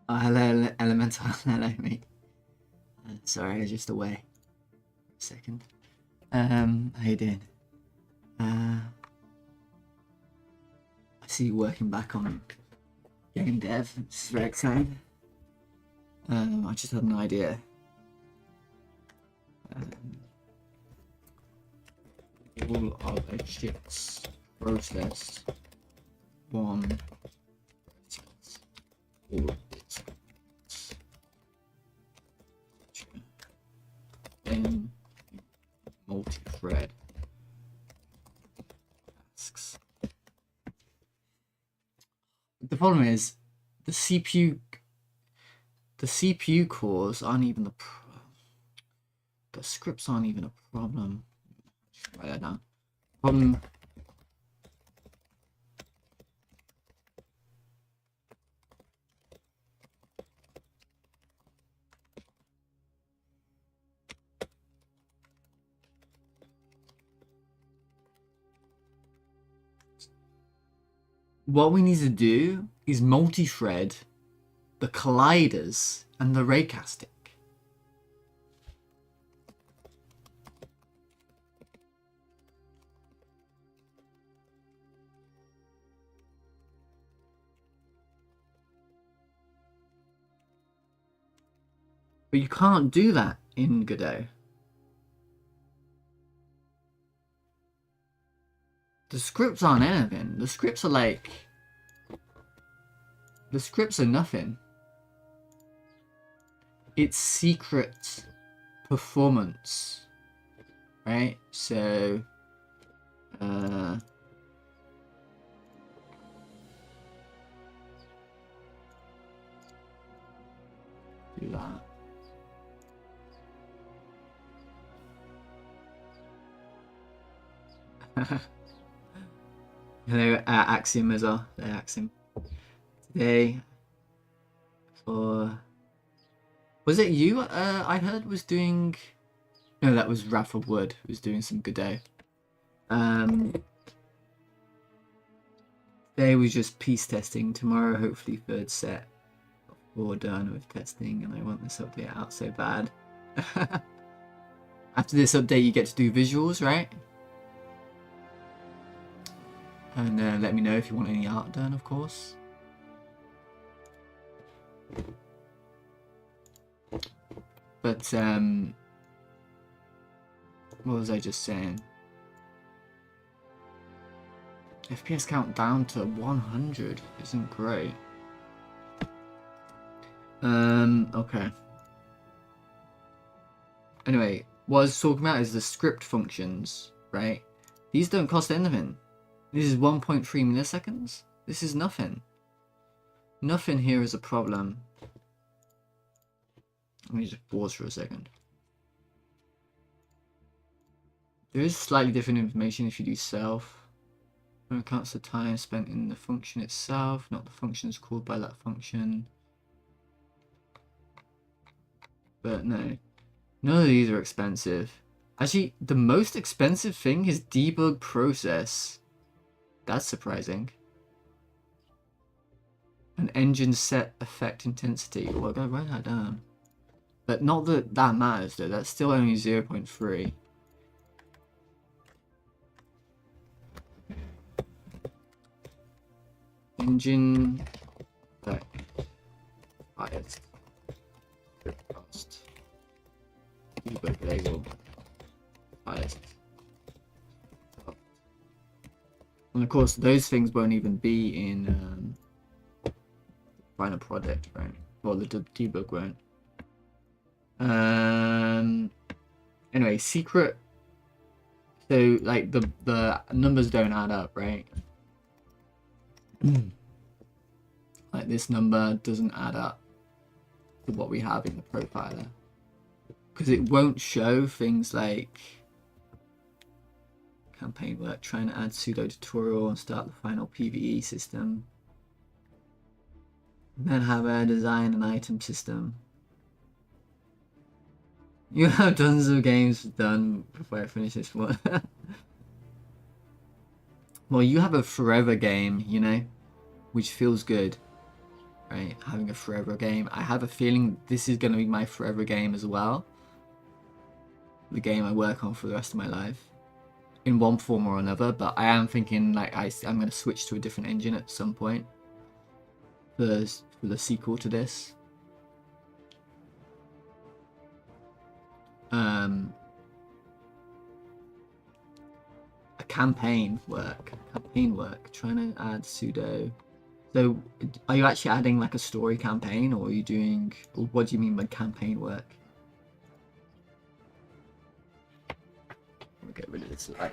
Hello, Elemental. Hello, mate. Sorry, I was just away for a second. How you doing? I see you working back on game dev. It's very exciting. I just had an idea. All of a shit's process. One process. All of its then multi-thread tasks. The problem is the CPU cores aren't even the scripts aren't even a problem. Write that down. Problem. What we need to do is multi-thread the colliders and the raycasting. But you can't do that in Godot. The scripts aren't anything. The scripts are like... The scripts are nothing. It's secret performance. Right? So... do that. Hello, Axiom as well. Hello, Axiom. Today, for... Was it you, I heard, was doing... No, that was Wrath of Wood, who was doing some Godot. Today was just piece testing. Tomorrow, hopefully, third set. We're done with testing, and I want this update out so bad. After this update, you get to do visuals, right? And let me know if you want any art done, of course. But, what was I just saying? FPS count down to 100 isn't great. Okay. Anyway, what I was talking about is the script functions, right? These don't cost anything. This is 1.3 milliseconds. This is nothing. Nothing here is a problem. Let me just pause for a second. There is slightly different information if you do self. It counts the time spent in the function itself, not the functions called by that function. But no, none of these are expensive. Actually, the most expensive thing is debug process. That's surprising. An engine set effect intensity. Well, I'll write that down. But not that that matters though. That's still only 0.3. Engine effect highest cost. Debug label highest. And of course, those things won't even be in the final product, right? Well, the debug won't. Anyway, secret. So, like, the numbers don't add up, right? Like, this number doesn't add up to what we have in the profiler. Because it won't show things like campaign work, trying to add pseudo tutorial and start the final PvE system. And then have a design and item system. You have tons of games done before I finish this one. Well, you have a forever game, you know, which feels good, right? Having a forever game. I have a feeling this is going to be my forever game as well. The game I work on for the rest of my life, in one form or another. But I am thinking like I'm going to switch to a different engine at some point for the sequel to this. A campaign work. Trying to add pseudo. So, are you actually adding like a story campaign, or are you doing? Or what do you mean by campaign work? Let me get rid of this light.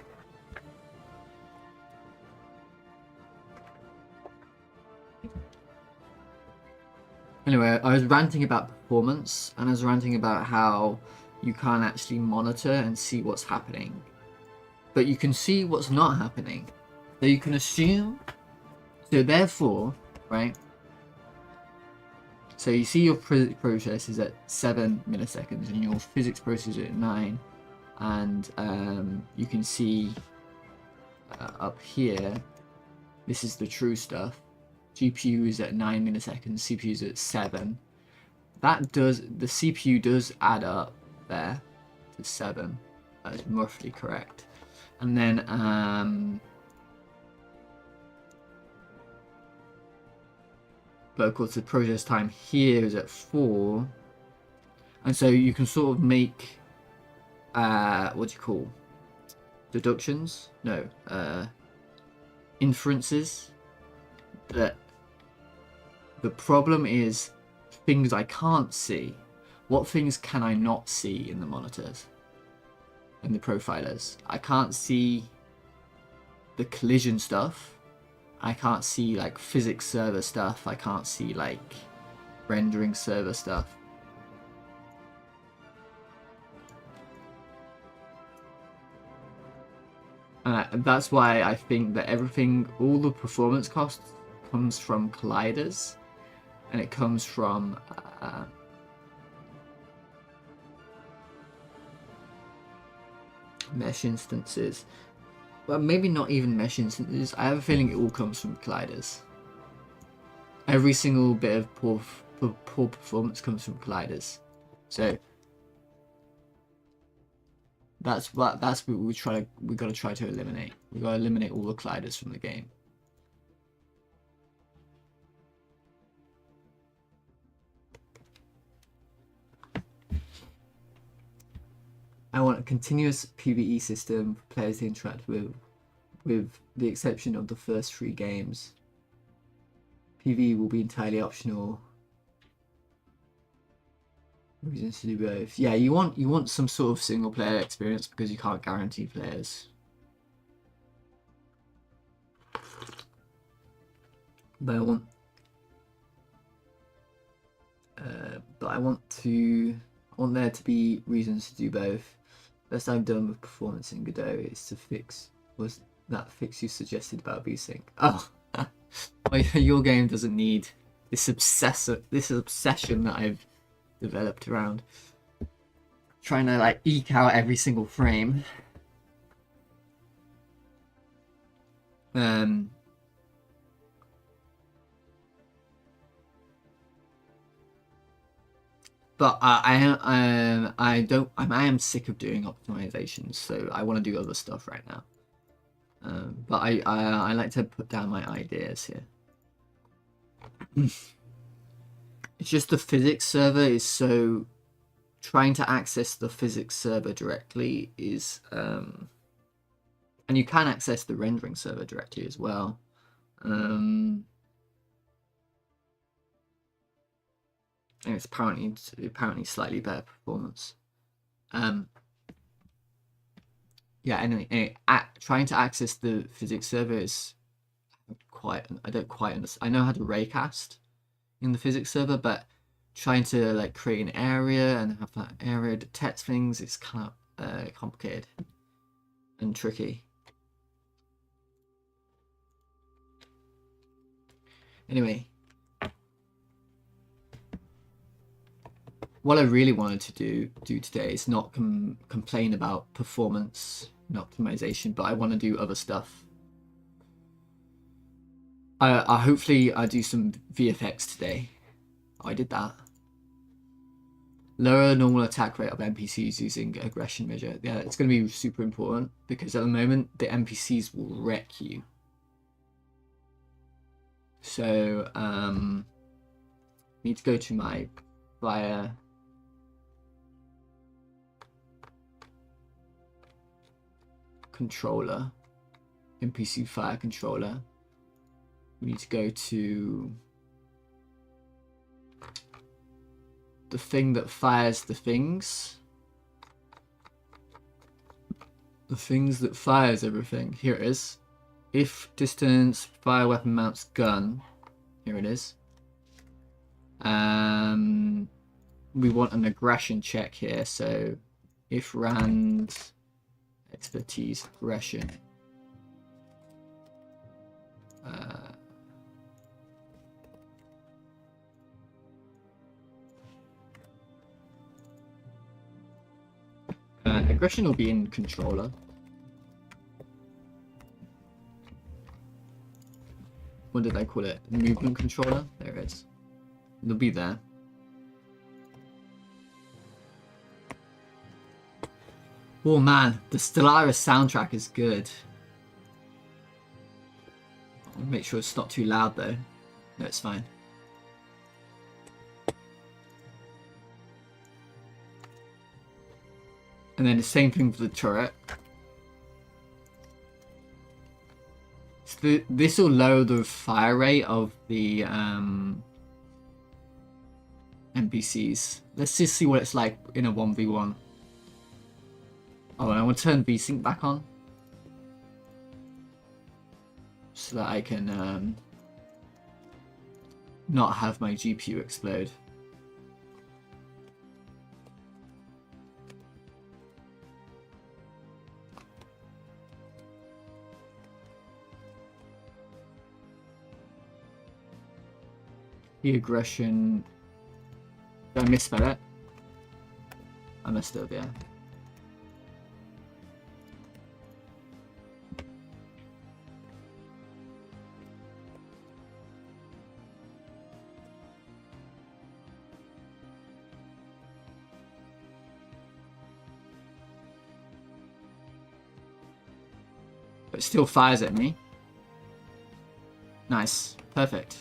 Anyway, I was ranting about performance, and I was ranting about how you can't actually monitor and see what's happening, but you can see what's not happening. So you can assume. So therefore, right? So you see your physics process is at 7 milliseconds, and your physics process is at 9, and you can see up here. This is the true stuff. GPU is at 9 milliseconds, CPU is at 7. That does, the CPU does add up there to 7. That is roughly correct. And then but of course the process time here is at 4. And so you can sort of make what do you call deductions? No, inferences. That the problem is things I can't see. What things can I not see in the monitors, in the profilers? I can't see the collision stuff. I can't see like physics server stuff. I can't see like rendering server stuff. That's why I think that everything, all the performance costs comes from colliders, and it comes from mesh instances. Well, maybe not even mesh instances. I have a feeling it all comes from colliders. Every single bit of poor performance comes from colliders. So that's what we gotta try to eliminate. We gotta eliminate all the colliders from the game. I want a continuous PvE system for players to interact with the exception of the first 3 games. PvE will be entirely optional. Reasons to do both. Yeah, you want some sort of single player experience because you can't guarantee players. But I want there to be reasons to do both. Best I've done with performance in Godot is to fix that fix you suggested about VSync. Oh, well, your game doesn't need this obsession that I've developed around trying to like eke out every single frame. But I am sick of doing optimizations, so I want to do other stuff right now. But I like to put down my ideas here. It's just the physics server is so... Trying to access the physics server directly is... and you can access the rendering server directly as well. And it's apparently slightly better performance. Yeah, anyway, trying to access the physics server is I don't quite understand. I know how to raycast in the physics server, but trying to like create an area and have that area detect things, it's kind of complicated and tricky. Anyway, what I really wanted to do today is not complain about performance and optimization, but I want to do other stuff. I hopefully I do some VFX today. Oh, I did that. Lower normal attack rate of NPCs using aggression measure. Yeah, it's going to be super important because at the moment the NPCs will wreck you. So need to go to my fire controller, NPC fire controller. We need to go to the thing that fires the things. The things that fires everything. Here it is. If distance, fire weapon mounts gun. Here it is. We want an aggression check here. So if Rand expertise aggression. Aggression will be in controller. What did I call it? Movement controller? There it is. It'll be there. Oh man, the Stellaris soundtrack is good. I'll make sure it's not too loud though. No, it's fine. And then the same thing for the turret. So this will lower the fire rate of the NPCs. Let's just see what it's like in a 1v1. Oh, and I want to turn VSync back on. So that I can not have my GPU explode. The aggression. Did I misspell it? I messed up, yeah. But it still fires at me. Nice. Perfect.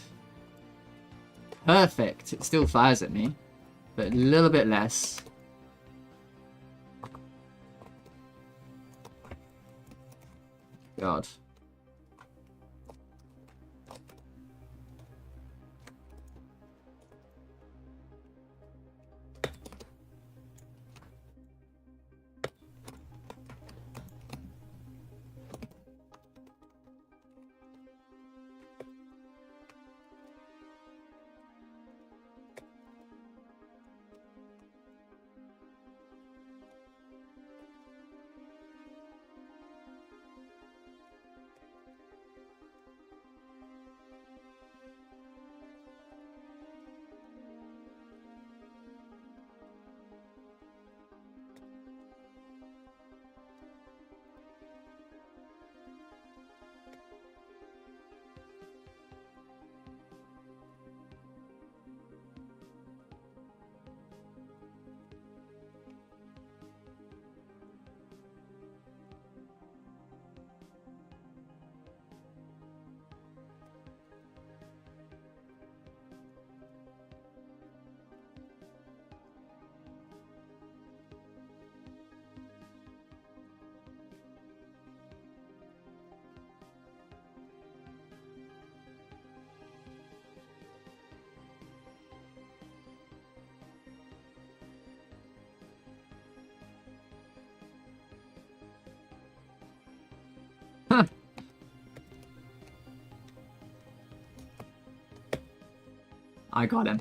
Perfect. It still fires at me, but a little bit less. God. Huh. I got him.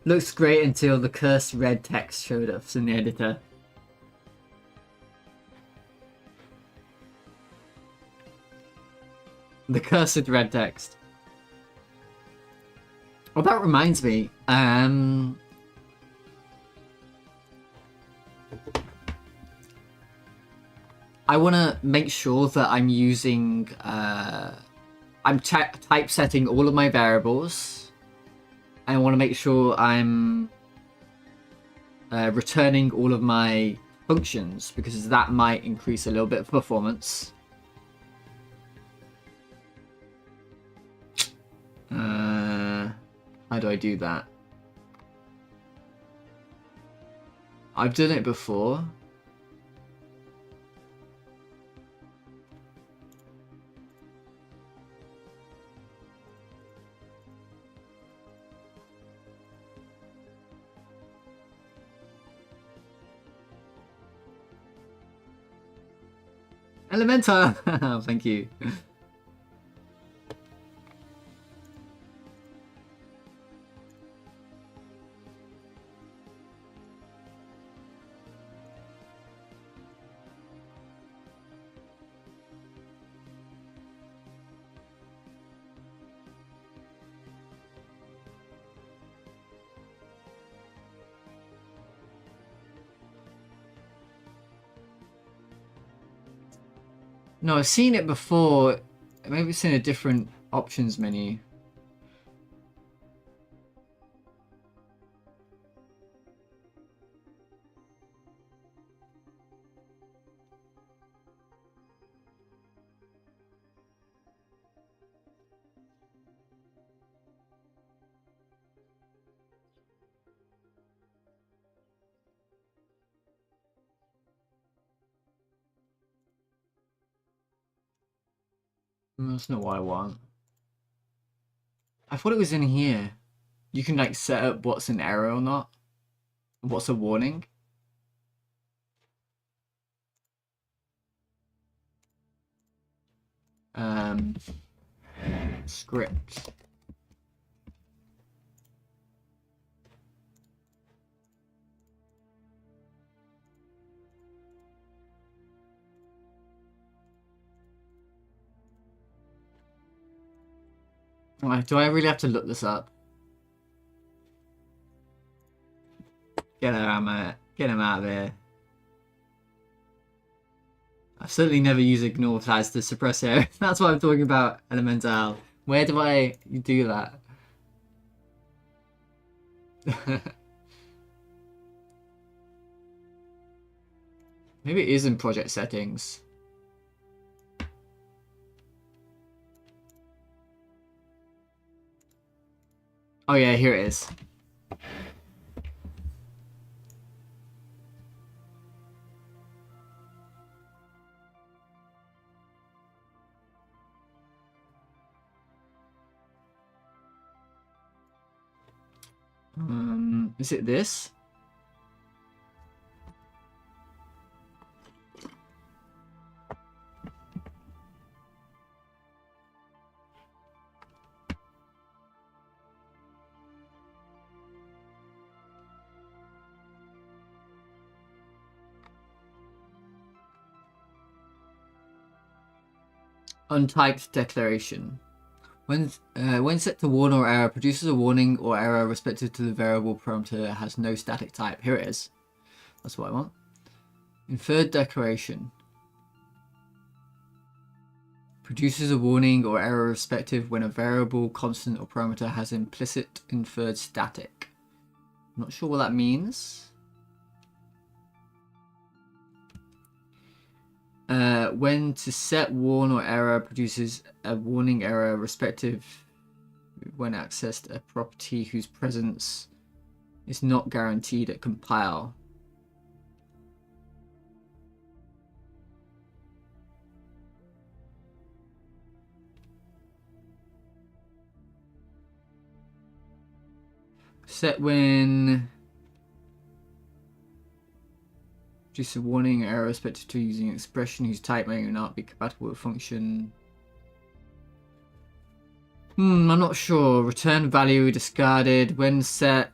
Looks great until the cursed red text showed up in the editor. The cursed red text. Oh, that reminds me. I want to make sure that I'm using, I'm typesetting all of my variables. I want to make sure I'm returning all of my functions, because that might increase a little bit of performance. How do I do that? I've done it before. Elementor! Thank you. No, I've seen it before. Maybe it's in a different options menu. That's not what I want. I thought it was in here. You can like set up what's an error or not. What's a warning. Script. Do I really have to look this up? Get him out of there. I've certainly never used ignore flags to suppress error. That's what I'm talking about, Elemental. Where do I do that? Maybe it is in project settings. Oh yeah, here it is. Is it this? Untyped declaration. When set to warn or error, produces a warning or error respective to the variable parameter that has no static type. Here it is. That's what I want. Inferred declaration. Produces a warning or error respective when a variable, constant, or parameter has implicit inferred static. I'm not sure what that means. When to set warn or error produces a warning error respective when accessed a property whose presence is not guaranteed at compile. Set when produce a warning error respective to using an expression whose type may or not be compatible with a function. I'm not sure. Return value discarded. When set,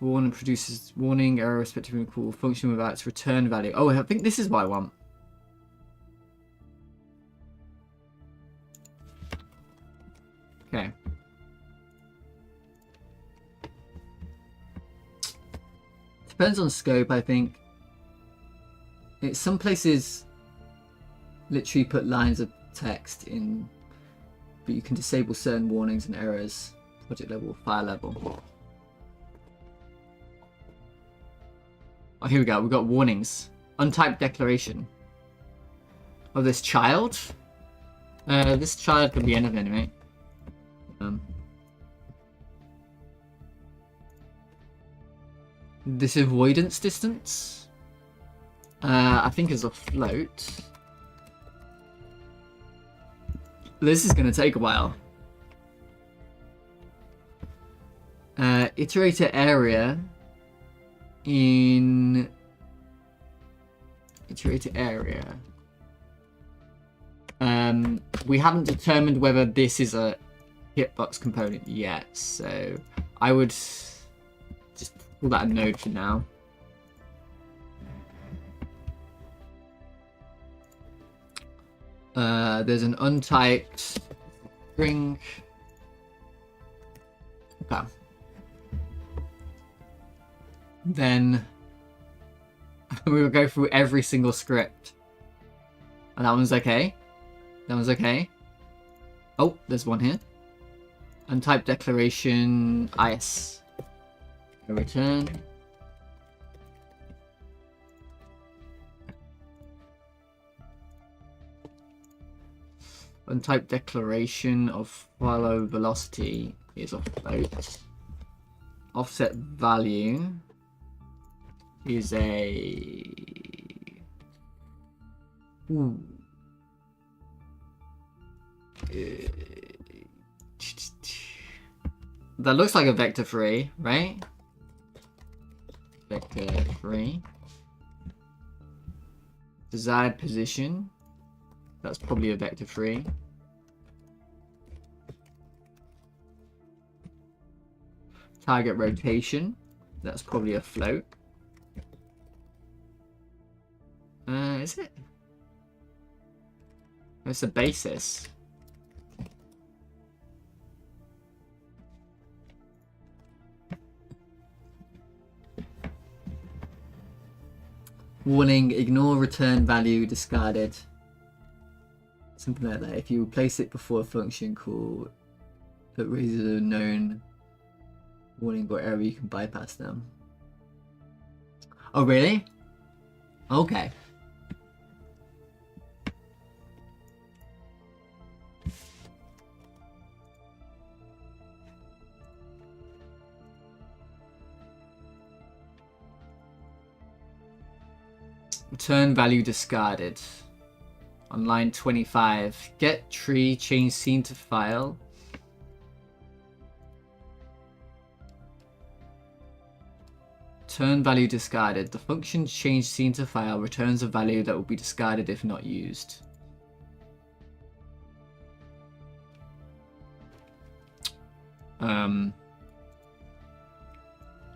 warn produces warning error respective to a call function without its return value. Oh, I think this is what I want. Okay. Depends on scope, I think. some places literally put lines of text in, but you can disable certain warnings and errors. Project level, file level. Oh, here we go. We've got warnings. Untyped declaration. Oh, this child? This child could be anything, right? This avoidance distance, I think is a float. This is going to take a while. Iterator area in iterator area. We haven't determined whether this is a hitbox component yet, so I would just call that a node for now. There's an untyped string. Okay. Then we will go through every single script. And that one's okay. That one's okay. Oh, there's one here. Untyped declaration IS. Return. Untyped declaration of follow velocity is a float. Offset value is a... Ooh. That looks like a vector 3, right? Vector 3. Desired position. That's probably a vector 3. Target rotation. That's probably a float. Is it? It's a basis. Warning, ignore return value discarded. Something like that. If you place it before a function call that raises a known warning or error, you can bypass them. Oh, really? Okay. Return value discarded. On line 25, get tree, change scene to file. Return value discarded. The function change scene to file returns a value that will be discarded if not used.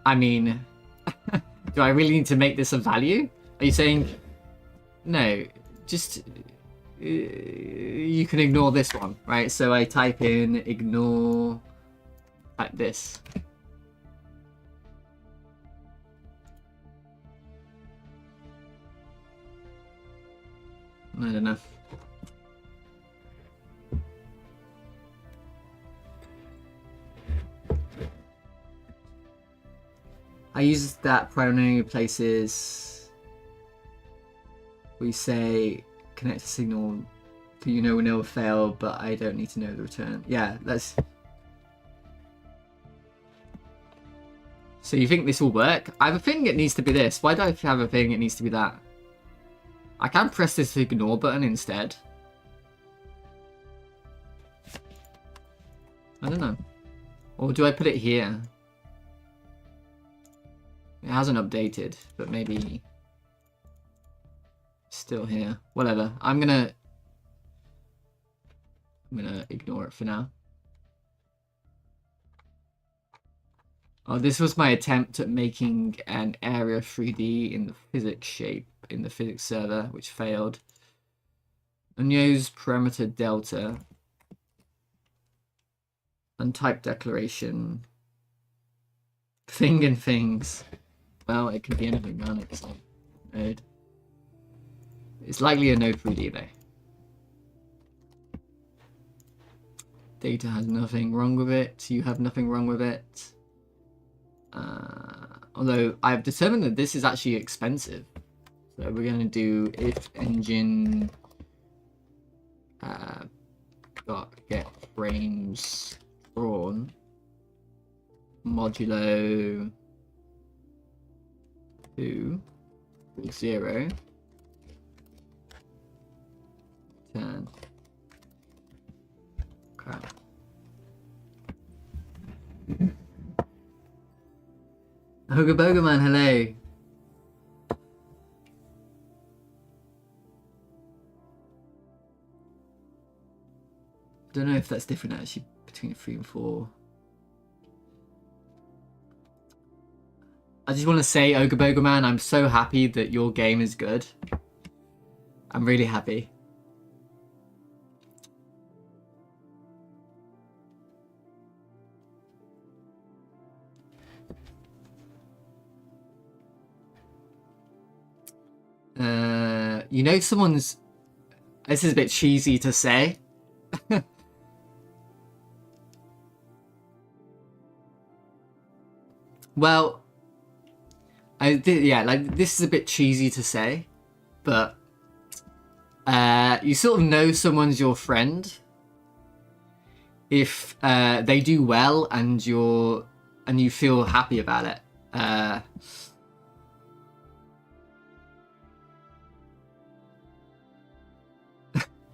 I mean, do I really need to make this a value? Are you saying, no, just, you can ignore this one, right? So I type in ignore, type this. I don't know. I use that primarily places we say connect a signal that you know will never fail, but I don't need to know the return. Yeah, let's. So you think this will work? I have a feeling it needs to be this. Why do I have a feeling it needs to be that? I can press this ignore button instead. I don't know. Or do I put it here? It hasn't updated, but maybe still here. Whatever. I'm gonna ignore it for now. Oh, this was my attempt at making an area 3D in the physics shape in the physics server, which failed. Unused parameter delta. Untyped declaration. Thing and things. Well, it could be anything, man. It's like node. It's likely a no 3D though. Data has nothing wrong with it. You have nothing wrong with it. Although I've determined that this is actually expensive. So we're going to do if engine get frames drawn modulo 2 0 10. Crap. Hoga Boga Man, hello. Don't know if that's different actually between 3 and 4. I just want to say, Oga Boga Man, I'm so happy that your game is good. I'm really happy. You know someone's... This is a bit cheesy to say. Well, yeah, like this is a bit cheesy to say, but you sort of know someone's your friend if they do well and you feel happy about it.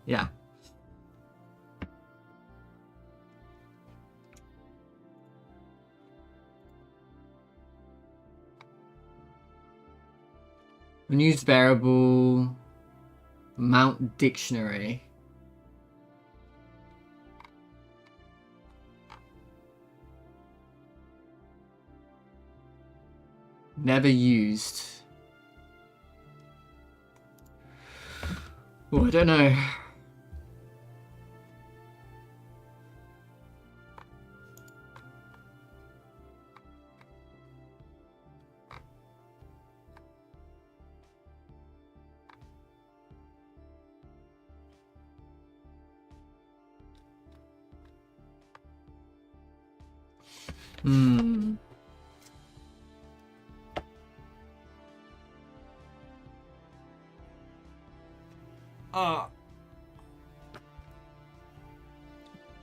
Yeah. Unused variable, mount dictionary. Never used. Oh, I don't know.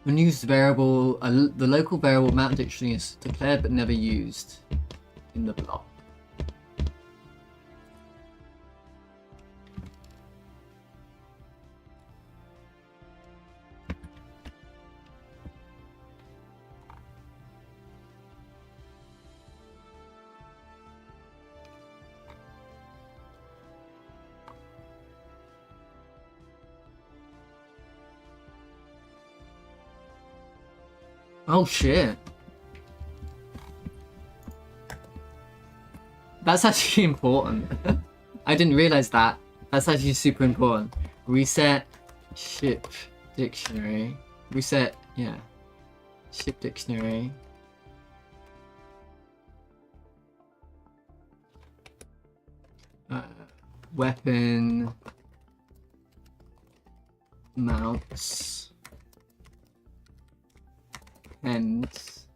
Unused variable, the local variable mount dictionary is declared but never used in the block. Oh shit. That's actually important. I didn't realize that. That's actually super important. Reset ship dictionary. Reset, yeah. Ship dictionary. Weapon mounts. Pens.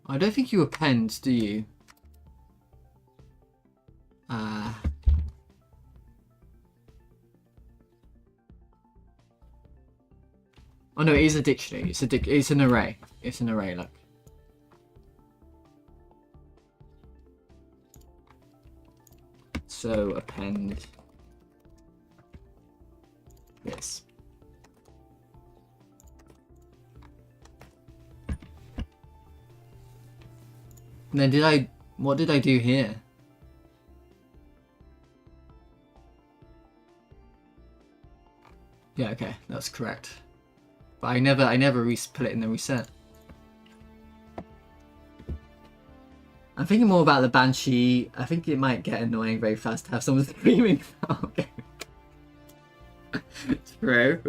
I don't think you append, do you? Oh no, it is a dictionary. It's an array. It's an array, look. So append this. And then what did I do here? Yeah, okay, that's correct. But I never put it in the reset. I'm thinking more about the Banshee. I think it might get annoying very fast to have someone screaming. Okay. True.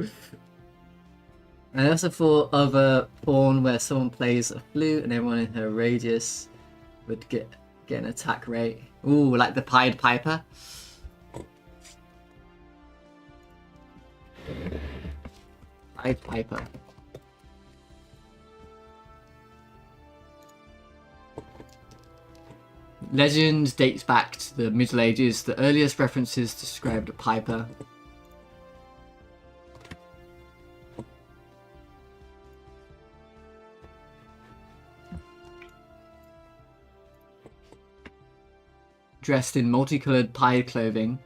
I also thought of a porn where someone plays a flute and everyone in her radius would get an attack rate. Ooh, like the Pied Piper. Pied Piper. Legend dates back to the Middle Ages. The earliest references described a piper. Dressed in multicolored pied clothing,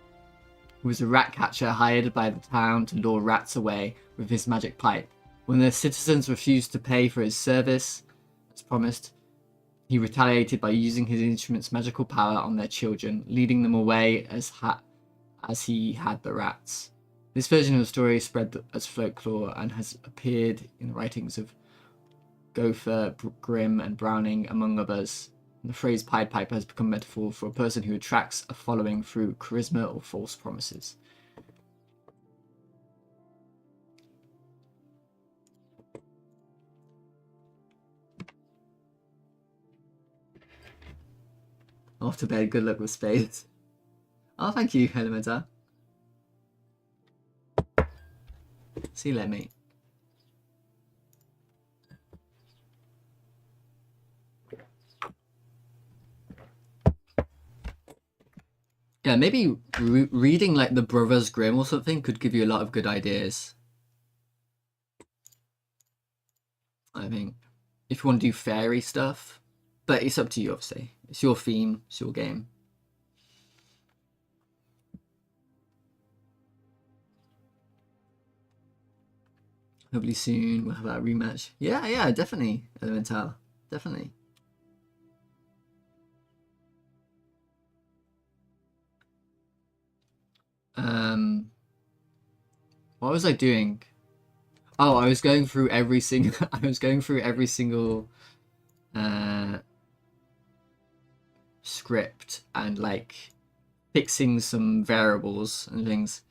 he was a rat catcher hired by the town to lure rats away with his magic pipe. When the citizens refused to pay for his service, as promised, he retaliated by using his instrument's magical power on their children, leading them away as he had the rats. This version of the story spread as folklore and has appeared in the writings of Gopher, Grimm, and Browning, among others. And the phrase Pied Piper has become a metaphor for a person who attracts a following through charisma or false promises. Off to bed, good luck with spades. Oh, thank you, Elementar. See you later, mate. Yeah, maybe reading like the Brothers Grimm or something could give you a lot of good ideas. I think if you want to do fairy stuff, but it's up to you, obviously. It's your theme, it's your game. Hopefully soon we'll have a rematch. Yeah, definitely, Elemental. Definitely. What was I doing? Oh, I was going through every single script and like fixing some variables and things.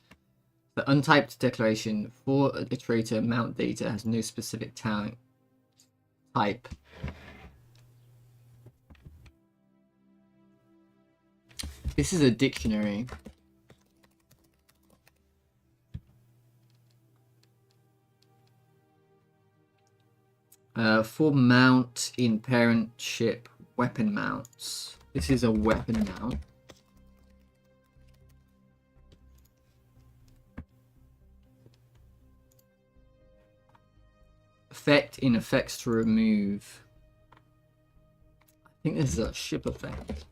The untyped declaration for a iterator mount data has no specific type. This is a dictionary. For mount in parentship weapon mounts. This is a weapon mount. Effect in effects to remove. I think this is a ship effect.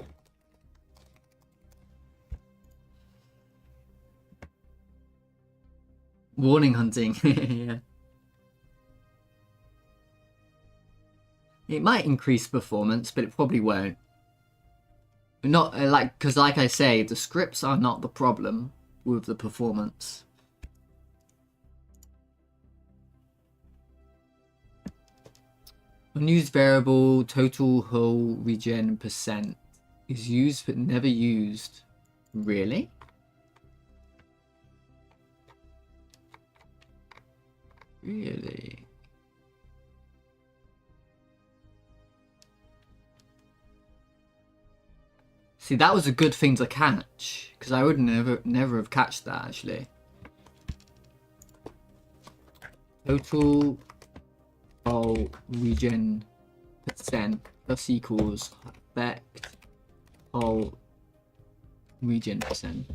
Warning hunting. Yeah. It might increase performance, but it probably won't. Not like, because like I say, the scripts are not the problem with the performance. Unused variable total hull regen percent is used but never used. Really? Really? See, that was a good thing to catch, because I would never have catched that actually. Total hull regen percent plus equals effect hull regen percent.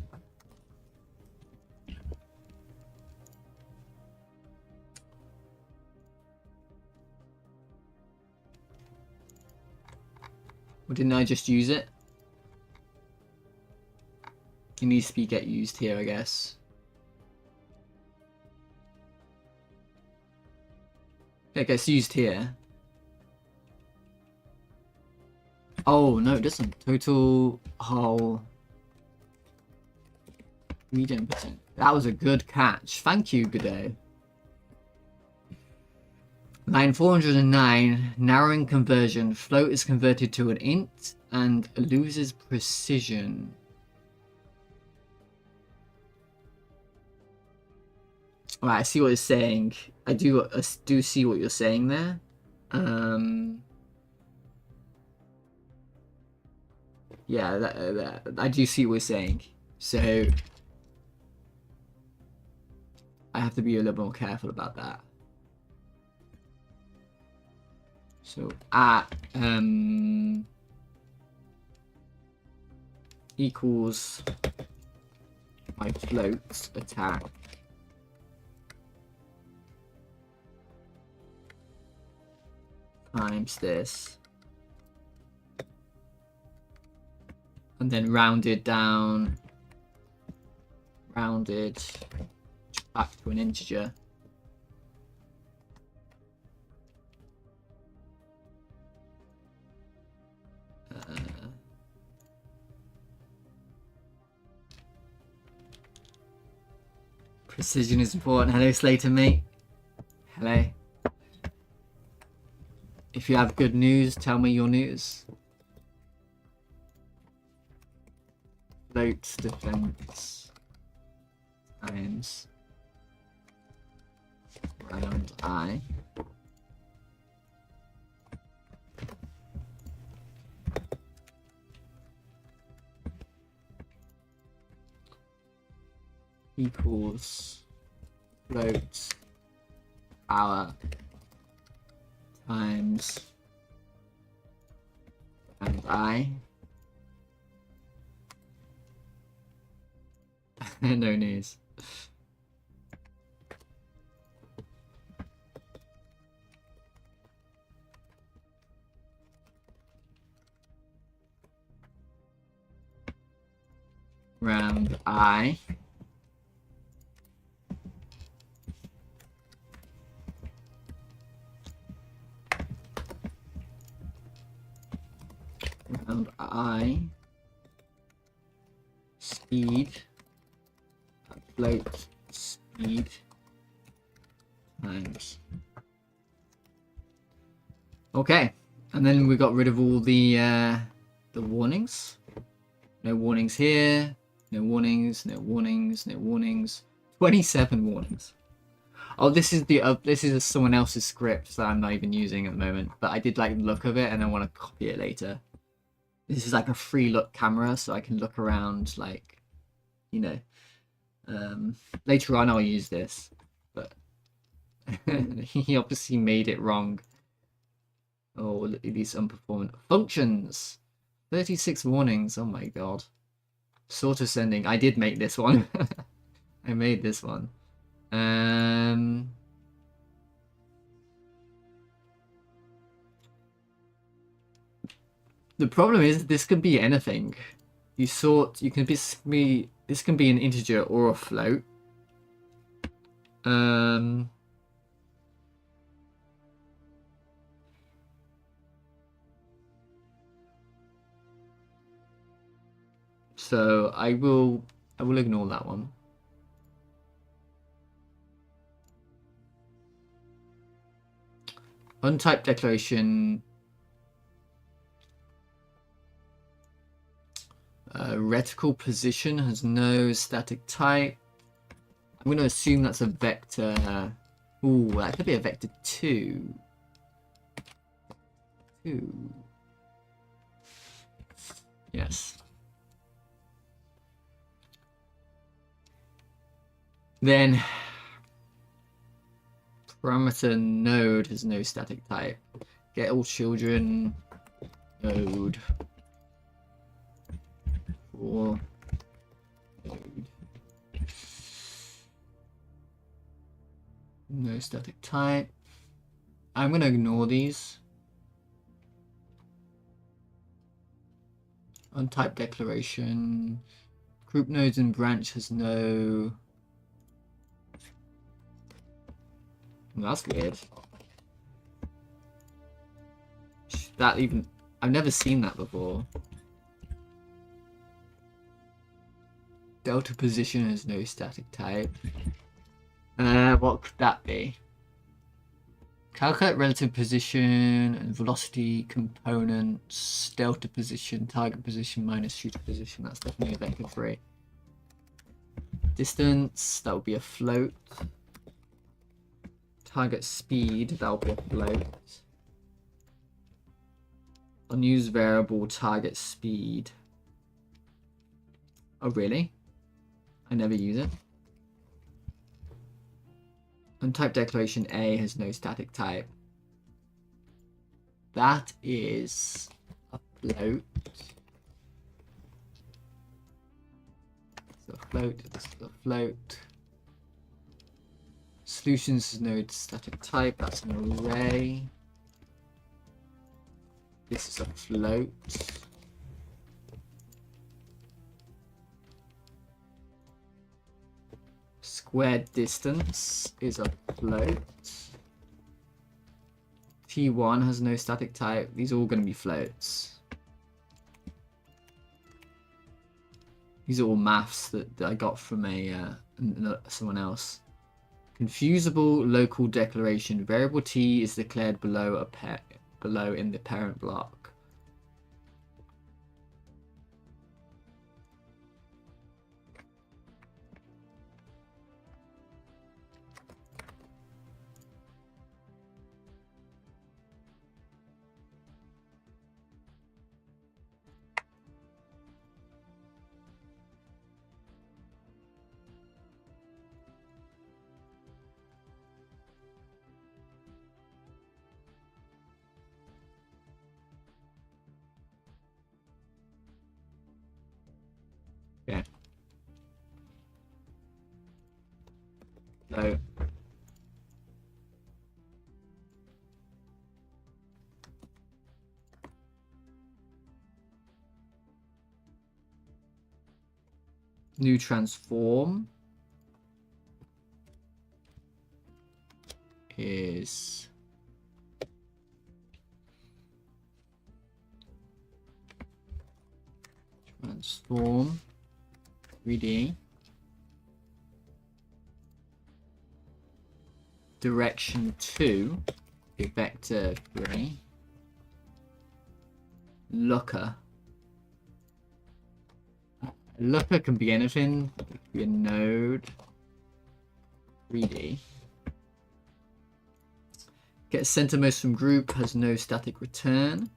Or didn't I just use it? It needs to be get used here, I guess. It gets used here. Oh, no, it doesn't. Total hull regen percent. That was a good catch. Thank you, Godot. Line 409, narrowing conversion. Float is converted to an int and loses precision. Alright, I see what it's saying. I do see what you're saying there. Yeah, I do see what you're saying. So I have to be a little more careful about that. So at equals my float's attack times this, and then rounded down, rounded back to an integer. Precision is important. Hello, Slater, mate. Hello. If you have good news, tell me your news. Float defense times round I. Equals float hour times and I. No news. Round I. Round I. Speed. Float speed times. Okay, and then we got rid of all the warnings. No warnings here. No warnings. No warnings. No warnings. 27 warnings. Oh, this is someone else's script that I'm not even using at the moment, but I did like the look of it, and I want to copy it later. This is like a free look camera, so I can look around, like, you know. Later on I'll use this, but he obviously made it wrong. Oh, look at these unperformant functions. 36 warnings. Oh my god. Sort of sending. I did make this one. I made this one. The problem is this can be anything. You can be this can be an integer or a float. So I will ignore that one. Untyped declaration. Reticle position has no static type. I'm going to assume that's a vector. Ooh, that could be a vector 2. Yes. Then parameter node has no static type. Get all children node. Or node. No static type. I'm going to ignore these. Untyped declaration. Group nodes and branch has no. That's weird. That even. I've never seen that before. Delta position has no static type. What could that be? Calculate relative position and velocity components. Delta position, target position minus shooter position. That's definitely a vector 3. Distance, that would be a float. Target speed, that would be a float. Unused variable, target speed. Oh, really? I never use it. Untyped declaration A has no static type. That is a float. It's a float. This is a float. Solutions has no static type. That's an array. This is a float. Squared distance is a float. T1 has no static type. These are all going to be floats. These are all maths that I got from someone else. Confusable local declaration. Variable T is declared below in the parent block. Yeah. So new transform is transform 3D direction 2 vector 3 looker. Looker can be anything. It can be a node 3D. Get centermost from group has no static return.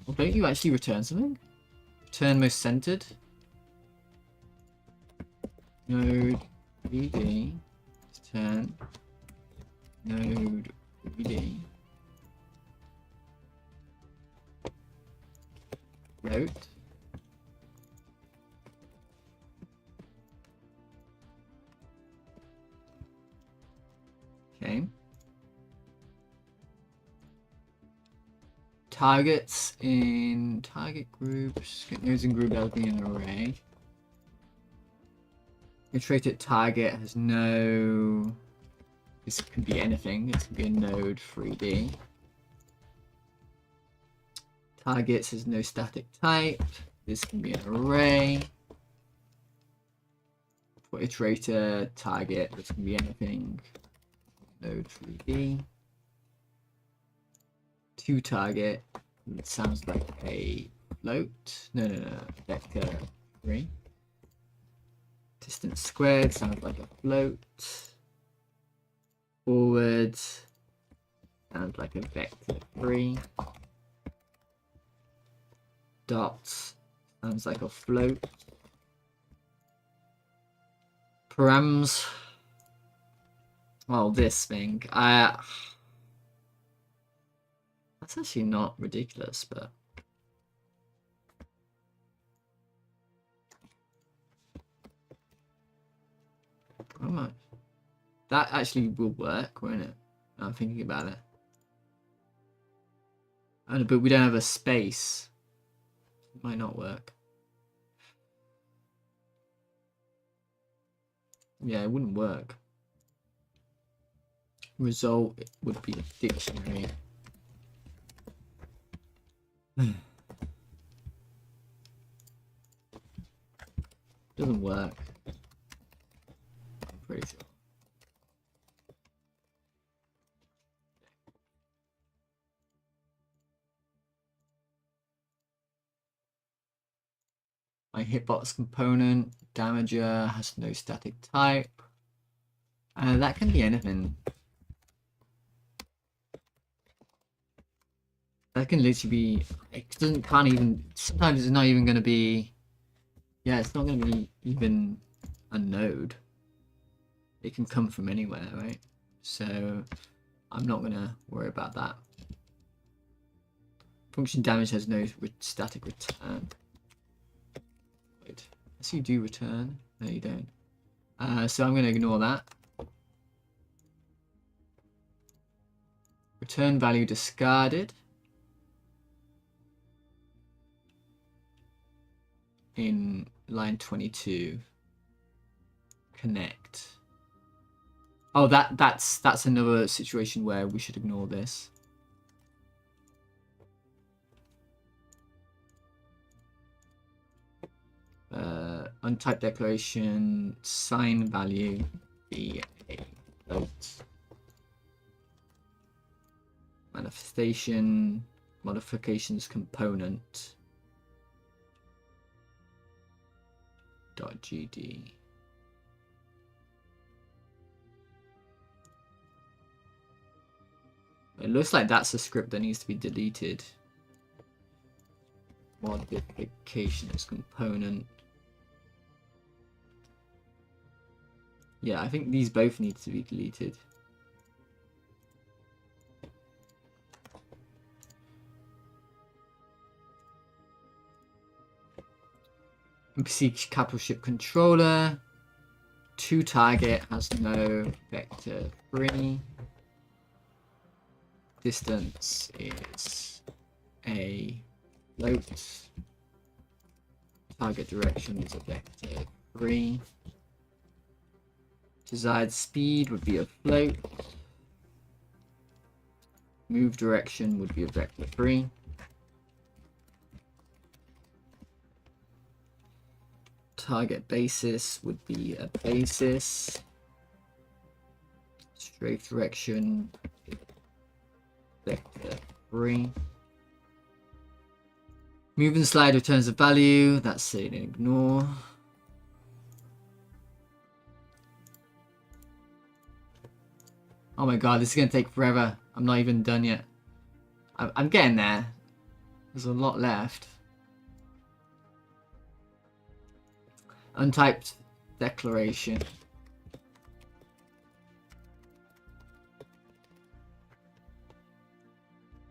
Well, don't you actually return something? Return most centered. Node 3D. Return. Node 3D. Float. Okay. Targets in target groups. Get nodes in group LP in an array. Iterated target has no. This can be anything. It can be a node 3D. Targets has no static type. This can be an array. For iterator target, this can be anything. Node 3D. To target. It sounds like a float. No. Vector 3. Distance squared sounds like a float. Forward sounds like a vector 3. Dots sounds like a float. Params. Well, this thing. That's actually not ridiculous, but. How much? That actually will work, won't it? I'm thinking about it. But we don't have a space. It might not work. Yeah, it wouldn't work. Result would be a dictionary. Doesn't work. I'm pretty sure. My hitbox component damager has no static type. That can be anything. That can literally be. Can't even. Sometimes it's not even going to be. Yeah, it's not going to be even a node. It can come from anywhere, right? So I'm not gonna worry about that. Function damage has no static return. Wait, yes, you do return. No, you don't. So I'm gonna ignore that. Return value discarded. In line 22. Connect. Oh, that's another situation where we should ignore this. Untyped declaration, sign value, be a float. Manifestation, modifications component. .gd. It looks like that's a script that needs to be deleted. Modifications component. Yeah, I think these both need to be deleted. NPC capital ship controller. To target has no vector free. Distance is a float. Target direction is a vector 3. Desired speed would be a float. Move direction would be a vector 3. Target basis would be a basis. Strafe direction, vector 3. Move and slide returns a value. That's an ignore. Oh my god, this is going to take forever. I'm not even done yet. I'm getting there. There's a lot left. Untyped declaration.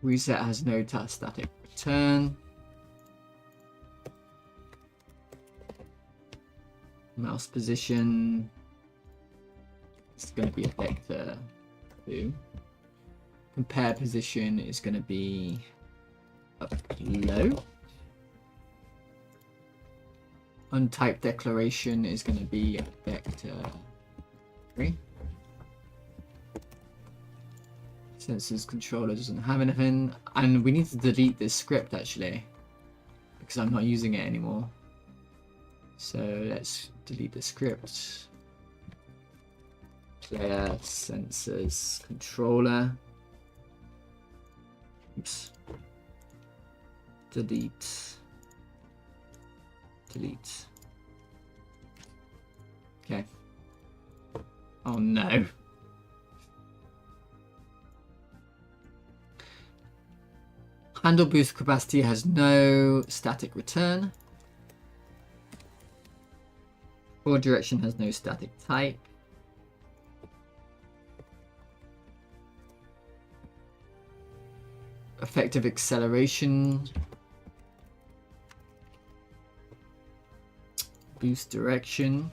Reset has no static return. Mouse position. It's going to be a vector 2. Compare position is going to be up low. Untyped declaration is going to be a vector 3. Sensors controller doesn't have anything, and we need to delete this script actually because I'm not using it anymore. So let's delete the script. Player sensors controller. Oops. Delete. Delete. Okay. Oh no. Handle boost capacity has no static return. Forward direction has no static type. Effective acceleration. Boost direction.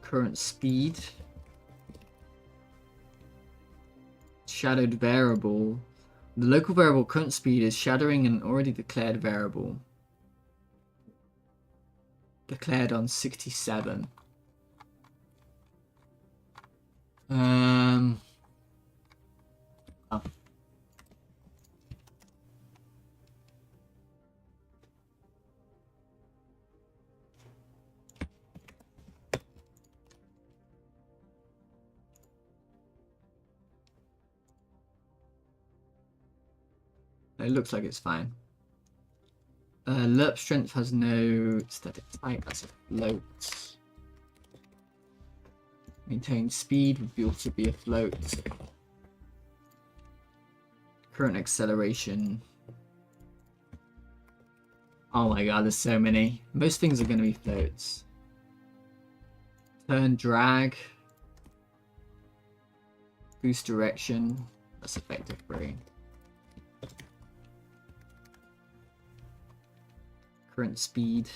Current speed. Shadowed variable. The local variable current speed is shadowing an already declared variable. Declared on 67. Oh. It looks like it's fine. Lerp strength has no static type, that's a float. Maintain speed would also be a float. Current acceleration. Oh, Oh my god, there's so many. Most things are going to be floats. Turn drag. Boost direction. That's effective 3. Current speed.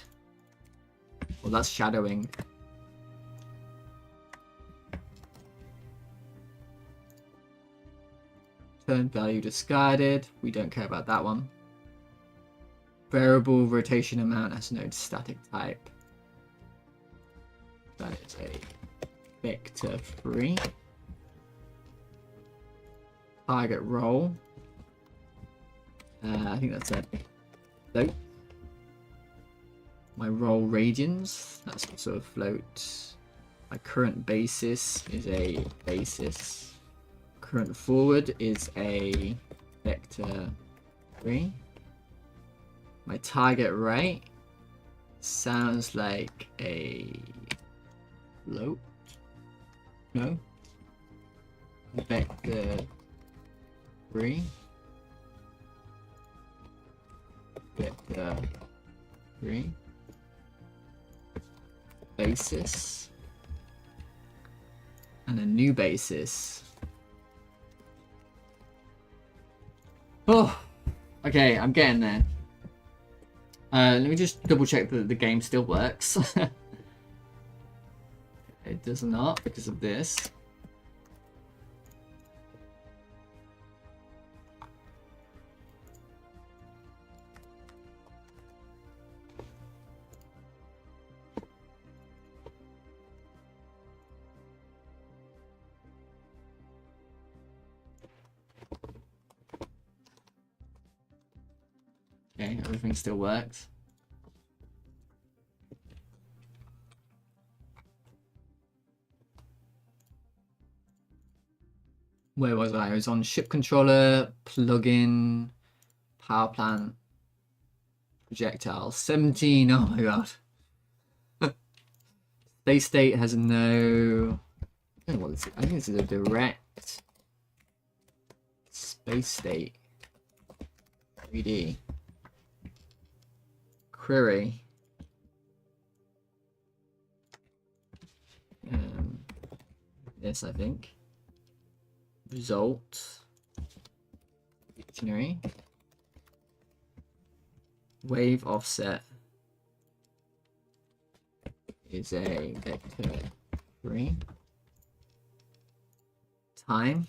Well, that's shadowing. Turn value discarded. We don't care about that one. Variable rotation amount has no static type. That is a vector 3. Target roll. I think that's it. Float. My roll radians. That's also a float. My current basis is a basis. Current forward is a vector 3. My target right sounds like a float. No. Vector 3. Vector 3. Basis. And a new basis. Oh, okay, I'm getting there. Let me just double check that the game still works. It does not because of this. Okay, everything still works. Where was I? I was on ship controller, plugin, power plant, projectile. 17. Oh my god. Space state has no. I don't know what this is. I think this is a direct space state. 3D. Query. This, I think. Result. Dictionary. Wave offset is a vector 3. Time.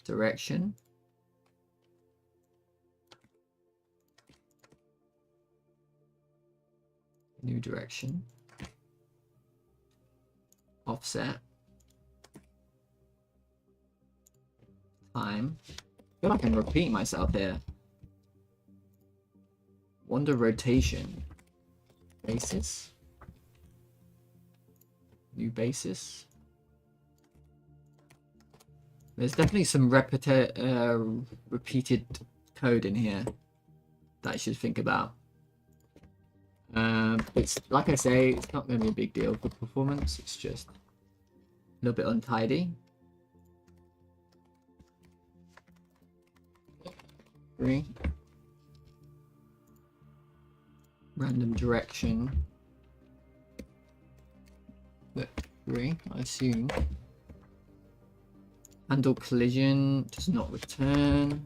Direction. New direction. Offset. Time. I feel like I'm repeating myself here. Wonder rotation. Basis. New basis. There's definitely some repeated code in here that I should think about. It's like I say, it's not going to be a big deal for performance. It's just a little bit untidy. 3. Random direction. 3, I assume. Handle collision does not return.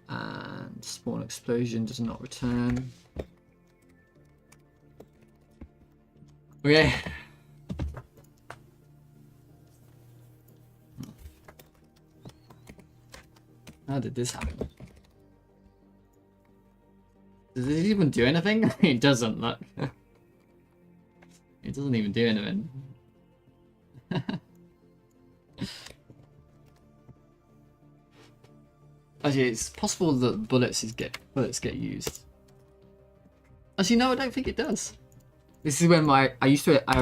And spawn explosion does not return. Okay. How did this happen? Does it even do anything? It doesn't, look. It doesn't even do anything. Actually, it's possible that bullets get used. Actually, no, I don't think it does. This is when I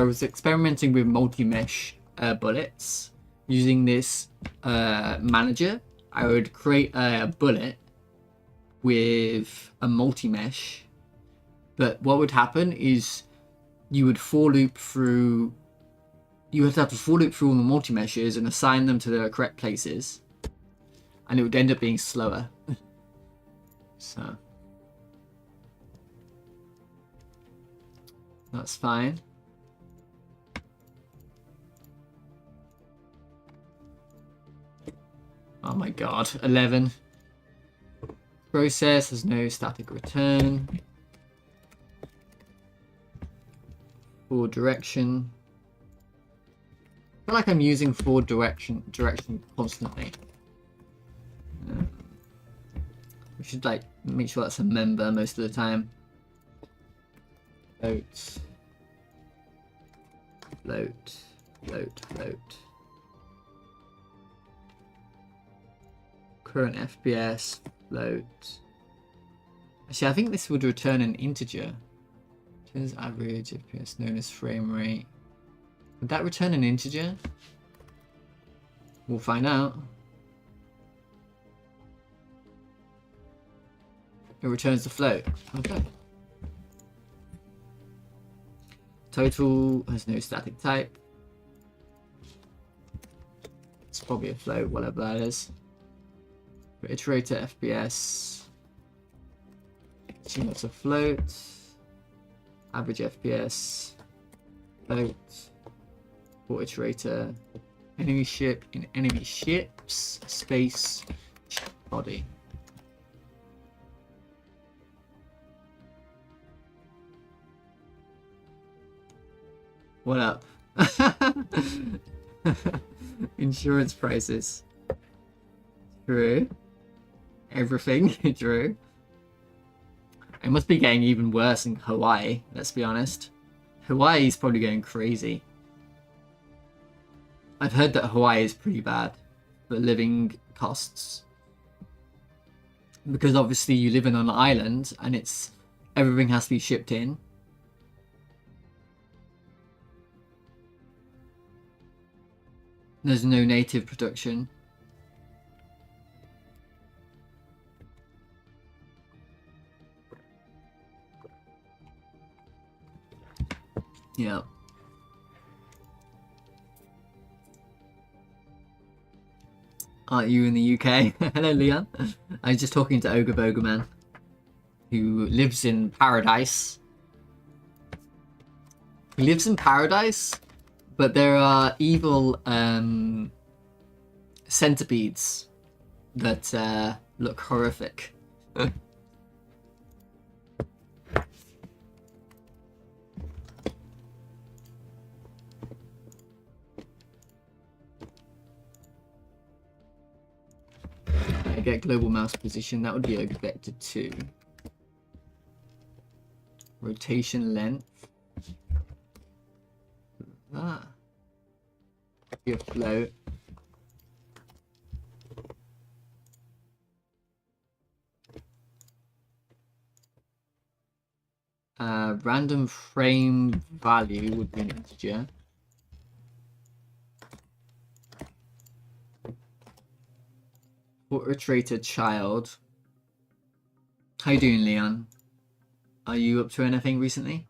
was experimenting with multi-mesh bullets using this manager. I would create a bullet with a multi-mesh, but what would happen is you would for loop through. You would have to for loop through all the multi-meshes and assign them to the correct places. and it would end up being slower. So that's fine. Oh my god, 11. Process has no static return. Forward direction. I feel like I'm using forward direction constantly. We should like make sure that's a member most of the time. Float. Float. Float. Float. Current FPS. Float. Actually, I think this would return an integer. Here's average FPS known as frame rate. Would that return an integer? We'll find out. It returns the float. Okay. Total has no static type. It's probably a float, whatever that is. Iterator FPS. Assume that's a float. Average FPS. Float. For iterator. Enemy ship in enemy ships. Space. Body. What up? Insurance prices. True. Everything. True. It must be getting even worse in Hawaii, let's be honest. Hawaii's probably going crazy. I've heard that Hawaii is pretty bad for living costs. Because obviously you live in an island and it's everything has to be shipped in. There's no native production. Yeah. Aren't you in the UK? Hello, Leon. I was just talking to Ogre Boga Man, who lives in paradise. He lives in paradise, but there are evil centipedes that look horrific. I get global mouse position, that would be Ogre Vector 2. Rotation length. That. Be a float. Random frame value would be an integer. Iterator child. How you doing, Leon? Are you up to anything recently?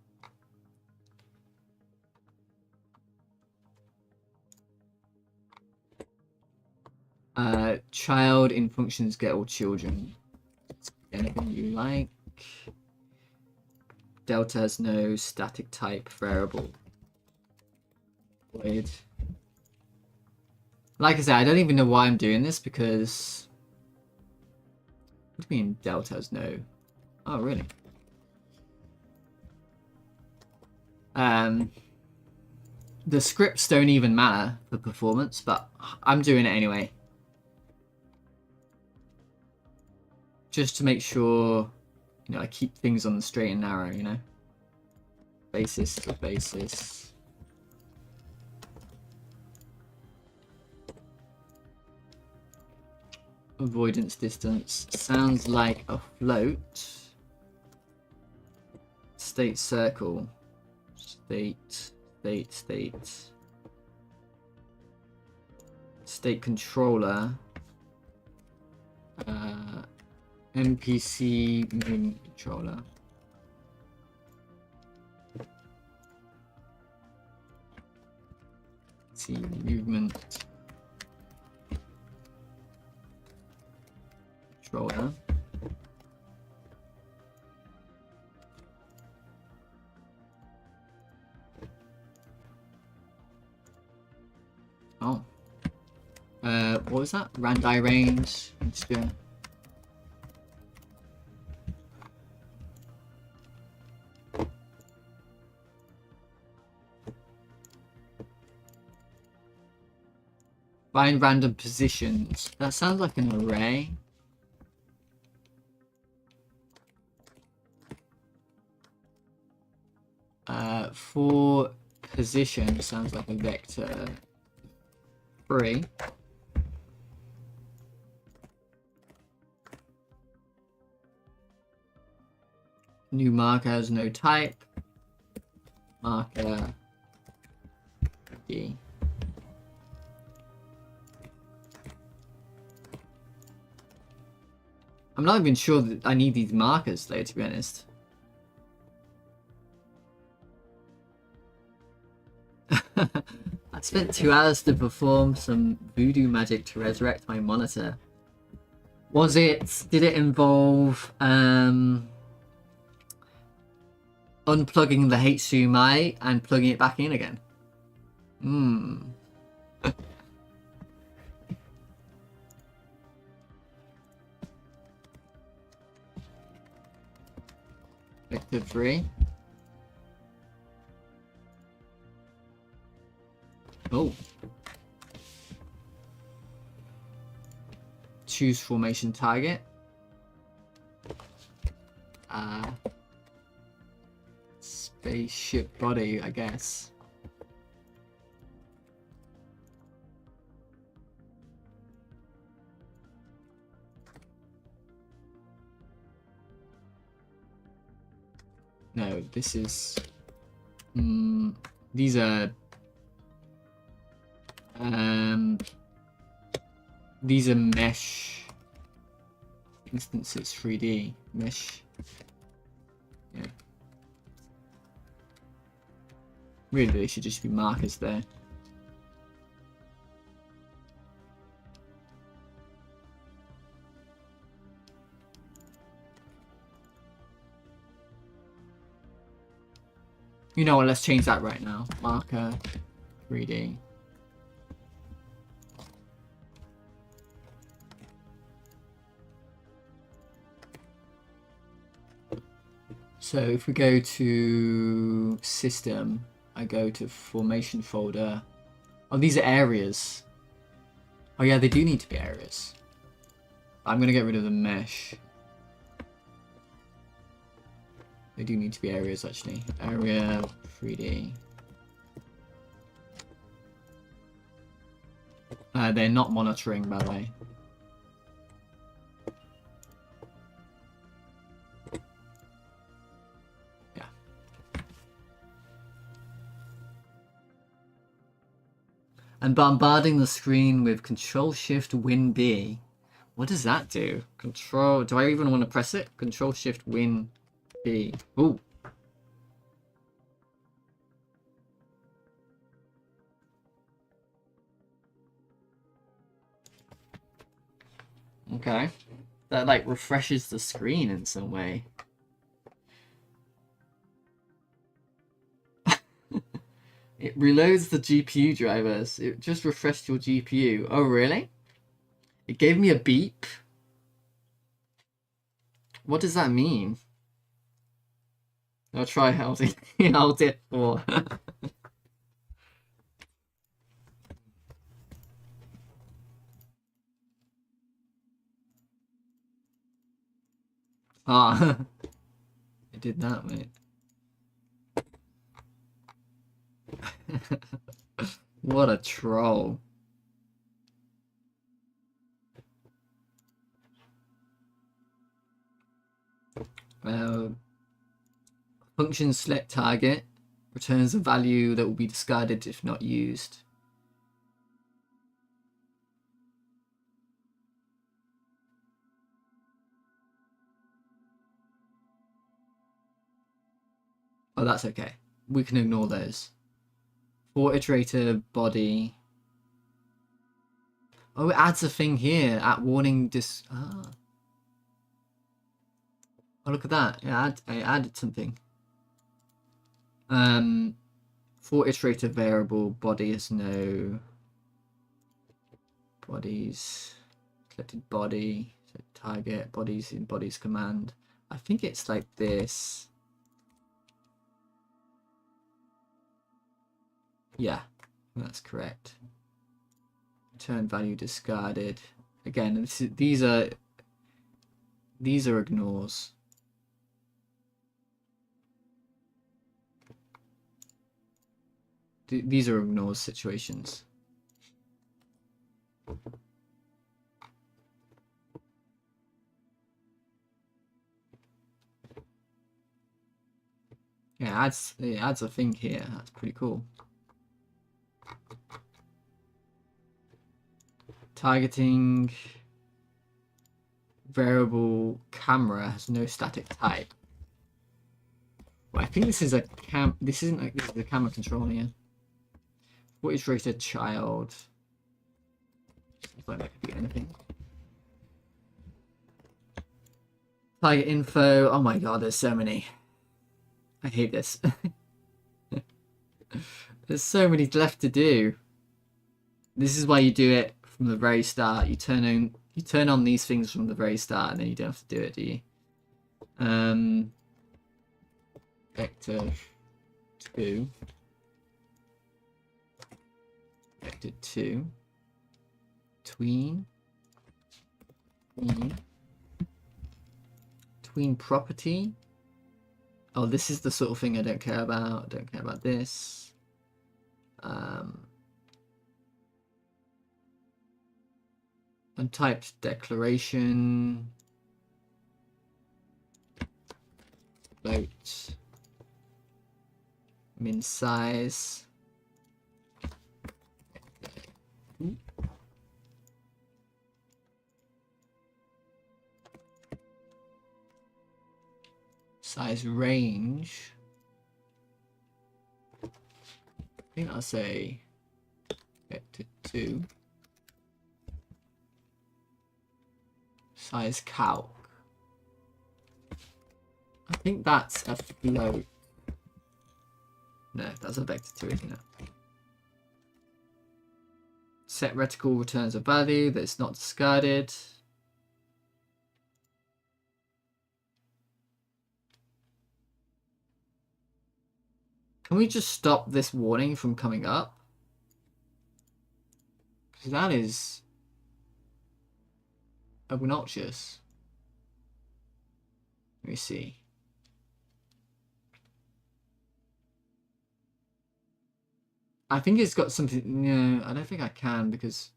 Child in functions get all children. Anything you like. Delta has no static type variable. Void. Like I said, I don't even know why I'm doing this because... What do you mean Delta has no? Oh, really? The scripts don't even matter for performance, but I'm doing it anyway. Just to make sure, you know, I keep things on the straight and narrow, you know? Basis to basis. Avoidance distance. Sounds like a float. State circle. State. State controller. NPC movement controller. See movement. What was that? Randi range. I'm just gonna... Find random positions. That sounds like an array. For position sounds like a vector. 3. New marker has no type. Marker D. I'm not even sure that I need these markers though, to be honest. I spent 2 hours to perform some voodoo magic to resurrect my monitor. Did it involve unplugging the HDMI and plugging it back in again? Vector 3. Oh. Choose formation target. Spaceship body, I guess. No, this is... these are... these are mesh instances, 3D mesh. Yeah. Really, they should just be markers there. You know what, let's change that right now. Marker 3D. So if we go to system, I go to formation folder. Oh, these are areas. Oh yeah, they do need to be areas. I'm gonna get rid of the mesh. They do need to be areas actually. Area 3D. They're not monitoring, by the way. Yeah. And bombarding the screen with Control-Shift-Win-B. What does that do? Control... Do I even want to press it? Control-Shift-Win-B. Ooh. Okay. That like refreshes the screen in some way. It reloads the GPU drivers. It just refreshed your GPU. Oh, really? It gave me a beep. What does that mean? I'll try holding hold it for. Ah, it did that, mate. What a troll. Function select target returns a value that will be discarded if not used. Oh, that's okay. We can ignore those. For iterator body. Oh, it adds a thing here at warning Oh, look at that. It added something. For iterator variable body is no Bodies. Selected body. So target. Bodies in bodies command. I think it's like this. Yeah, that's correct. Return value discarded. Again, these are ignores. These are ignores situations. Yeah, it adds a thing here. That's pretty cool. Targeting variable camera has no static type. Well, I think this is a this isn't like this is a camera controller here. What is rated child? Like that could be anything. Target info. Oh my god, there's so many. I hate this. There's so many left to do. This is why you do it from the very start. You turn on these things from the very start, and then you don't have to do it, do you? Vector 2. Vector 2. Tween property. Oh, this is the sort of thing I don't care about. I don't care about this. Untyped declaration. Float. Min size. Size range. I think I'll say vector 2. Size calc. I think that's a float. No, that's a vector 2, isn't it? Set reticle returns a value that's not discarded. Can we just stop this warning from coming up? Because that is obnoxious. Let me see. I think it's got something. No, I don't think I can because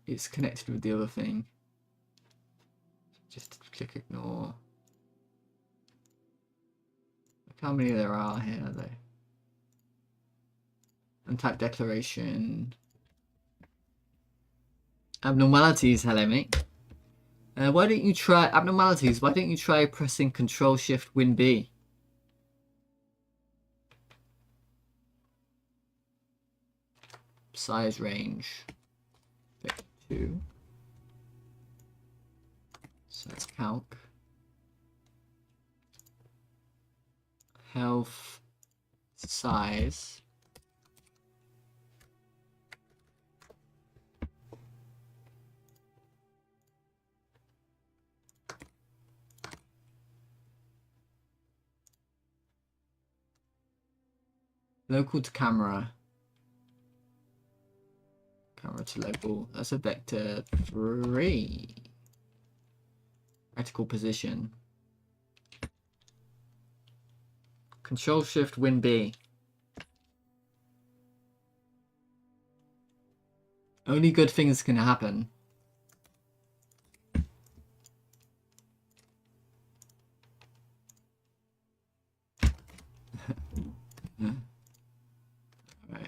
it's connected with the other thing. Just click ignore. Look how many there are here, though. Untyped declaration. Abnormalities, hello mate. Why don't you try abnormalities? Why don't you try pressing Control Shift Win B? Size range. Vector 2. Size calc. Health size. Local to camera. Camera to local. That's a vector 3. Reticle position. Control Shift Win B. Only good things can happen. Right.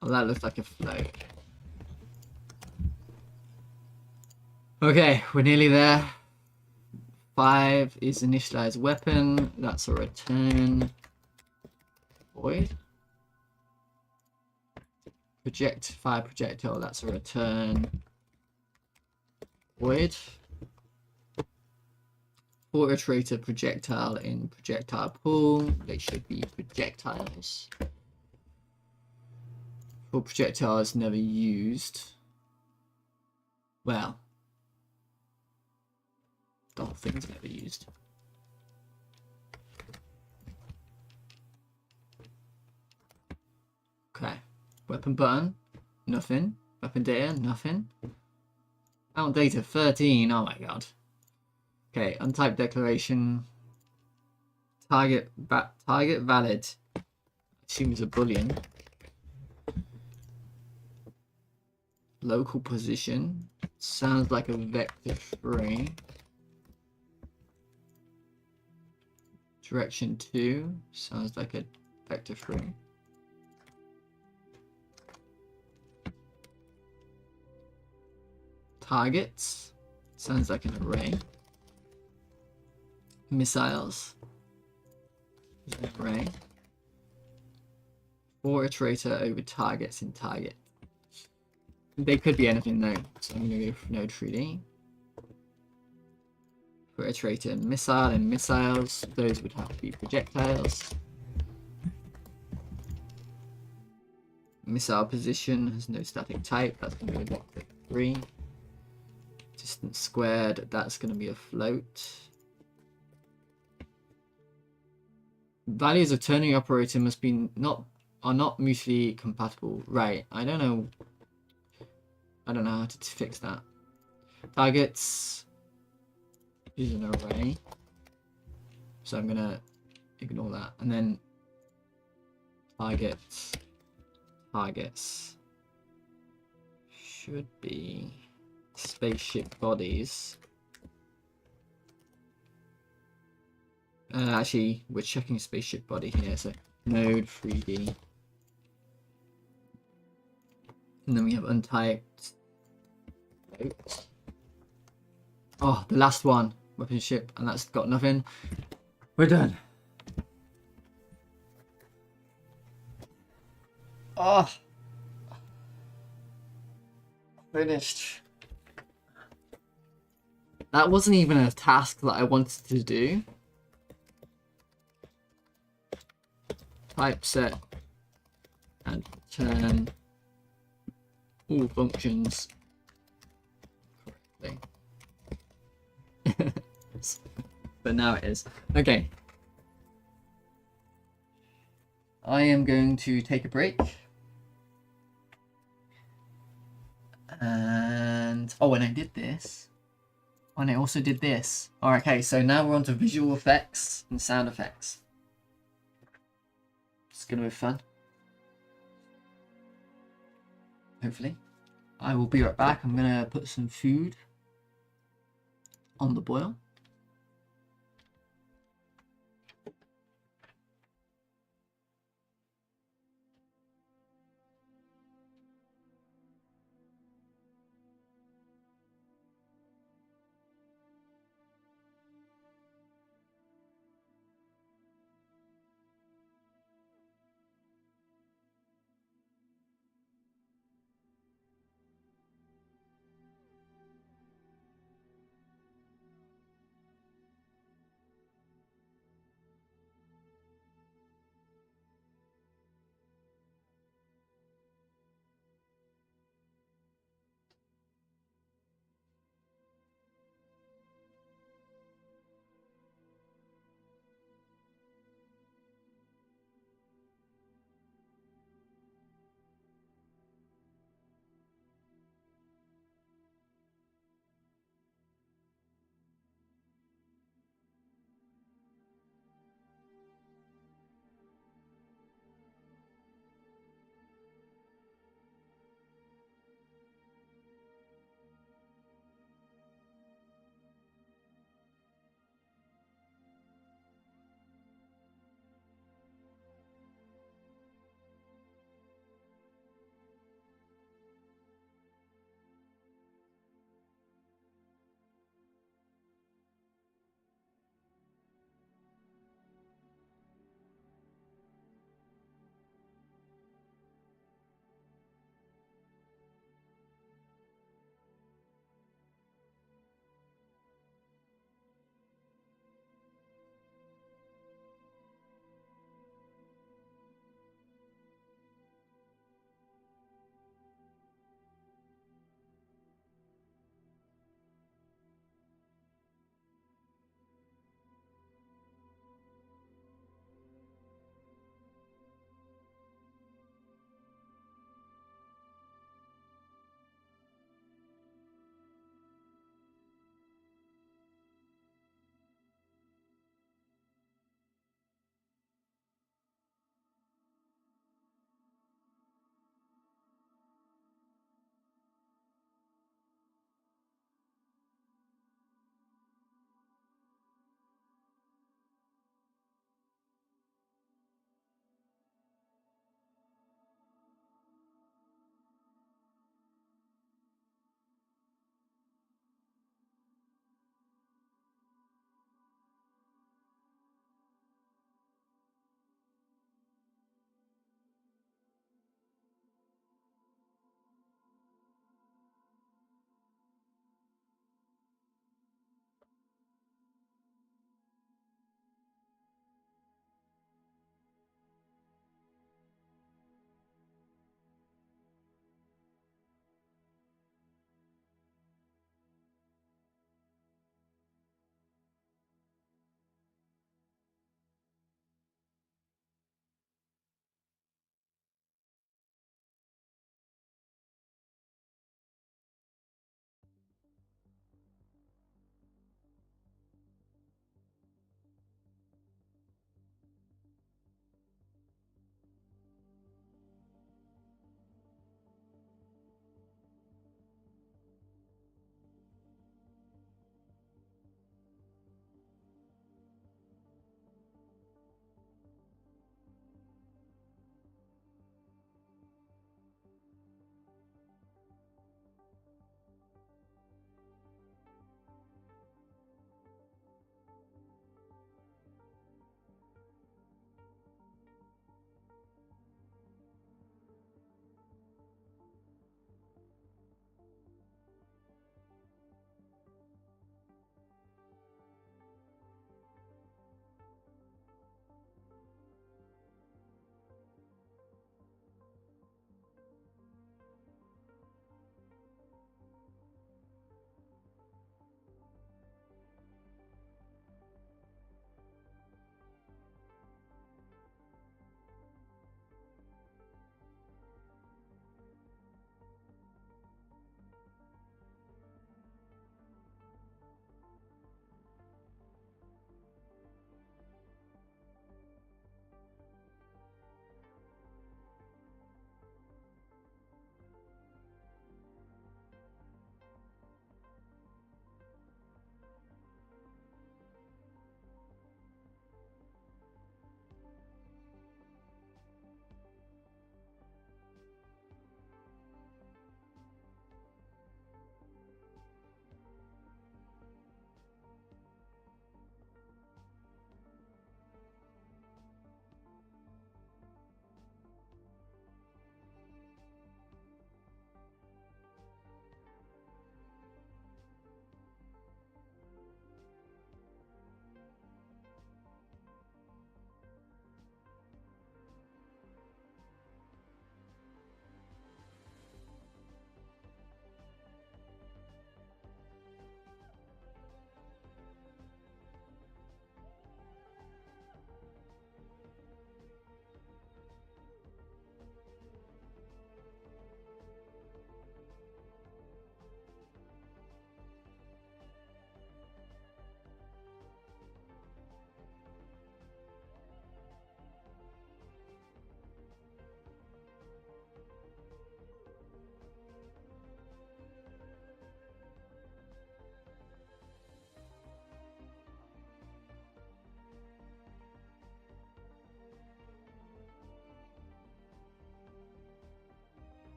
Oh, that looks like a float. Okay, we're nearly there. 5 is initialize weapon. That's a return. Void. Fire projectile. That's a return. Void. For iterator projectile in projectile pool, they should be projectiles. For projectiles never used. Well, the whole thing's never used. Okay. Weapon button, nothing. Weapon data, nothing. Mount data 13. Oh my god. Okay, untyped declaration. Target valid. I assume it's a boolean. Local position. Sounds like a vector 3. Direction 2. Sounds like a vector 3. Targets. Sounds like an array. Missiles. An array. For iterator over targets in target. They could be anything though, so I'm going to go for node 3D. For iterator missile and missiles, those would have to be projectiles. Missile position has no static type, that's going to be a vector 3. Distance squared, that's going to be a float. Values of turning operator must be are not mutually compatible. Right, I don't know how to fix that. Targets is an array, so I'm gonna ignore that. And then targets should be spaceship bodies. Actually, we're checking spaceship body here, so node 3D. And then we have untyped. Oh, the last one, weapon ship, and that's got nothing. We're done. Oh, finished. That wasn't even a task that I wanted to do. Typeset and turn all functions correctly. But now it is. Okay. I am going to take a break. And oh, and I did this. And I also did this. Alright, okay, so now we're on to visual effects and sound effects. It's gonna be fun. Hopefully. I will be right back. I'm gonna put some food on the boil.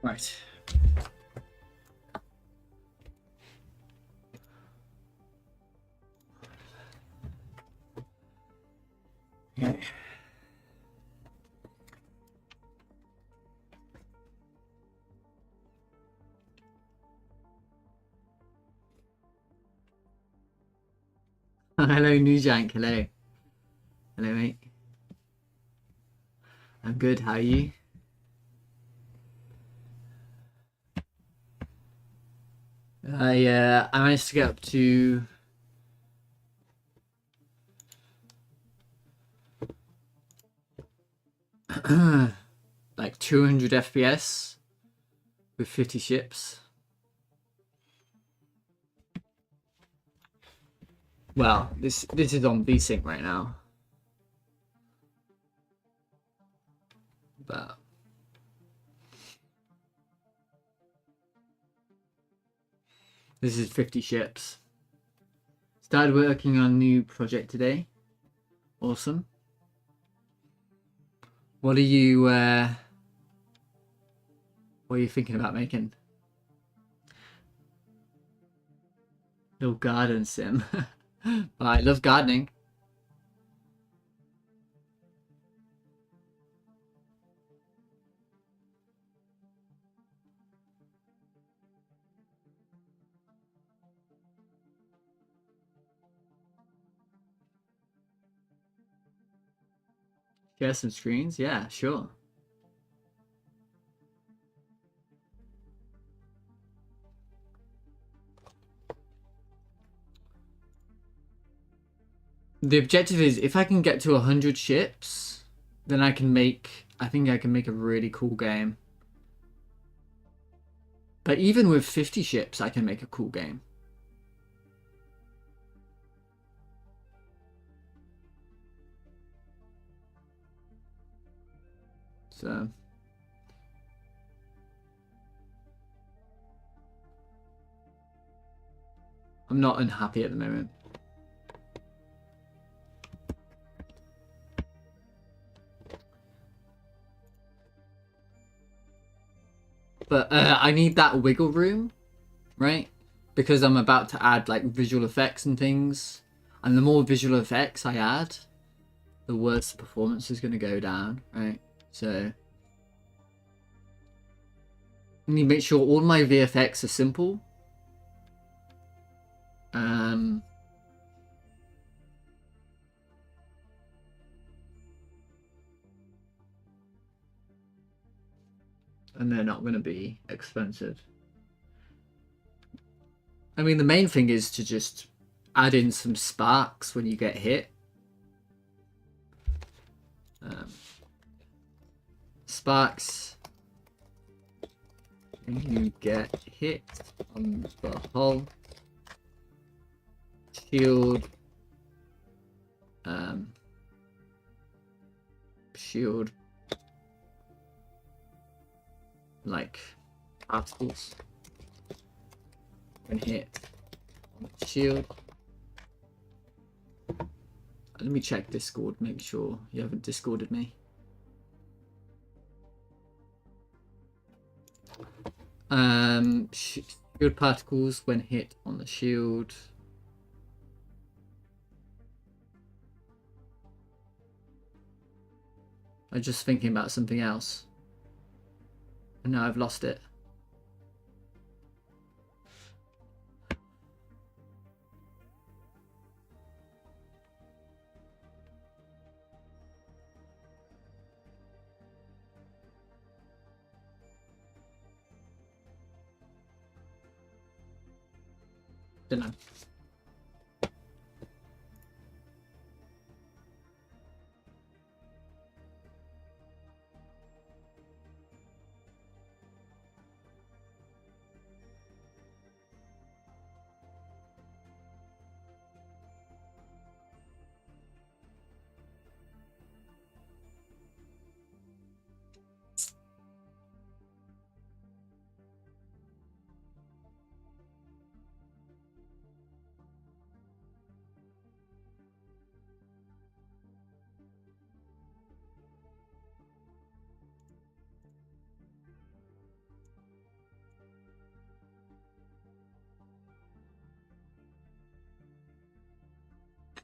Right. Okay. Hello, Nujank. Hello. Hello, mate. I'm good. How are you? I managed to get up to like 200 FPS with 50 ships. Well, this is on VSync right now, but this is 50 ships. Started working on a new project today. Awesome. What are you thinking about making? Little garden sim. I love gardening. Share some screens? Yeah, sure. The objective is if I can get to 100 ships, then I think I can make a really cool game. But even with 50 ships, I can make a cool game. So I'm not unhappy at the moment. But I need that wiggle room, right? Because I'm about to add like visual effects and things. And the more visual effects I add, the worse the performance is going to go down, right? So I need to make sure all my VFX are simple. And they're not going to be expensive. I mean, the main thing is to just add in some sparks when you get hit. Sparks when you get hit on the hull. Shield. Shield. Like particles when hit on the shield. Let me check Discord, make sure you haven't Discorded me. Shield particles when hit on the shield. I'm just thinking about something else. And now I've lost it. Don't know.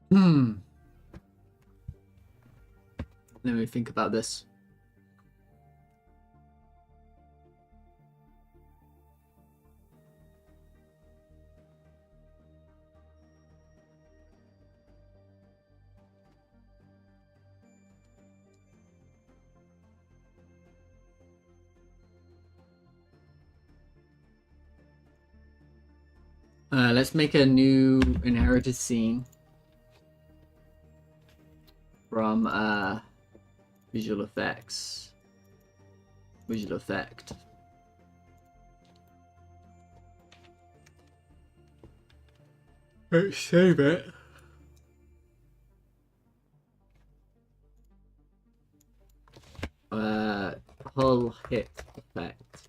Let me think about this. Let's make a new inherited scene from visual effects. Visual effect. Let's save it. Hull hit effect.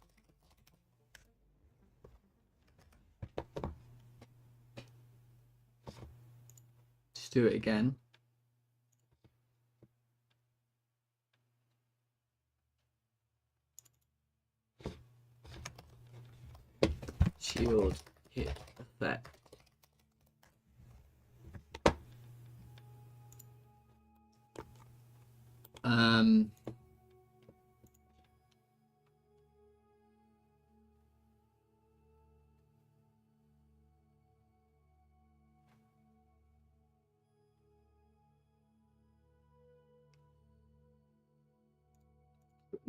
Just do it again. Shield hit effect.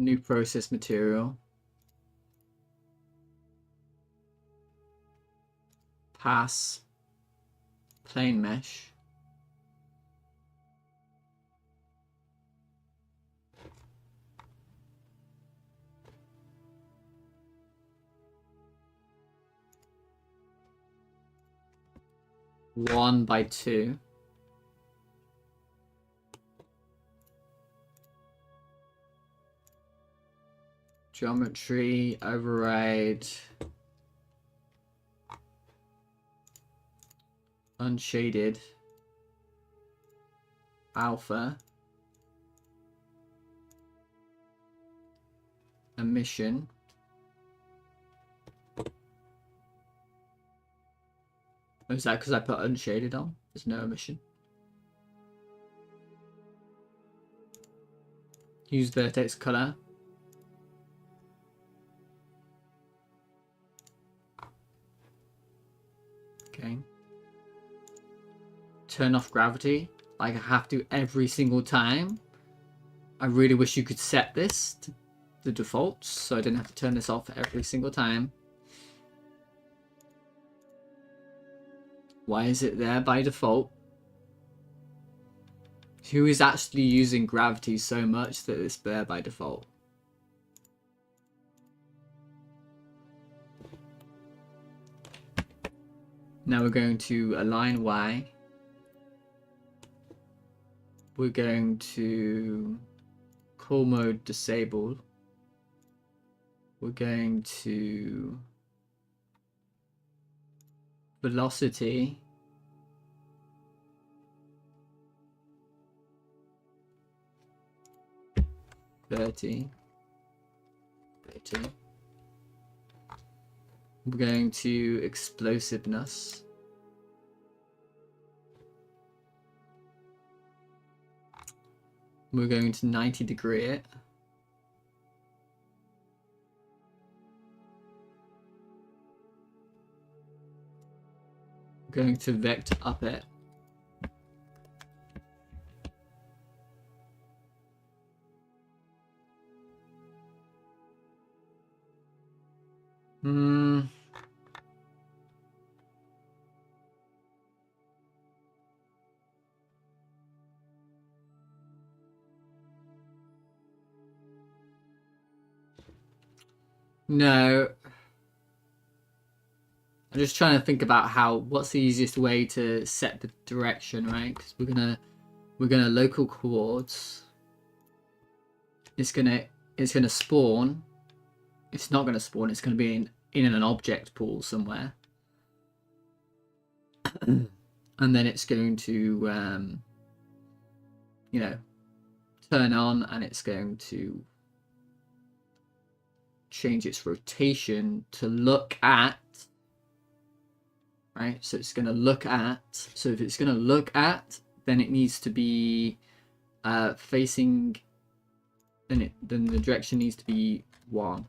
New process material. Pass. Plane mesh. One by two. Geometry override. Unshaded. Alpha. Emission. Oh, is that because I put unshaded on? There's no emission. Use vertex color. Okay. Turn off gravity. Like I have to every single time. I really wish you could set this to the defaults so I didn't have to turn this off every single time. Why is it there by default? Who is actually using gravity so much that it's there by default? Now we're going to align Y. We're going to core mode disable. We're going to velocity. Thirty. We're going to explosiveness. We're going to 90 degree it. We're going to vector up it. No. I'm just trying to think about what's the easiest way to set the direction, right? Because we're gonna local coords. It's gonna spawn. It's not gonna spawn. It's gonna be in an object pool somewhere, and then it's going to you know, turn on, and it's going to change its rotation to look at right? So it's going to look at, so if it's going to look at, then it needs to be facing, then the direction needs to be 1.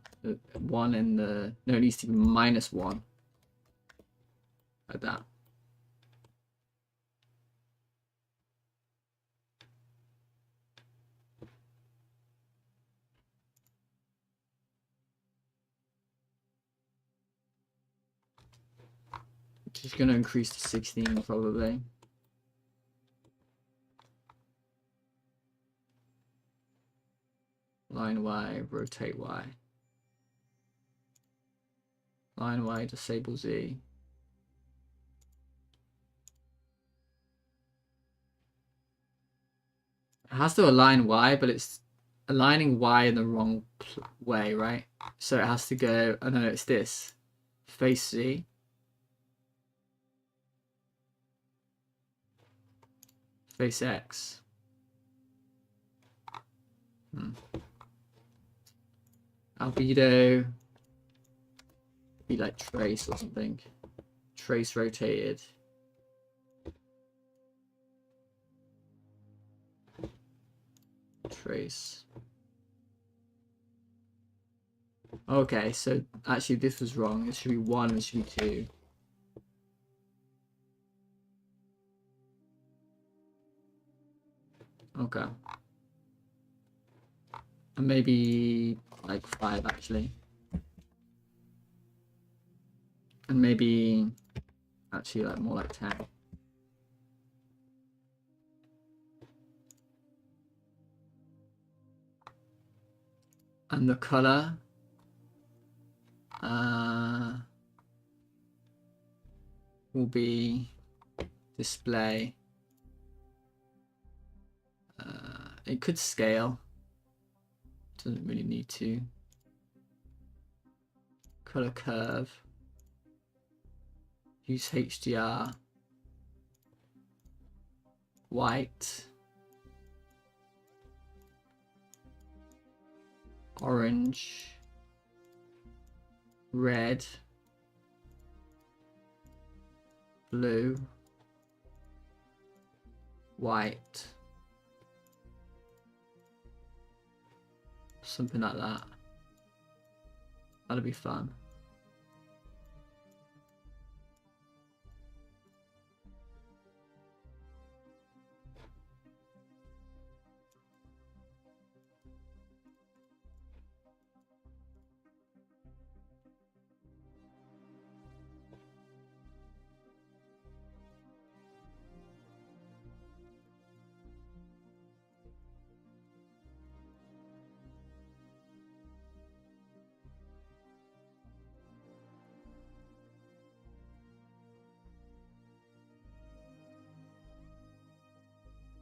1 and the, no, it needs to be -1. Like that. Just going to increase to 16 probably. Line Y, rotate Y. Line Y, disable Z. It has to align Y, but it's aligning Y in the wrong way, right? So it has to go, oh no, it's this. Face Z. Face X. Albedo. Be like trace or something. Trace rotated. Trace. Okay, so actually this was wrong. It should be 1, it should be 2. Okay. And maybe like 5 actually. And maybe actually like more like 10. And the color will be display. It could scale. Doesn't really need to. Color curve. Use HDR. White. Orange. Red. Blue. White. Something like that. That'll be fun.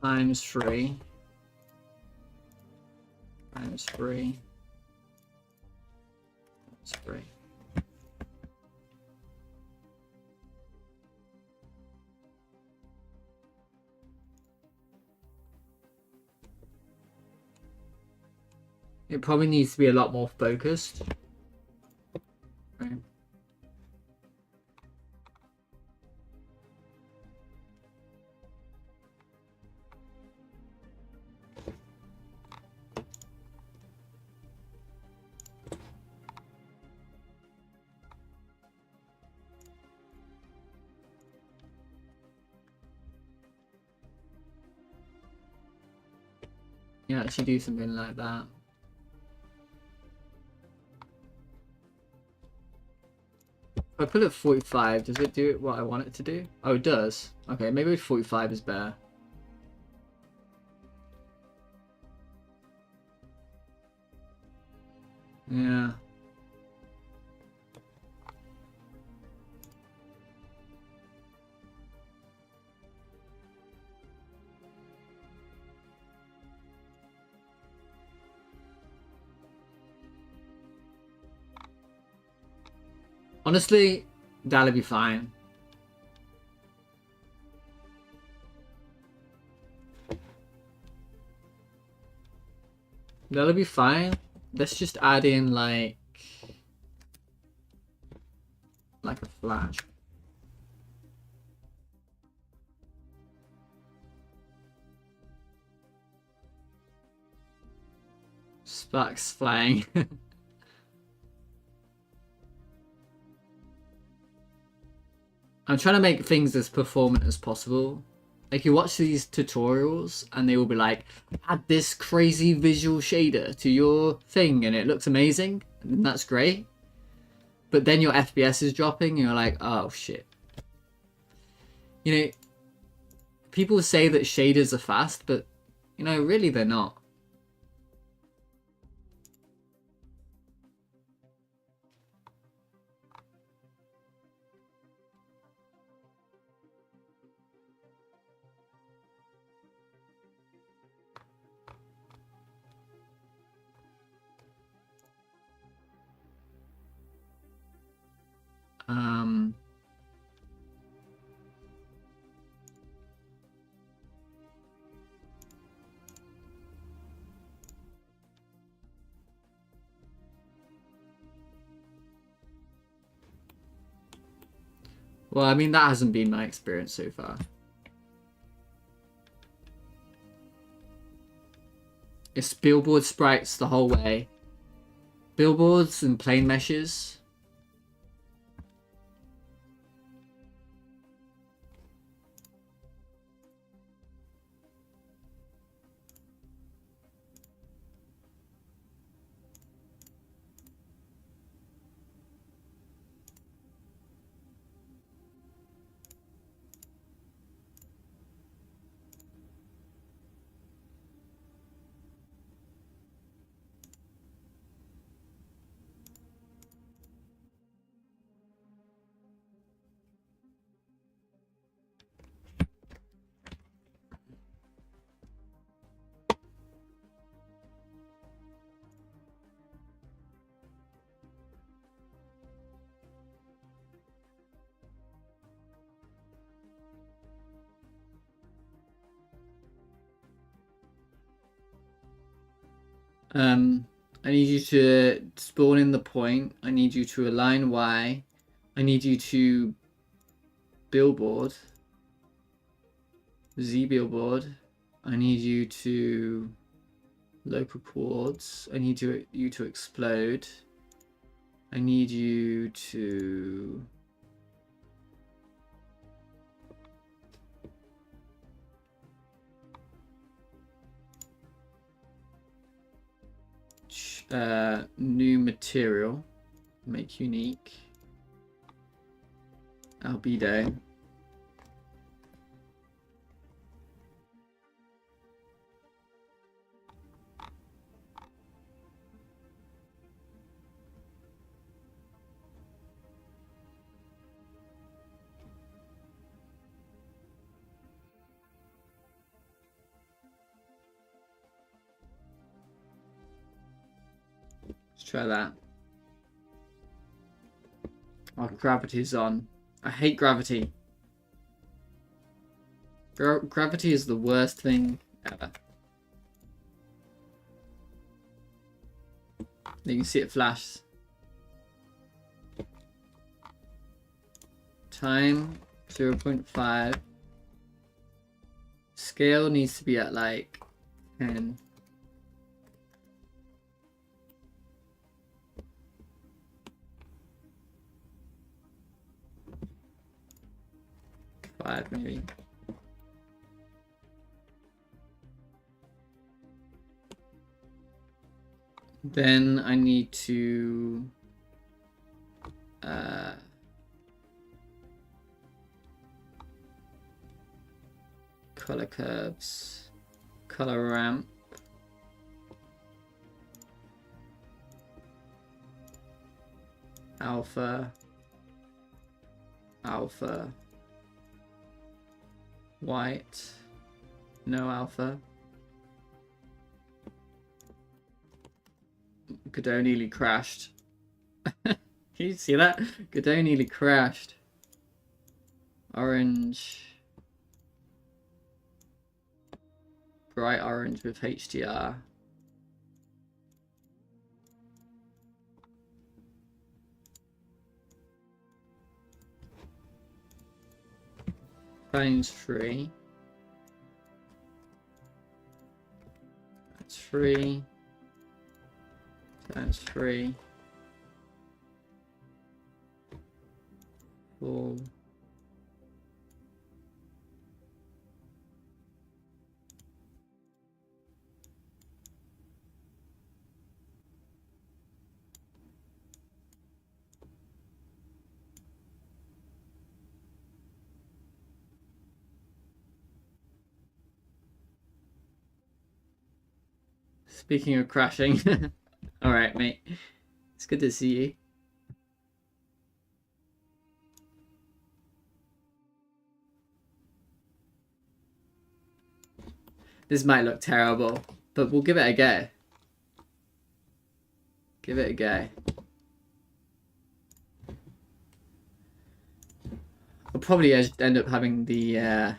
Times 3. Times 3. Times 3. It probably needs to be a lot more focused. Right. Yeah, actually do something like that. If I put it at 45, does it do what I want it to do? Oh, it does. Okay, maybe 45 is better. Yeah. Honestly, that'll be fine. That'll be fine. Let's just add in like a flash. Sparks flying. I'm trying to make things as performant as possible. Like, you watch these tutorials and they will be like, add this crazy visual shader to your thing and it looks amazing, and that's great. But then your FPS is dropping and you're like, oh shit. You know, people say that shaders are fast, but, you know, really they're not. Well, I mean, that hasn't been my experience so far. It's billboard sprites the whole way. Billboards and plane meshes. I need you to spawn in the point. I need you to align Y. I need you to billboard. Z billboard. I need you to local chords. I need you to explode. I need you to new material, make unique, albedo. Try that. Oh, gravity's on. I hate gravity. Gravity is the worst thing ever. You can see it flash. Time 0.5. Scale needs to be at like 10. 5 maybe. Then I need to color curves, color ramp, alpha, alpha, white, no alpha. Godot nearly crashed. Can you see that? Godot nearly crashed. Orange. Bright orange with HDR. Phone's free. That's free. times 3. 4. Speaking of crashing, alright, mate. It's good to see you. This might look terrible, but we'll give it a go. Give it a go. I'll probably end up having the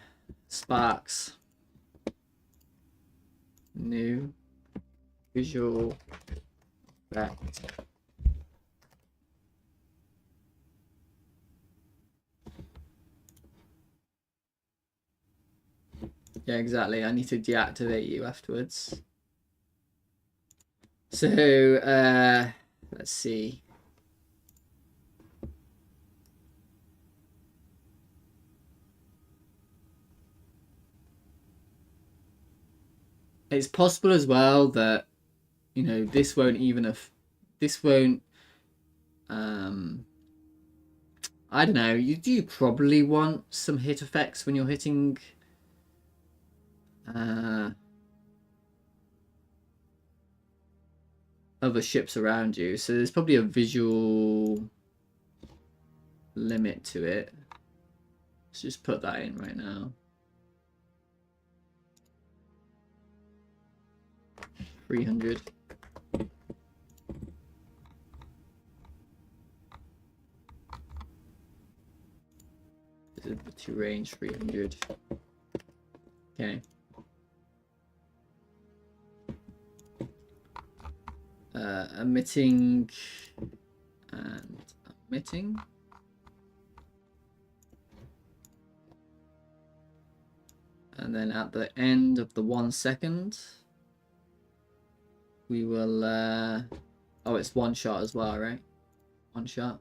sparks. New visual effect. Yeah, exactly. I need to deactivate you afterwards. So, let's see. It's possible as well that, you know, this won't even this won't, I don't know, you do probably want some hit effects when you're hitting other ships around you, so there's probably a visual limit to it. Let's just put that in right now. 300. To range 300. Okay. Emitting and emitting. And then at the end of the 1 second, we will, oh, it's one shot as well, right? One shot.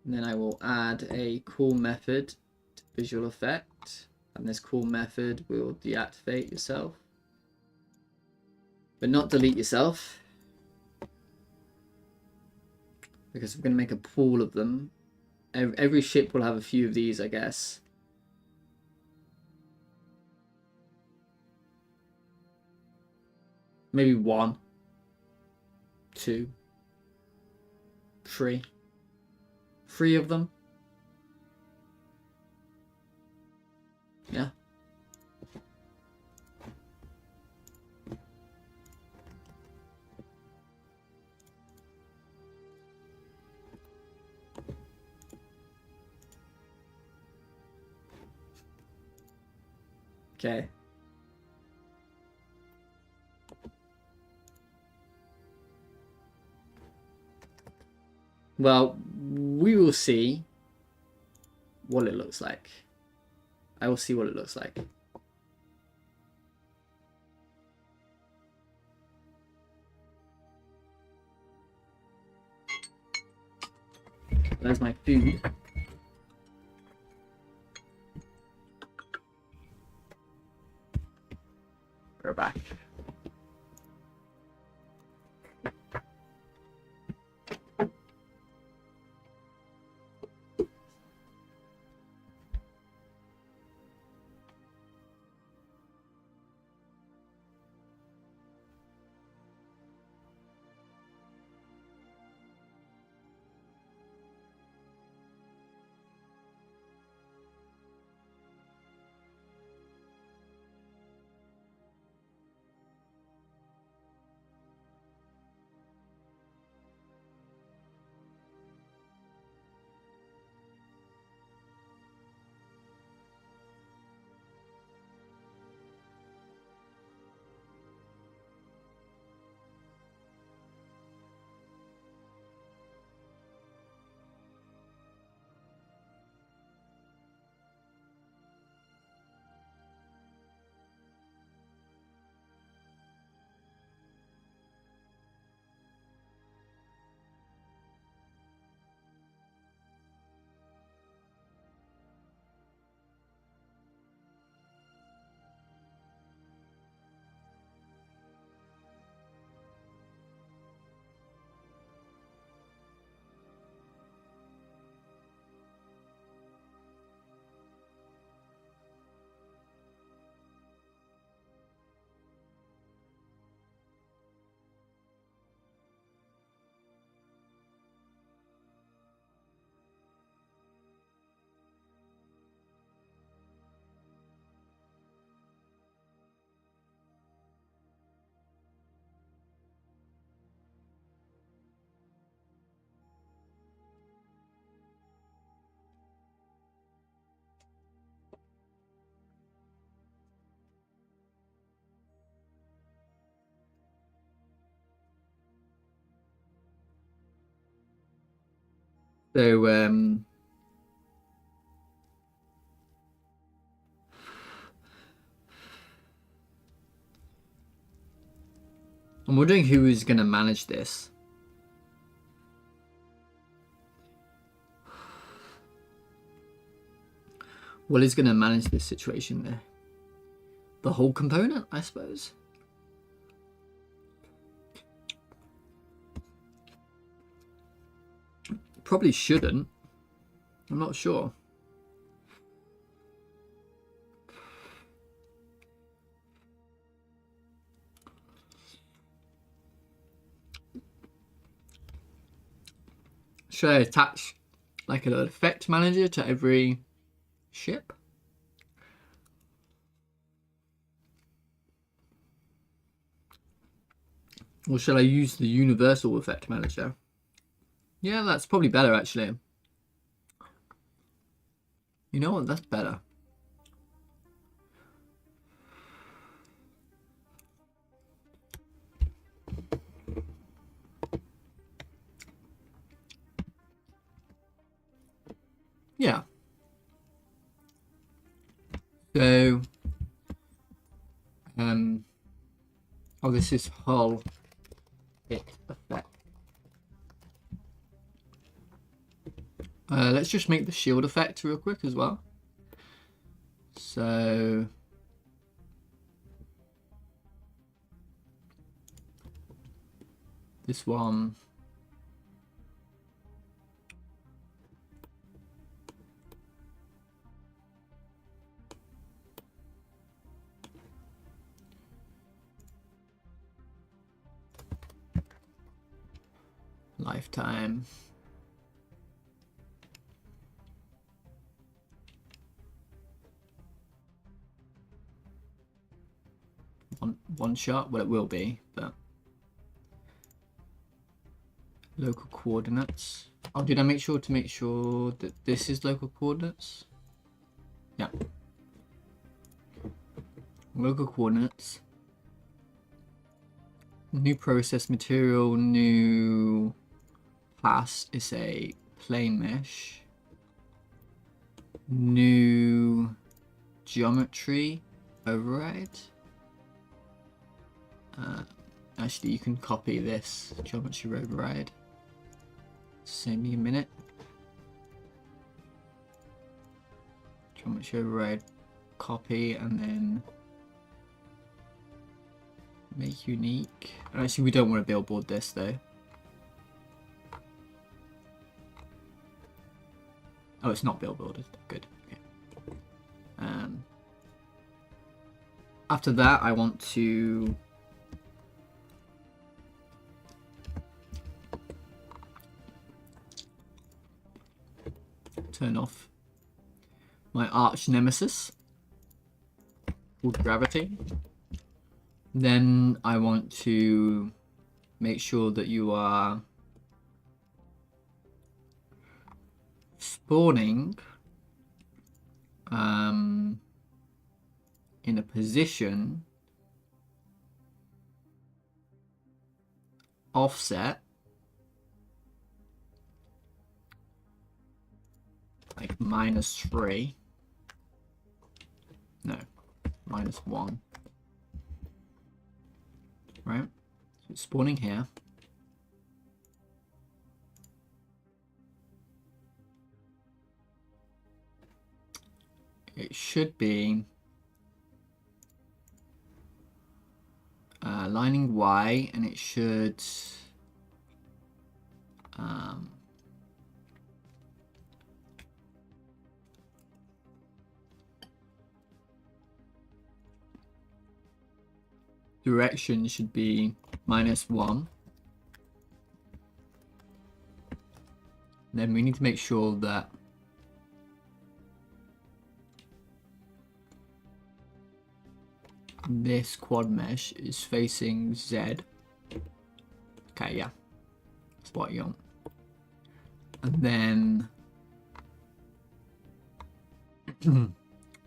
And then I will add a cool method to visual effect. And this cool method will deactivate yourself. But not delete yourself. Because we're going to make a pool of them. Every ship will have a few of these, I guess. Maybe 1, 2, 3. 3 of them. Yeah. Okay. Well, we will see what it looks like. I will see what it looks like. There's my food. We're back. So I'm wondering who is going to manage this. What is going to manage this situation there? The whole component, I suppose. Probably shouldn't. I'm not sure. Should I attach like an effect manager to every ship? Or should I use the universal effect manager? Yeah, that's probably better actually. You know what? That's better. Yeah. So, oh, this is hull hit effect. Let's just make the shield effect real quick as well. So, this one. Lifetime. One shot. Well, it will be, but local coordinates. Oh, did I make sure that this is local coordinates? Yeah. Local coordinates. New process material, new class is a plane mesh. New geometry override. Actually, you can copy this geometry override. Save me a minute. Geometry override, copy, and then make unique. Actually, we don't want to billboard this though. Oh, it's not billboarded. Good. Okay. After that, I want to turn off my arch nemesis called gravity. Then I want to make sure that you are spawning in a position offset like -3. No, -1. Right? So it's spawning here. It should be lining Y, and it should direction should be -1. Then we need to make sure that this quad mesh is facing Z. Okay, yeah. That's what you want. And then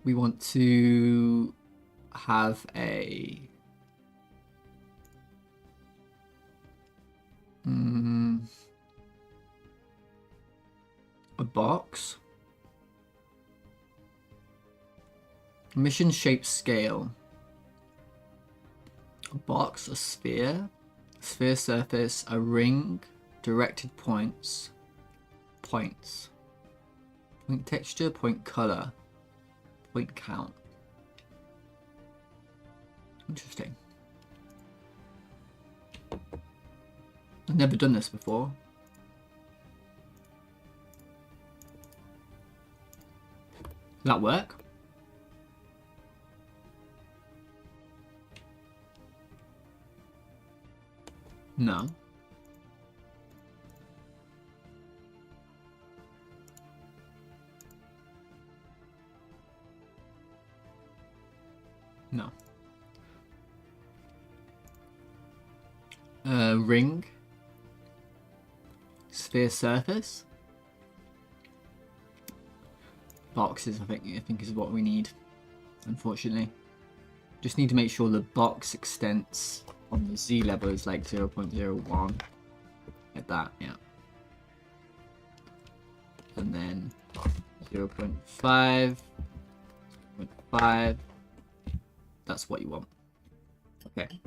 we want to have a box. Mission shape scale. A box, a sphere, sphere surface, a ring, directed points, points, point texture, point color, point count. Interesting. I've never done this before. Does that work? No. No. Ring. Sphere surface. Boxes, I think is what we need. Unfortunately. Just need to make sure the box extents on the Z level is like 0.01. Like that, yeah. And then 0.5, 0.5. That's what you want. Okay.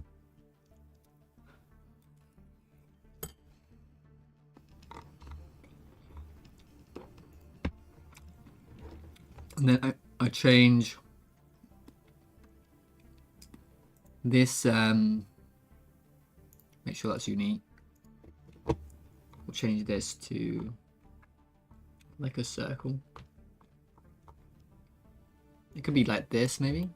And then I change this, make sure that's unique. We'll change this to like a circle. It could be like this, maybe.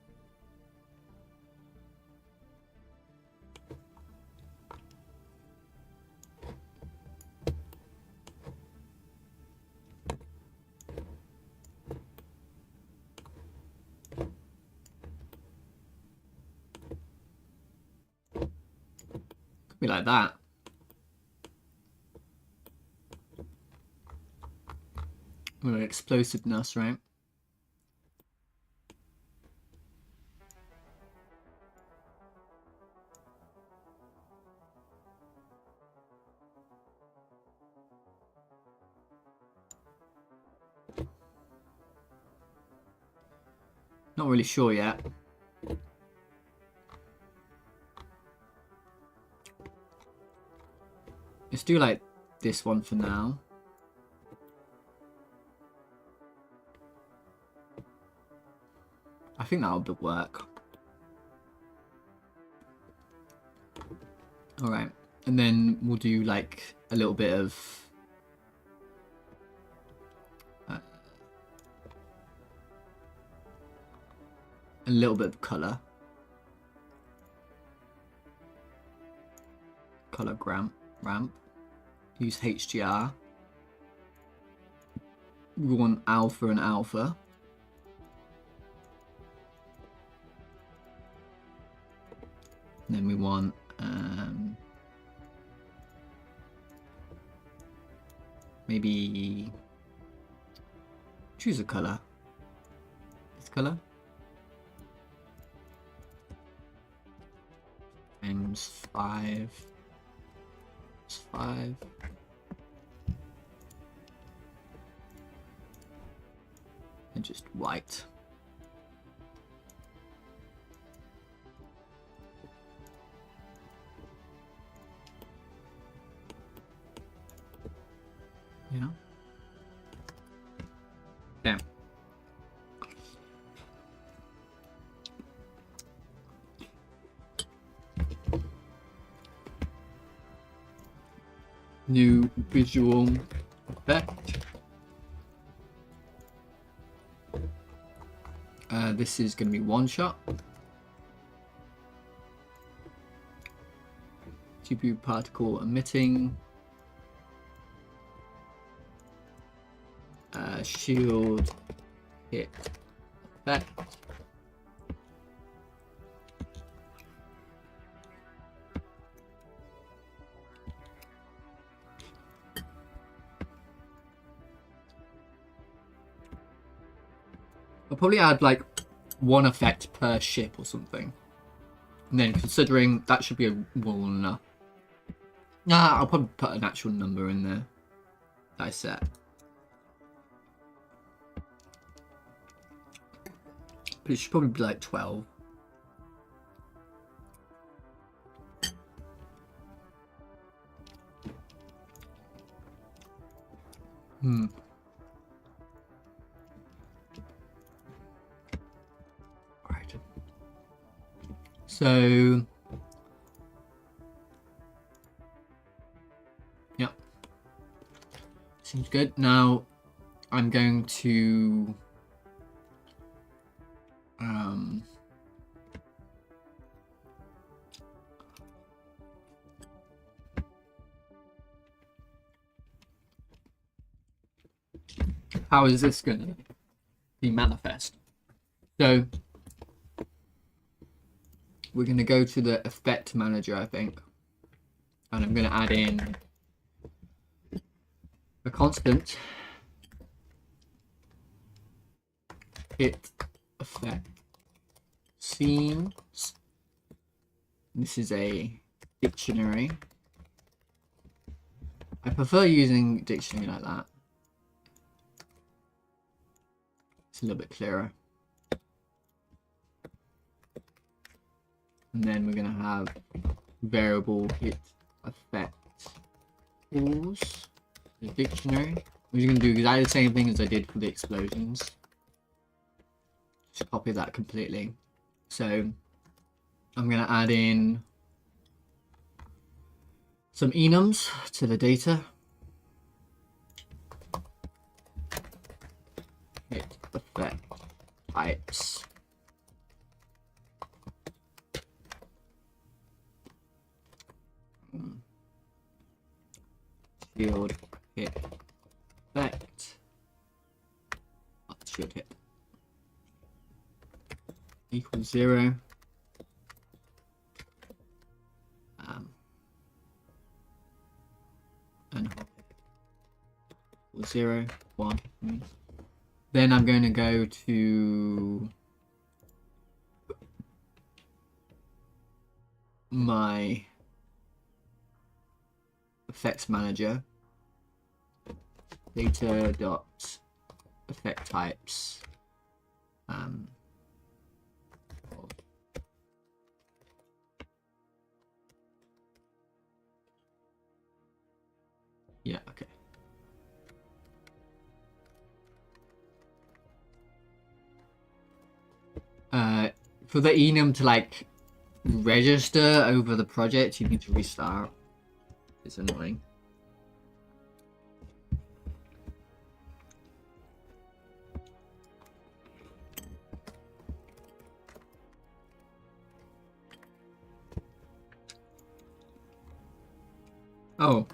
Be like that. Well, explosiveness, right? Not really sure yet. Let's do like this one for now. I think that'll work. Alright, and then we'll do like a little bit of colour. Colour ramp. Use HDR. We want alpha and alpha. And then we want maybe choose a color. This color times 5. 5. And just white. Yeah. Damn. New visual effect. This is going to be one shot. GPU particle emitting. Shield hit effect. I'll probably add like one effect per ship or something. And then considering that should be a one. Nah, I'll probably put an actual number in there that I set. But it should probably be like 12. Right. So yeah, seems good. Now I'm going to how is this going to be manifest? So we're going to go to the effect manager, I think, and I'm going to add in a constant hit effect scenes. This is a dictionary. I prefer using dictionary like that. It's a little bit clearer. And then we're going to have variable hit effect tools, the dictionary. We're going to do exactly the same thing as I did for the explosions. Just copy that completely. So I'm going to add in some enums to the data. Hit effect types. Shield hit effect. Shield hit equals 0. And 0, 1. Then I'm going to go to my effects manager, data dot effect types, yeah, okay. For the enum to like register over the project, you need to restart. It's annoying. Oh,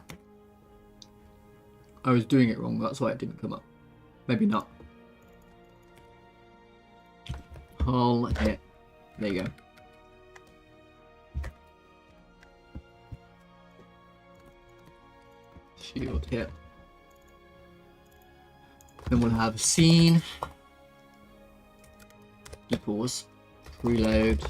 I was doing it wrong. That's why it didn't come up. Maybe not. Hold it. There you go. Shield hit. Then we'll have scene equals preload.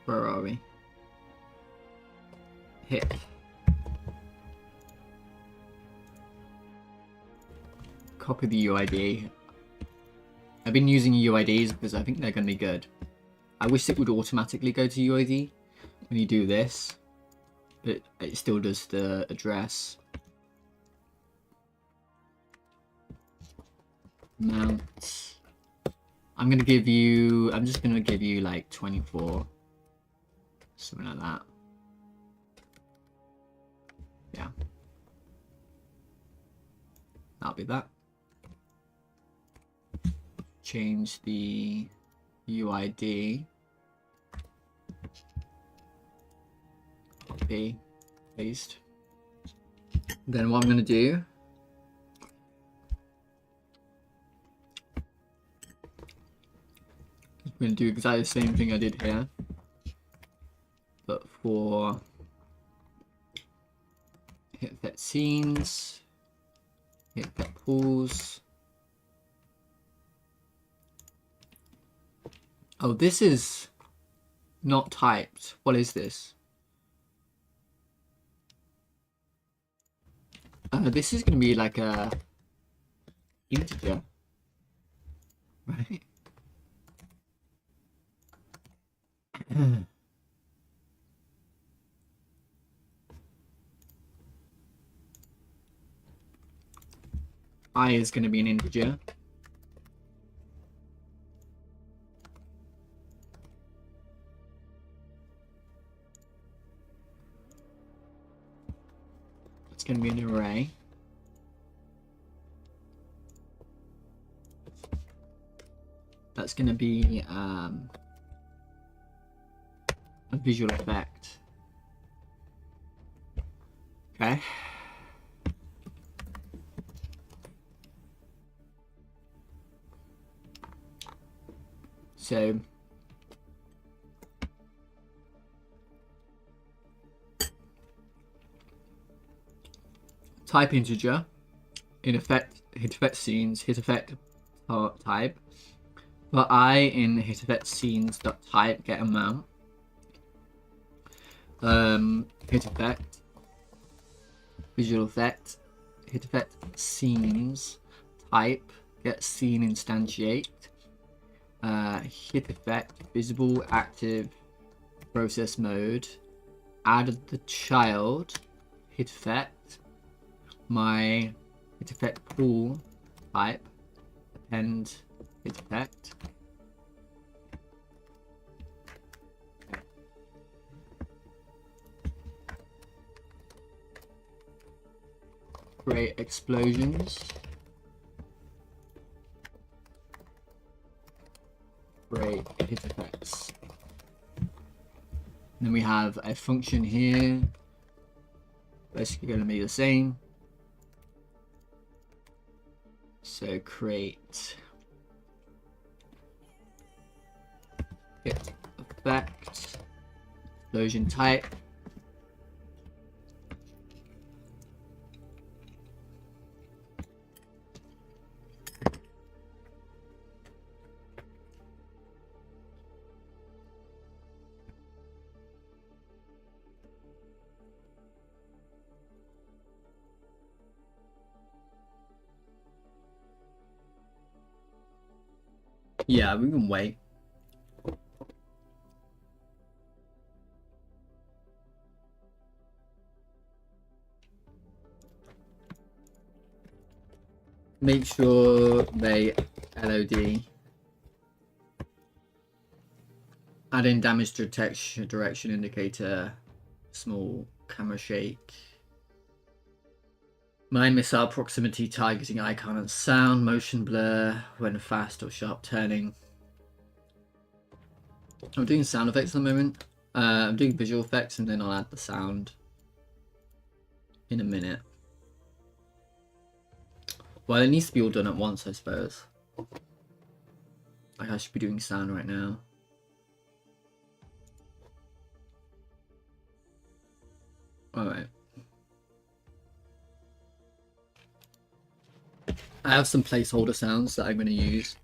Where are we? Hit. Copy the UID. I've been using UIDs because I think they're going to be good. I wish it would automatically go to UID when you do this, but it still does the address. Mount. I'm just going to give you like 24. Something like that. Yeah. That'll be that. Change the UID. Copy. Paste. Then what I'm going to do is I'm going to do exactly the same thing I did here, but for hit that scenes, hit that pools. Oh, this is not typed. What is this? This is going to be like a integer, right? I is going to be an integer. It's going to be an array. That's going to be a visual effect. Okay. So type integer, in effect, hit effect scenes, hit effect type. For I in hit effect scenes dot type get amount. Hit effect, visual effect, hit effect scenes type get scene instantiate. Hit effect visible active process mode. Added the child hit effect. My hit effect pool type append hit effect. Create explosions. Create hit effects. Then we have a function here. Basically going to be the same. So create hit effect, explosion type. Yeah, we can wait. Make sure they LOD. Add in damage detection direction indicator, small camera shake. Mine missile proximity targeting icon and sound, motion blur when fast or sharp turning. I'm doing sound effects at the moment. I'm doing visual effects and then I'll add the sound in a minute. Well, it needs to be all done at once, I suppose. Like I should be doing sound right now. Alright. I have some placeholder sounds that I'm going to use.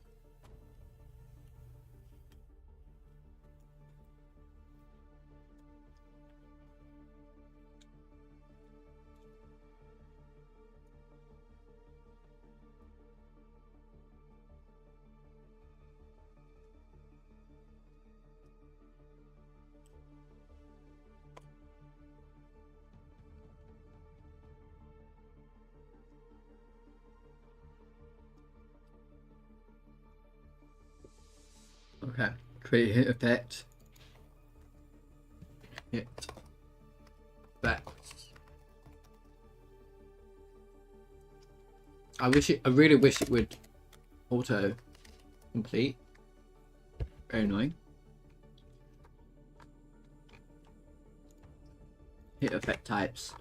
Okay, create hit effect. Hit effect. I really wish it would auto complete. Very annoying. Hit effect types.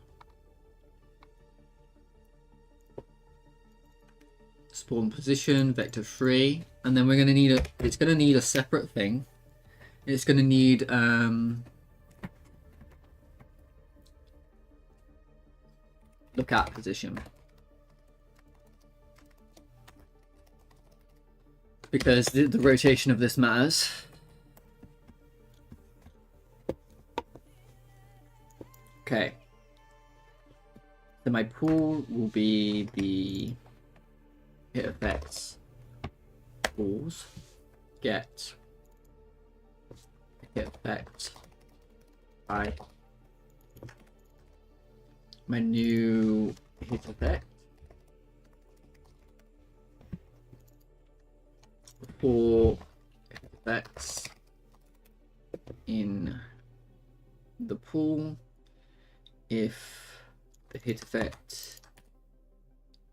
Spawn position, vector 3, and then we're going to need it's going to need a separate thing. It's going to need lookout position, because the rotation of this matters. Okay. So my pool will be the hit effects pools. Get hit effect by my new hit effect for effects in the pool. If the hit effect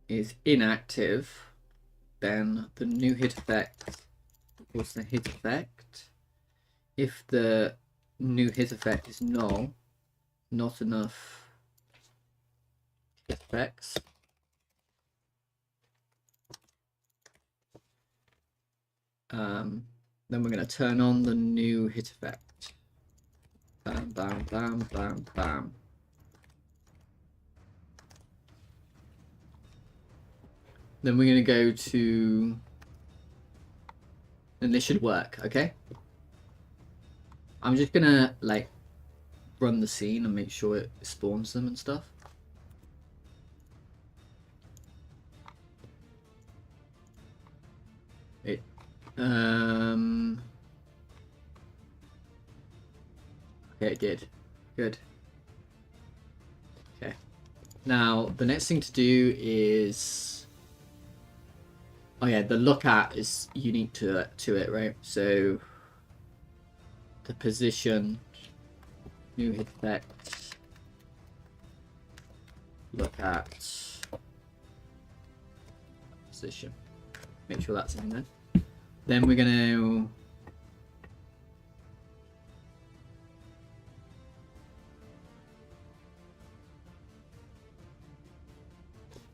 is inactive, then the new hit effect equals the hit effect. If the new hit effect is null, not enough hit effects, then we're going to turn on the new hit effect. Bam, bam, bam, bam, bam. Then we're going to go to, and this should work, okay? I'm just going to like run the scene and make sure it spawns them and stuff. Okay, it did. Good. Okay. Now the next thing to do is, oh yeah, the look at is unique to it, right? So the position, new hit effect, look at position. Make sure that's in there. Then we're gonna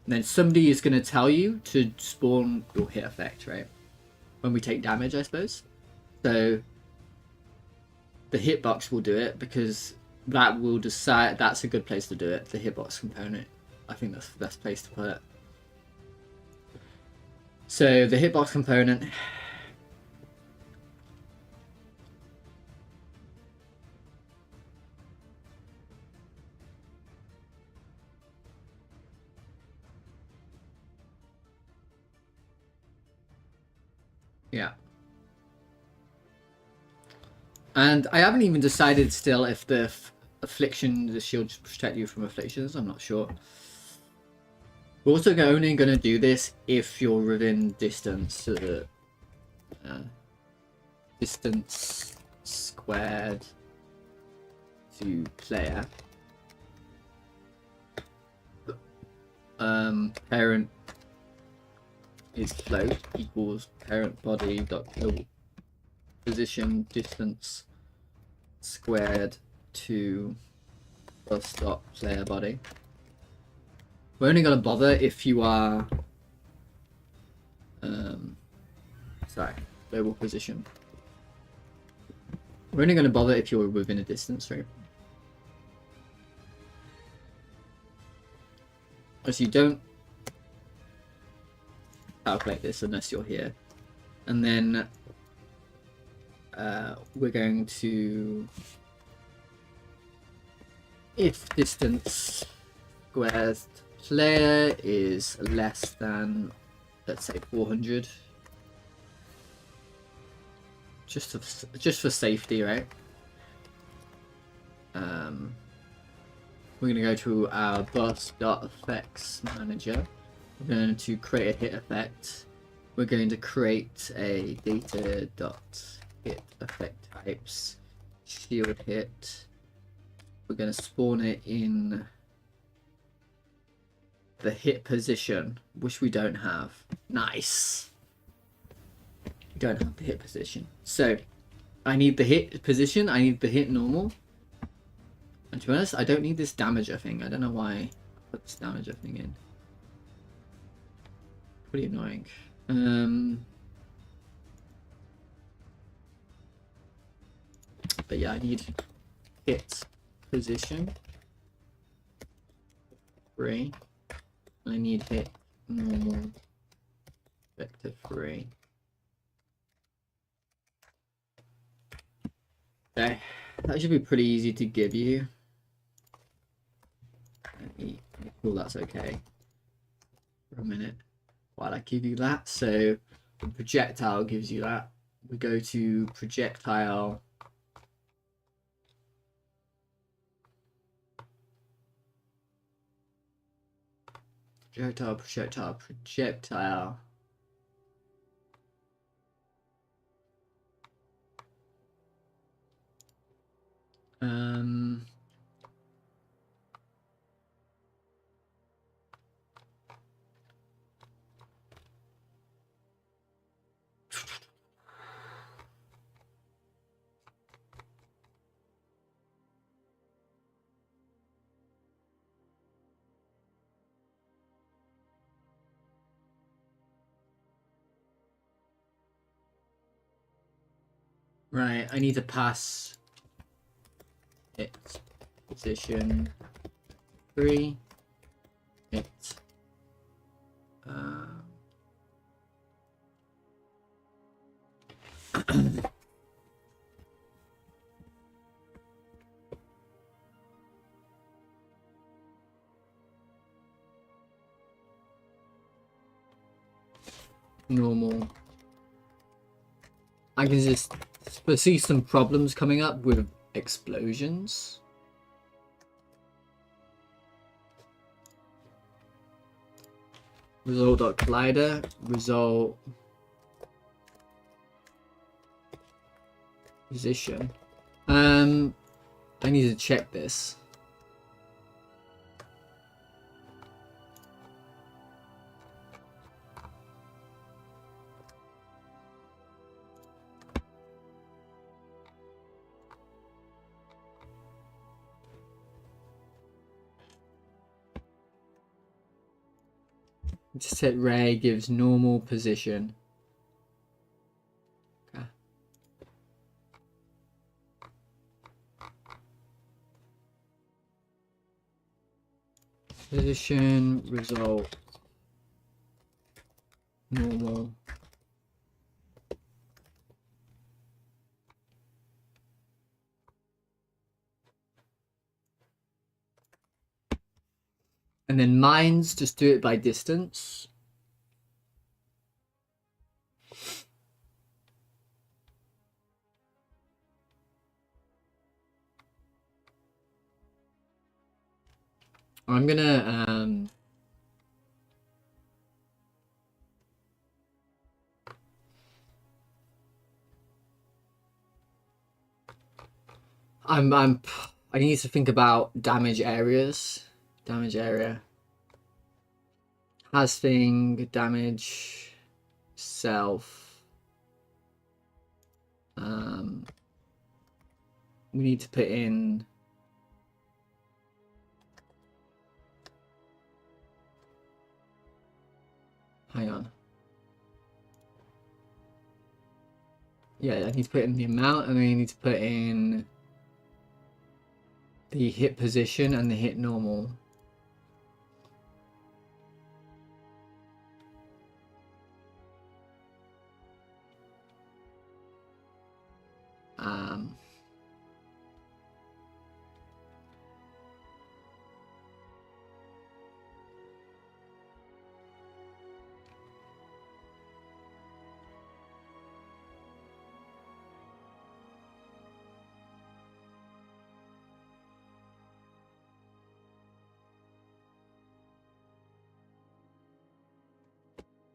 then somebody is gonna tell you to spawn your hit effect, right? When we take damage, I suppose. So the hitbox will do it because that will decide. That's a good place to do it. The hitbox component. I think that's the best place to put it. So the hitbox component. Yeah. And I haven't even decided still if the affliction, the shield just protect you from afflictions. I'm not sure. We're also only going to do this if you're within distance. Distance squared to player. Parent is float equals parent body dot position distance squared to plus dot player body. We're only going to bother if you are sorry, global position. We're only going to bother if you're within a distance, right? As you don't calculate this unless you're here. And then we're going to, if distance squares player is less than, let's say 400, just for safety, right? We're going to go to our bus.effects manager. We're going to create a hit effect. We're going to create a data.hit effect types shield hit. We're going to spawn it in the hit position, which we don't have. Nice. We don't have the hit position. So I need the hit position. I need the hit normal. And to be honest, I don't need this damager thing. I don't know why I put this damager thing in. Pretty annoying. But yeah, I need hit position 3. I need hit normal vector 3. Okay, that should be pretty easy to give you. Cool, that's okay. For a minute while I give you that. So the projectile gives you that. We go to projectile. Projectile. Right, I need to pass its position 3. Its normal. I can just foresee some problems coming up with explosions. Result.collider, result position. I need to check this. Set ray gives normal position. Okay. Position result normal. And then mines, just do it by distance. I'm gonna I need to think about damage areas. Damage area. Has thing, damage, self. We need to put in hang on. Yeah, I need to put in the amount, and then you need to put in the hit position and the hit normal.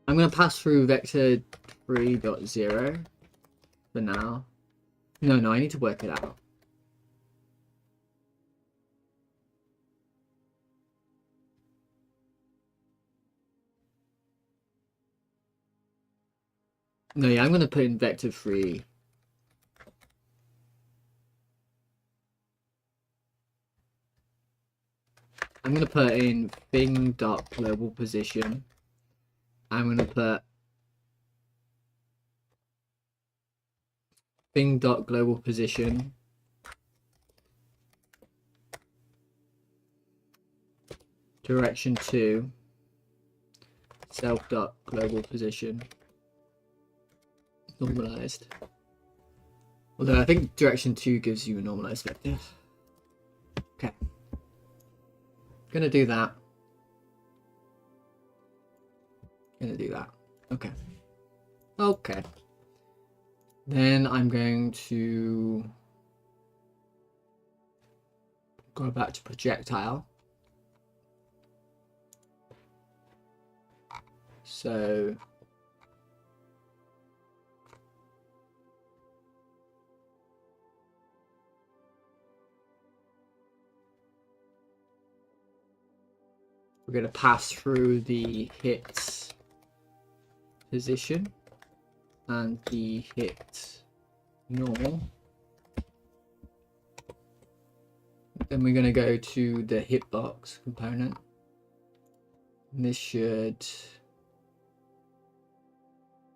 I'm going to pass through vector 3.0 for now. No, I need to work it out. No, yeah, I'm going to put in vector 3. I'm going to put in thing.global position. I'm going to put thing.global position. Direction 2. Self.global position. Normalized. Although I think direction 2 gives you a normalized vector. Okay. Gonna do that. gonna do that. Okay. Okay. Then I'm going to go back to projectile. So we're going to pass through the hit position and the hit normal. Then we're going to go to the hitbox component. And this should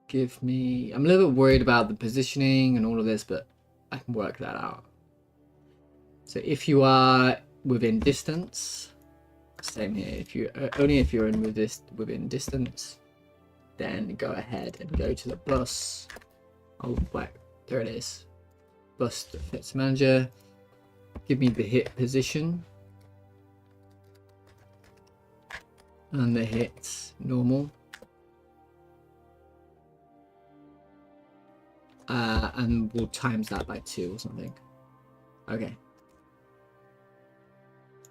give me... I'm a little bit worried about the positioning and all of this, but I can work that out. So if you are within distance, same here. If you only if you're in with this within distance, then go ahead and go to the bus. Oh wait, there it is. Bus effects manager. Give me the hit position and the hit normal. And we'll times that by 2 or something. Okay.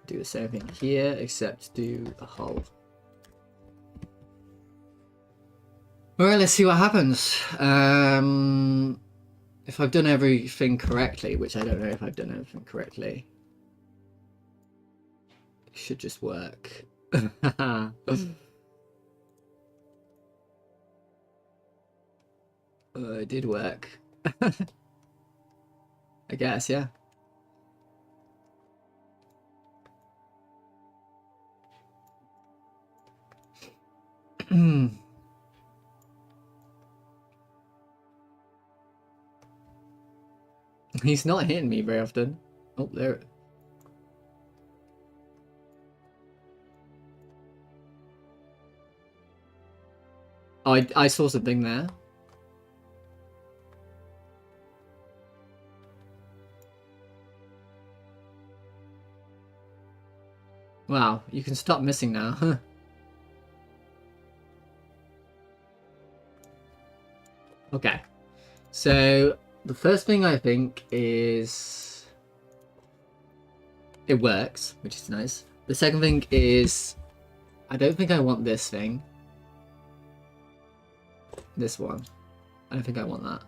Do the same thing here, except do a hull. Alright, let's see what happens. If I've done everything correctly, which I don't know if I've done everything correctly, it should just work. It did work. I guess, yeah. He's not hitting me very often. Oh, there. Oh, I saw something there. Wow, you can stop missing now. Okay, so the first thing I think is it works, which is nice. The second thing is I don't think I want this thing. This one. I don't think I want that.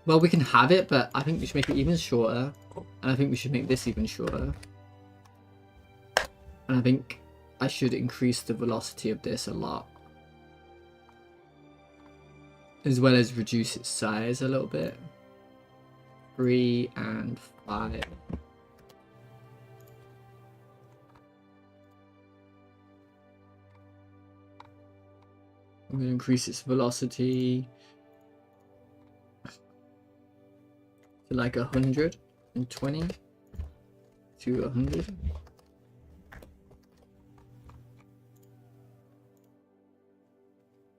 Well, we can have it, but I think we should make it even shorter. And I think we should make this even shorter. And I think I should increase the velocity of this a lot. As well as reduce its size a little bit. 3 and 5. I'm going to increase its velocity to like 120 to 100.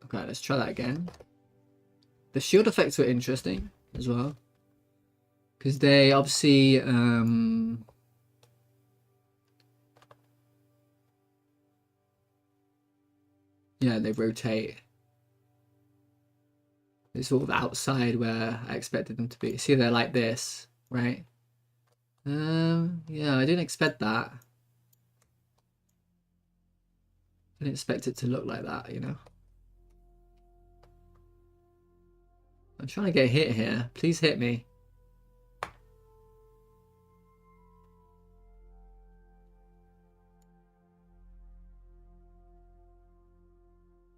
Okay, let's try that again. The shield effects were interesting as well, because they obviously yeah, they rotate. They're sort of outside where I expected them to be. See, they're like this, right? Yeah, I didn't expect that. I didn't expect it to look like that, you know? I'm trying to get hit here. Please hit me.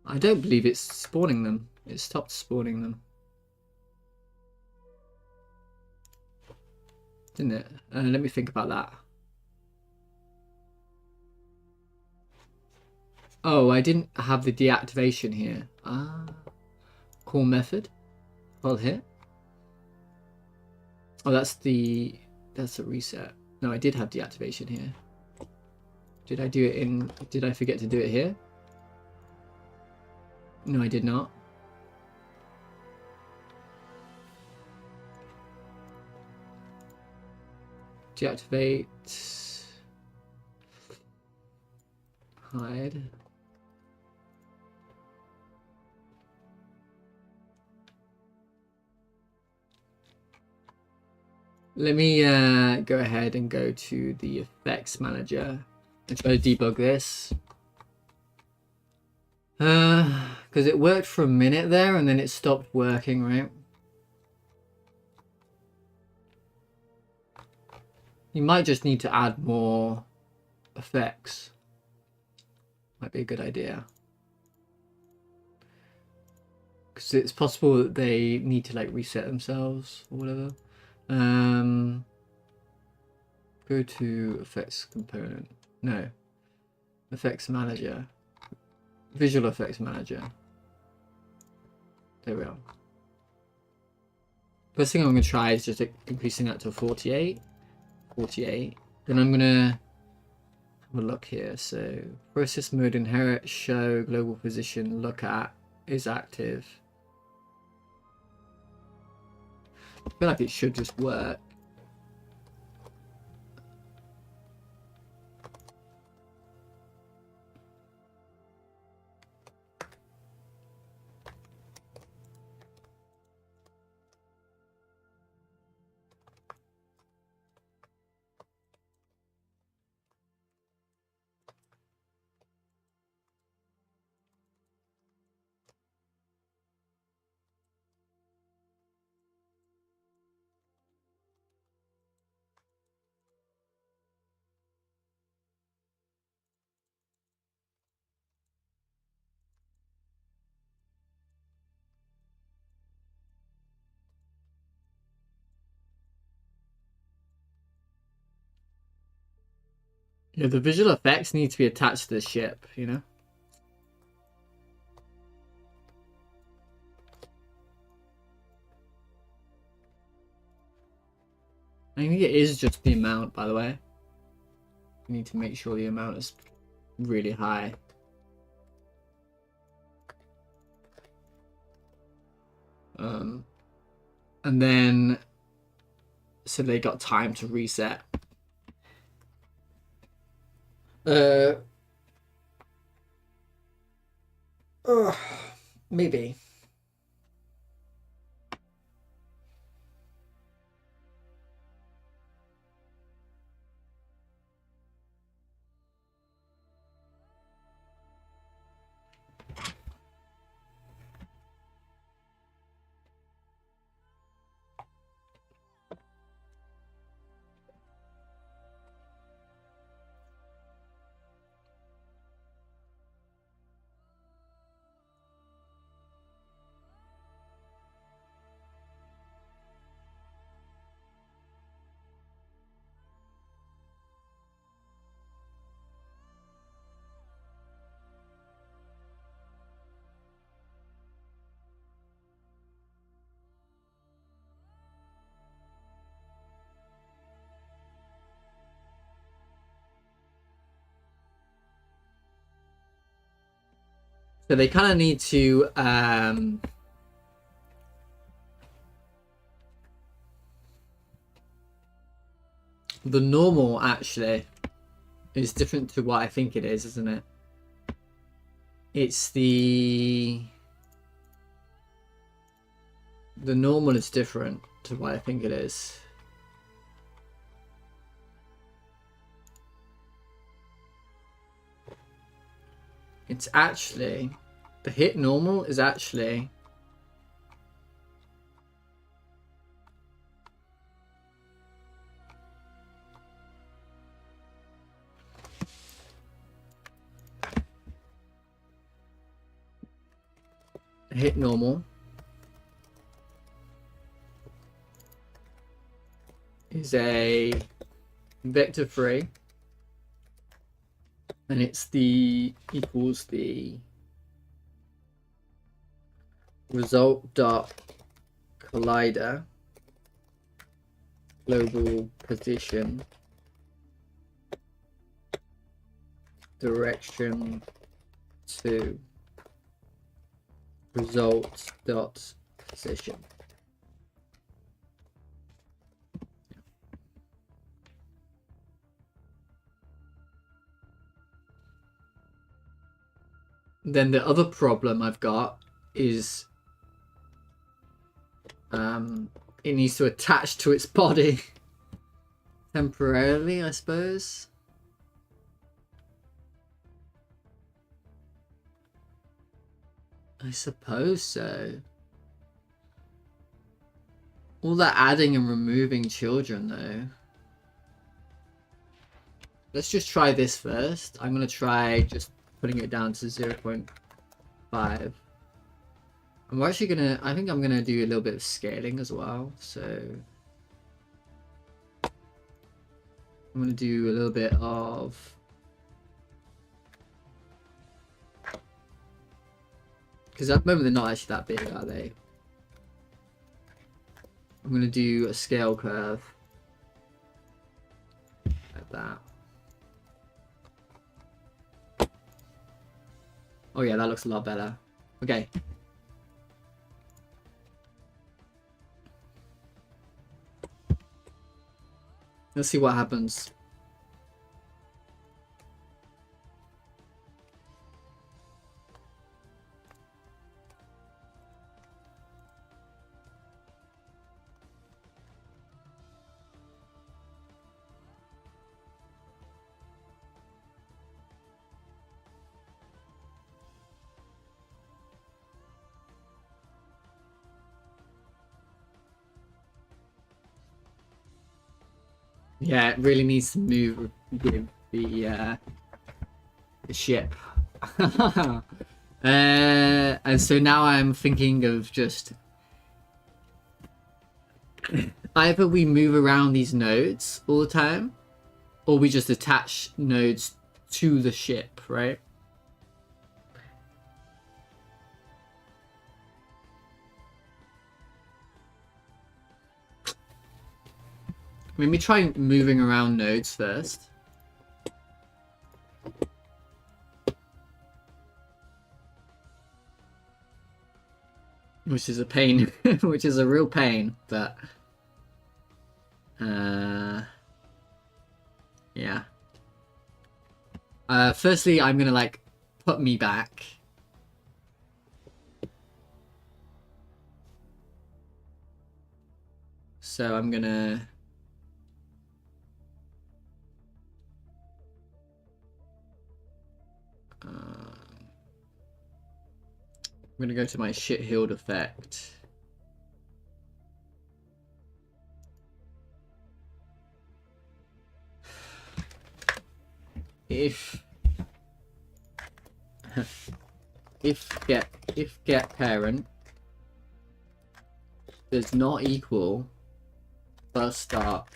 I don't believe it's spawning them. It stopped spawning them. Didn't it? Let me think about that. Oh, I didn't have the deactivation here. Ah. Call method. Well hit. Oh, that's a reset. No, I did have deactivation here. Did I do it in... Did I forget to do it here? No, I did not. Deactivate. Hide. Let me go ahead and go to the effects manager and try to debug this. Because it worked for a minute there and then it stopped working, right? You might just need to add more effects. Might be a good idea. Because it's possible that they need to like reset themselves or whatever. Go to effects component. No. Effects manager. Visual effects manager. There we are. First thing I'm going to try is just increasing that to 48. 48. Then I'm going to have a look here. So process mode, inherit, show, global position, look at is active. I feel like it should just work. Yeah, the visual effects need to be attached to the ship, you know? I think it is just the amount, by the way. You need to make sure the amount is really high. And then, so they got time to reset. Maybe. So they kind of need to the normal actually is different to what I think it is, isn't it? It's the normal is different to what I think it is. It's actually, the hit normal is actually hit normal is a vector 3. And it's the equals the result dot collider global position direction to result dot position. Then the other problem I've got is it needs to attach to its body. Temporarily, I suppose. I suppose so. All that adding and removing children, though. Let's just try this first. I'm going to try just putting it down to 0.5. I'm actually going to... I think I'm going to do a little bit of scaling as well. So... I'm going to do a little bit of... Because at the moment they're not actually that big, are they? I'm going to do a scale curve. Like that. Oh yeah, that looks a lot better. Okay. Let's see what happens. Yeah, it really needs to move with the ship. And so now I'm thinking of just either we move around these nodes all the time, or we just attach nodes to the ship, right? Let me try moving around nodes first. Which is a pain, which is a real pain, but... yeah. Firstly, I'm gonna, like, put me back. So I'm gonna... I'm gonna go to my shit healed effect. If get parent does not equal first start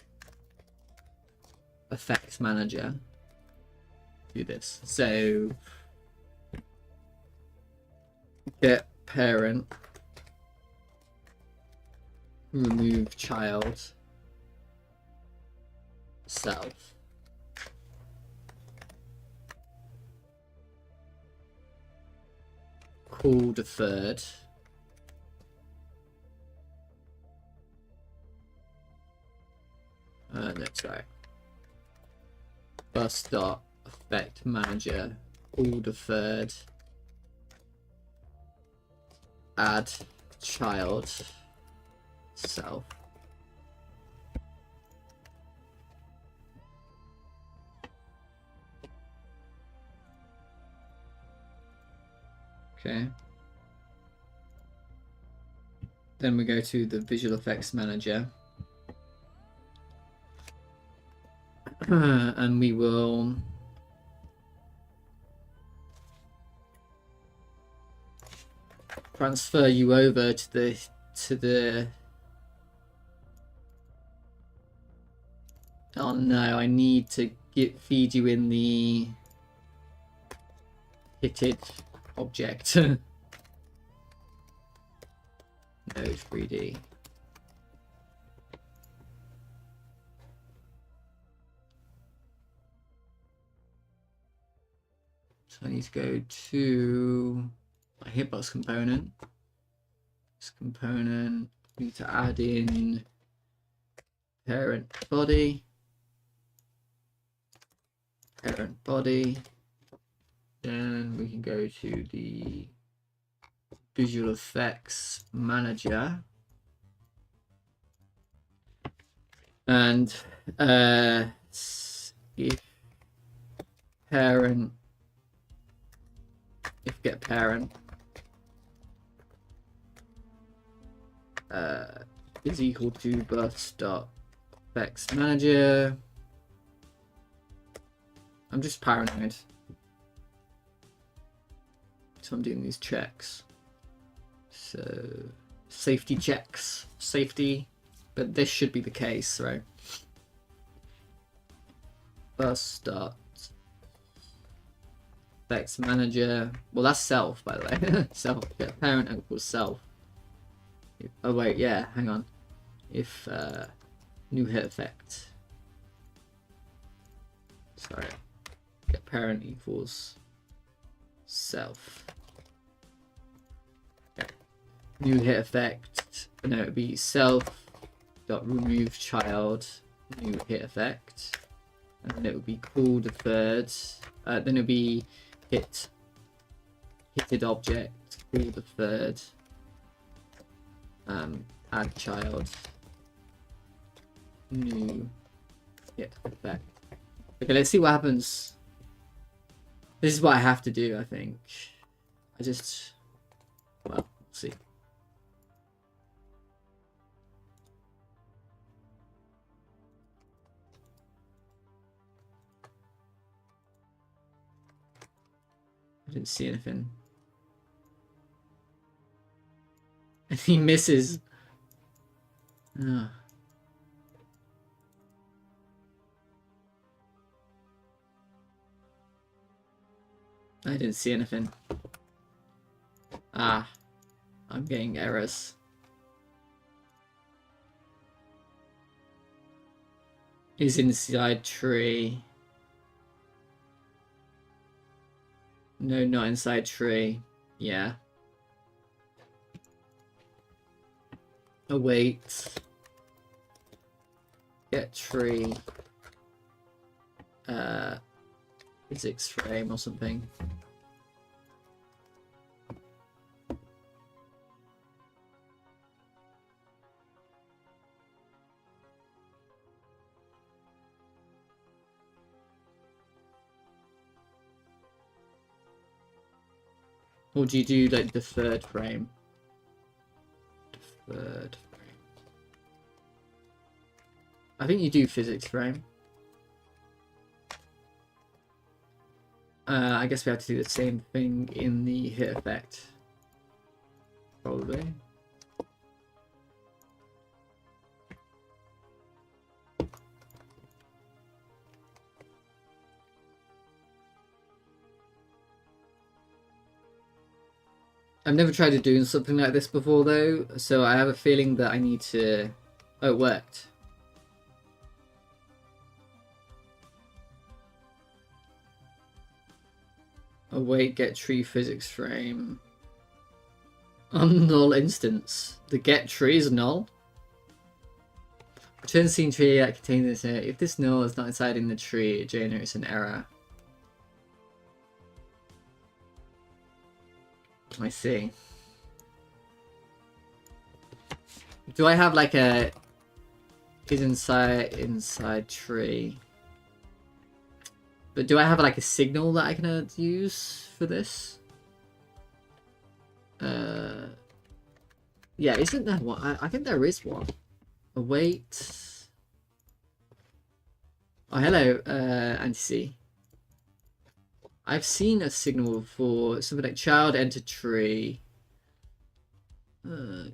effects manager, do this. So get parent, remove child, self. Call deferred. That's right. Bus dot effect manager, all deferred. Add child self. Okay. Then we go to the visual effects manager. And we will transfer you over to the oh no, I need to feed you in the hitted object. Node 3D. So I need to go to my hitbox component. This component, I need to add in parent body. Parent body. Then we can go to the visual effects manager. And if parent, if get parent is equal to bus dot effects manager. I'm just paranoid, so I'm doing these checks. So safety checks, safety, but this should be the case, right? Bus dot effects manager. Well, that's self, by the way. Self, yeah, parent equals self. Oh wait, yeah, hang on. If new hit effect. Sorry. Get parent equals self. Okay. New hit effect. No, it'd be self dot remove child new hit effect, and then it would be called a third. Then it'd be hitted object called a third. Add child new hit effect. Okay, let's see what happens. This is what I have to do, I think. Well, we'll see. I didn't see anything. And he misses. Oh. I didn't see anything. Ah, I'm getting errors. Is inside tree. No, not inside tree. Yeah. Await. Get tree. Physics frame or something. Or do you do like the third frame? Third frame. I think you do physics frame. I guess we have to do the same thing in the hit effect. Probably. I've never tried to do something like this before though, so I have a feeling that I need to... Oh, it worked. Await get tree physics frame. On null instance. The get tree is null. Return scene tree that contains this. If this null is not inside in the tree, it generates an error. I see. Do I have like a is inside tree? But do I have like a signal that I can use for this? Yeah, isn't there one? I think there is one. Await. Oh, hello, Anti-C. I've seen a signal for something like child entered tree.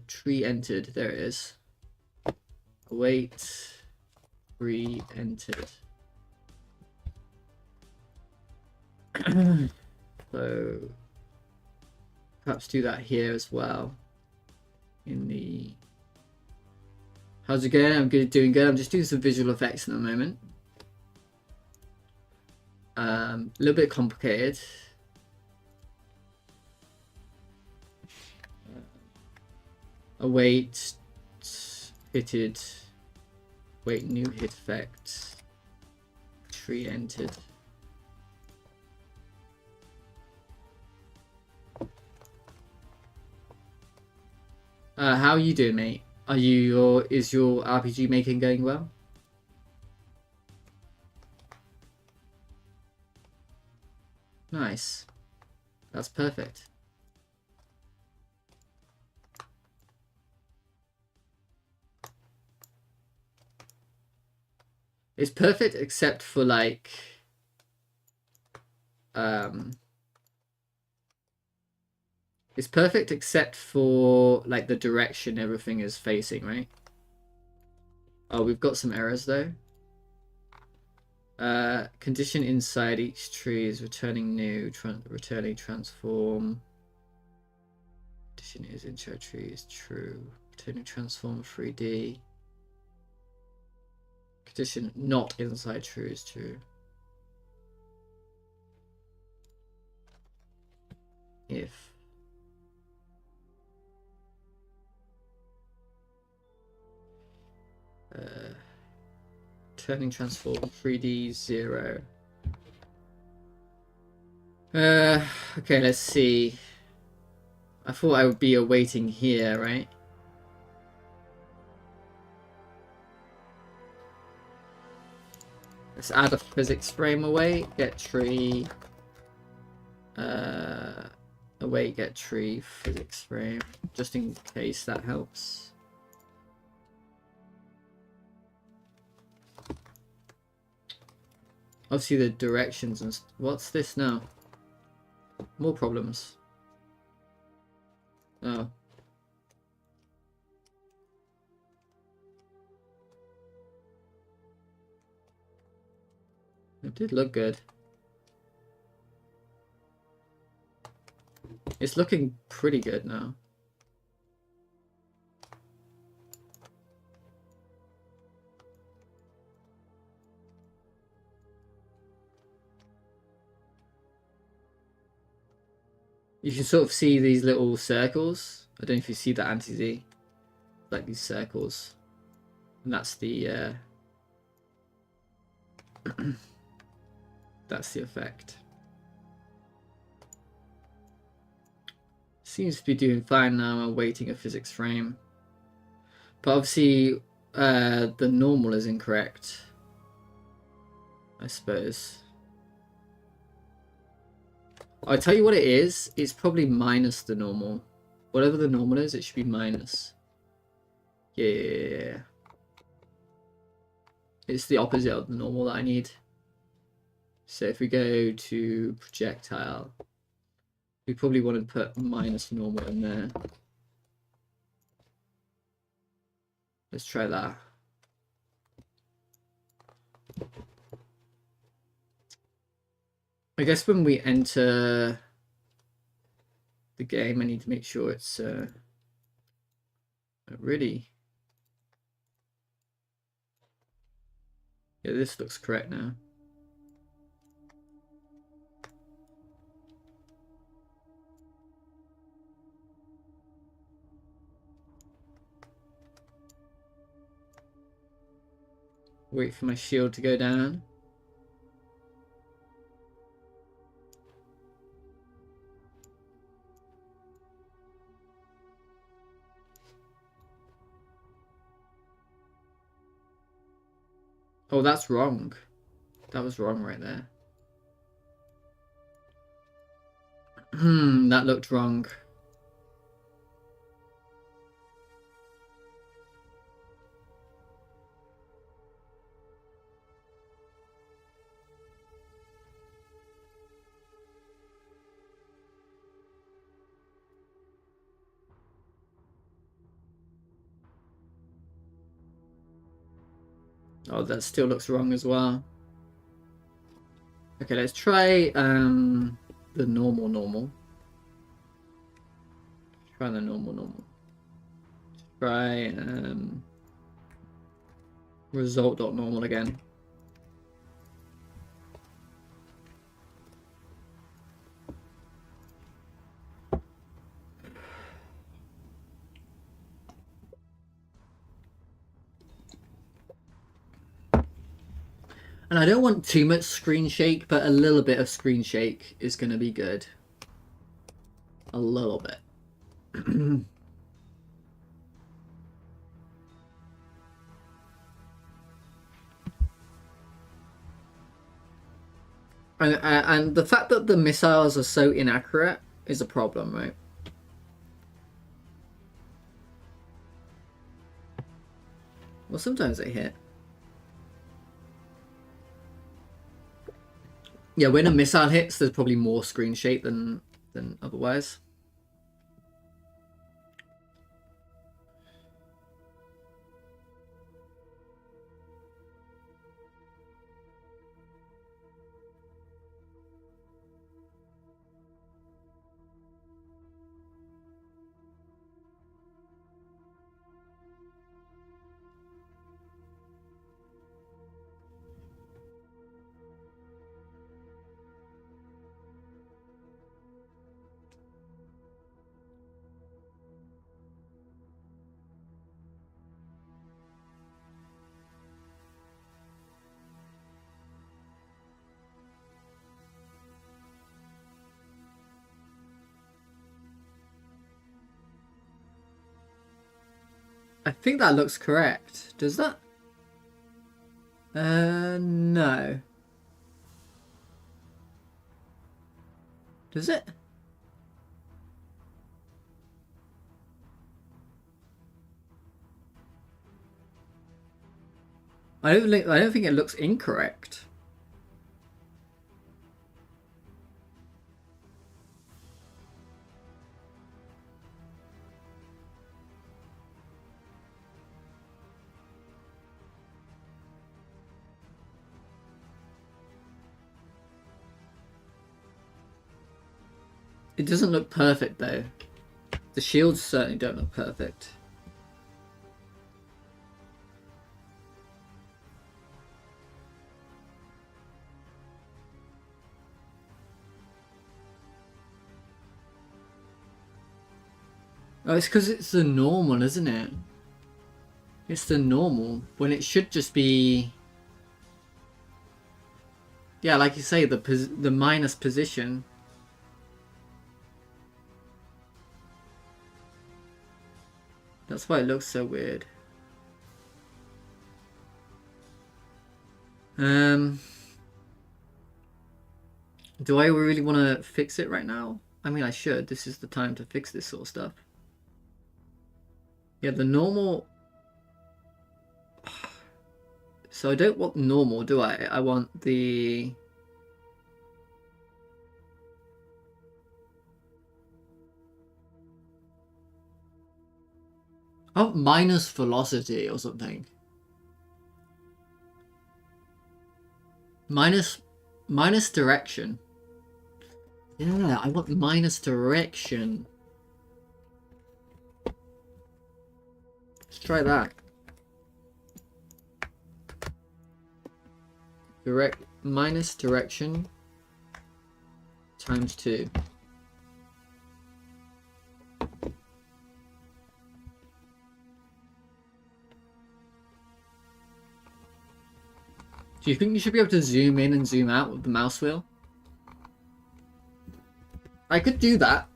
Tree entered. There it is. Await. Tree entered. So perhaps do that here as well. In the how's it going? I'm good, doing good. I'm just doing some visual effects at the moment. A little bit complicated. Await hitted. Wait, new hit effect. Tree entered. How are you doing, mate? Is your RPG making going well? Nice. That's perfect. It's perfect except for like it's perfect except for like the direction everything is facing, right? Oh, we've got some errors though. Condition inside each tree is returning new, returning transform. Condition is inside tree is true. Returning transform 3D. Condition not inside true is true. If turning transform 3D 0. Okay, let's see. I thought I would be awaiting here, right? Let's add a physics frame await, get tree. Await, get tree, physics frame, just in case that helps. Obviously the directions and what's this now? More problems. Oh. It did look good. It's looking pretty good now. You can sort of see these little circles. I don't know if you see that anti-Z. Like these circles. And that's the that's the effect. Seems to be doing fine now. I'm awaiting a physics frame. But obviously the normal is incorrect, I suppose. I'll tell you what it is. It's probably minus the normal. Whatever the normal is, it should be minus. Yeah. It's the opposite of the normal that I need. So if we go to projectile, we probably want to put minus normal in there. Let's try that. I guess when we enter the game, I need to make sure it's really. Yeah, this looks correct now. Wait for my shield to go down. Oh, that's wrong. That was wrong right there. That looked wrong. Oh, that still looks wrong as well. Okay, let's try the normal. Try the normal. Try result.normal again. And I don't want too much screen shake, but a little bit of screen shake is going to be good. A little bit. And the fact that the missiles are so inaccurate is a problem, right? Well, sometimes they hit. Yeah, when a missile hits, there's probably more screen shape than otherwise. I think that looks correct. Does that? No. Does it? I don't think it looks incorrect. It doesn't look perfect though. The shields certainly don't look perfect. Oh, it's because it's the normal, isn't it? It's the normal, when it should just be... Yeah, like you say, the minus position. That's why it looks so weird. Do I really want to fix it right now? I mean, I should. This is the time to fix this sort of stuff. Yeah, the normal... So I don't want normal, do I? I want the... Oh, minus velocity or something. Minus direction. Yeah, I want minus direction. Let's try that. Minus direction times 2. Do you think you should be able to zoom in and zoom out with the mouse wheel? I could do that.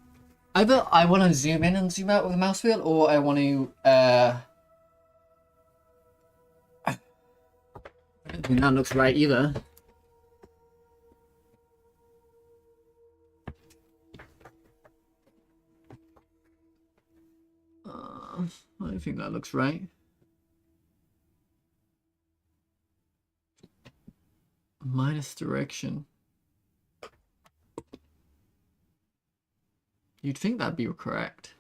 Either I want to zoom in and zoom out with the mouse wheel, or I want to, I don't think that looks right either. I don't think that looks right. Minus direction. You'd think that'd be correct.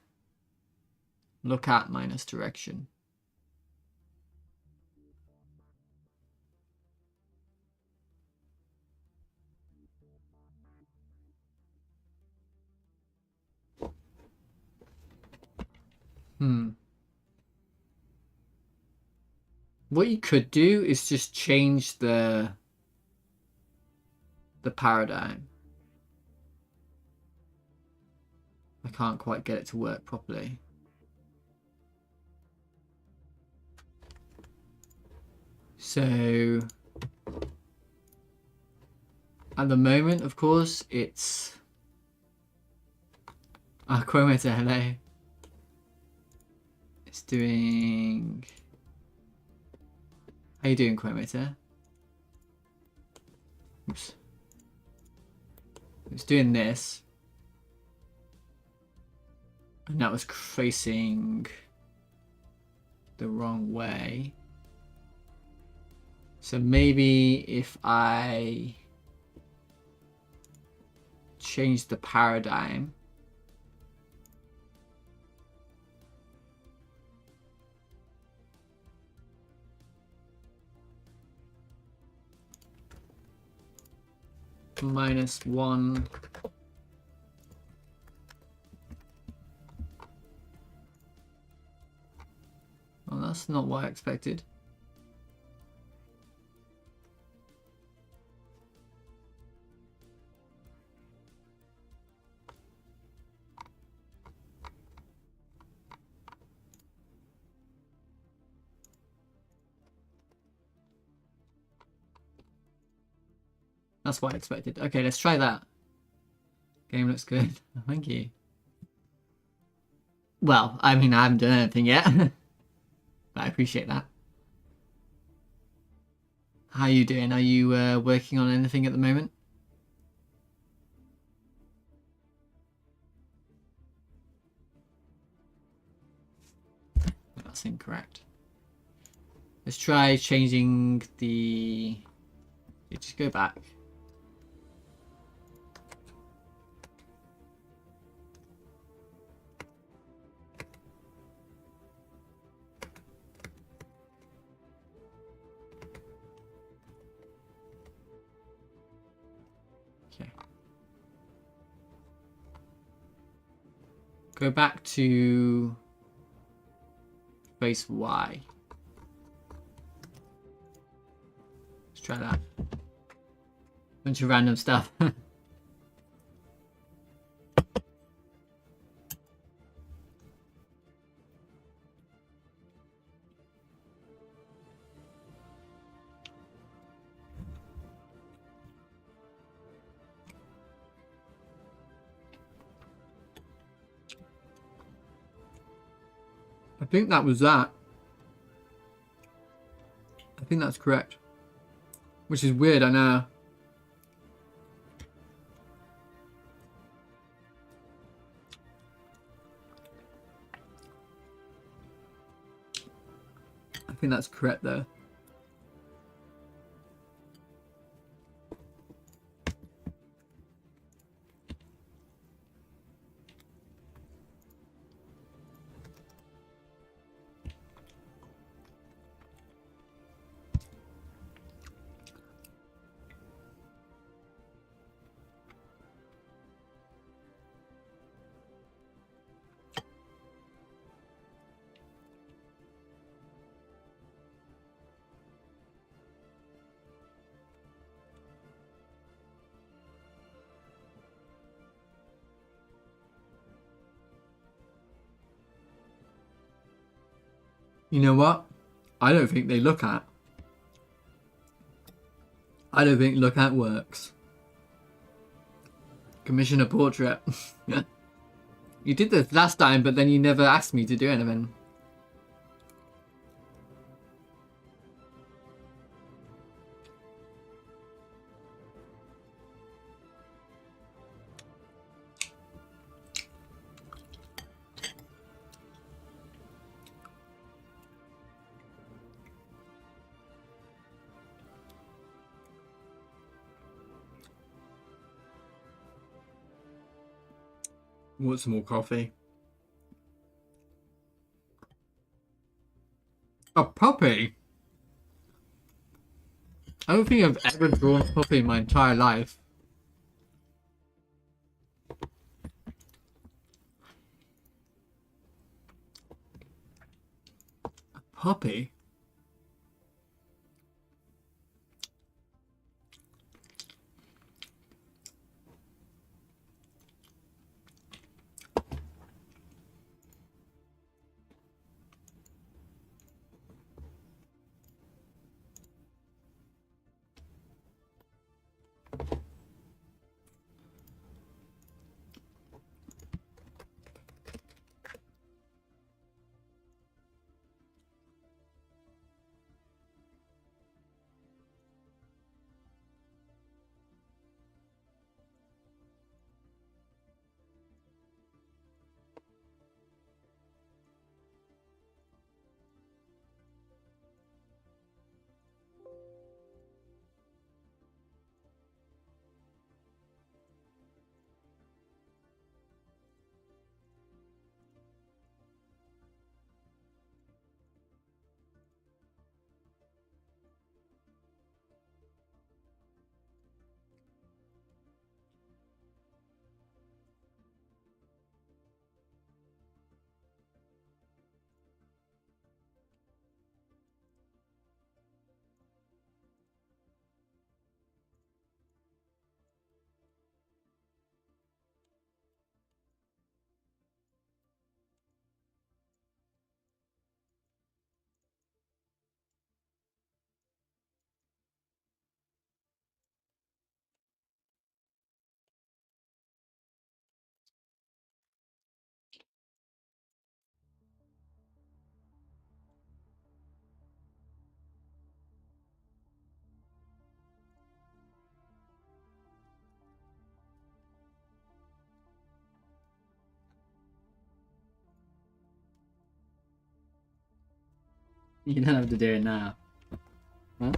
Look at minus direction. What you could do is just change the paradigm. I can't quite get it to work properly. So at the moment, of course, it's Chromator, hello. It's doing... How you doing, Chromator? Oops. was doing this. And that was facing the wrong way. So maybe if I change the paradigm. -1. Well, that's not what I expected. That's what I expected. Okay, let's try that. Game looks good. Thank you. Well, I mean, I haven't done anything yet. But I appreciate that. How are you doing? Are you working on anything at the moment? That's incorrect. Let's try changing the... Just go back. Okay. Go back to face Y. Let's try that. Bunch of random stuff. I think that was that. I think that's correct. Which is weird, I know. I think that's correct though. You know what? I don't think they look at. I don't think look at works. Commission a portrait. You did this last time, but then you never asked me to do anything. Want some more coffee? A puppy? I don't think I've ever drawn a puppy in my entire life. A puppy? You don't have to do it now. Huh?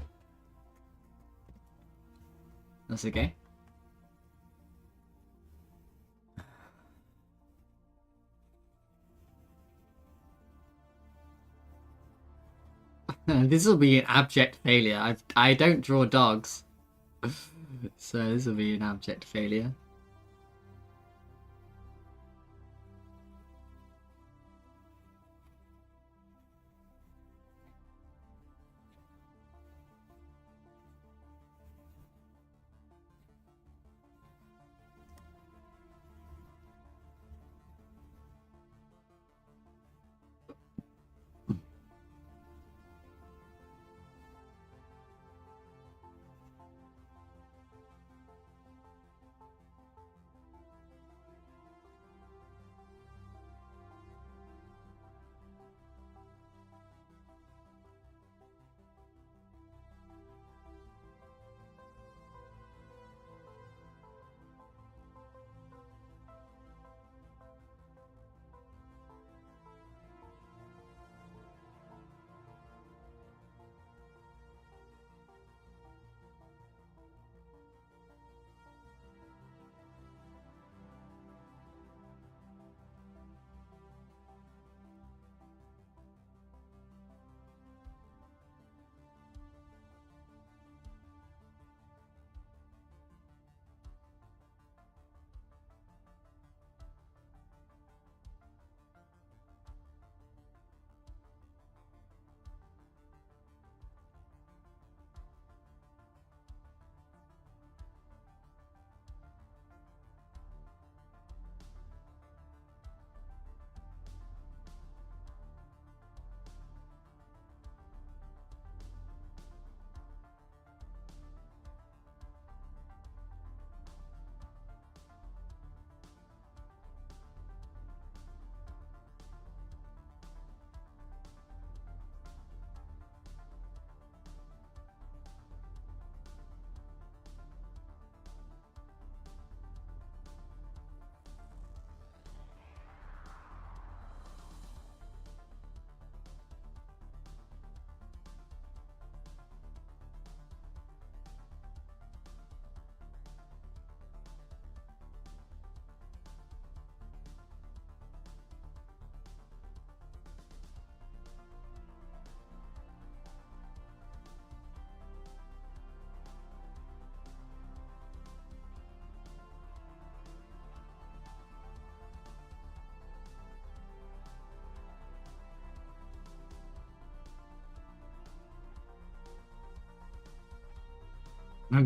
That's okay. This will be an abject failure. I don't draw dogs. So this will be an abject failure.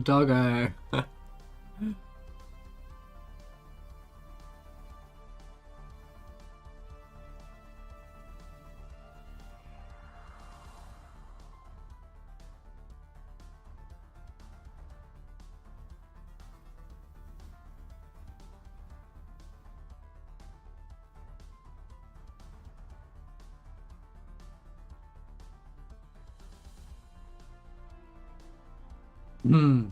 Doggo. Hmm.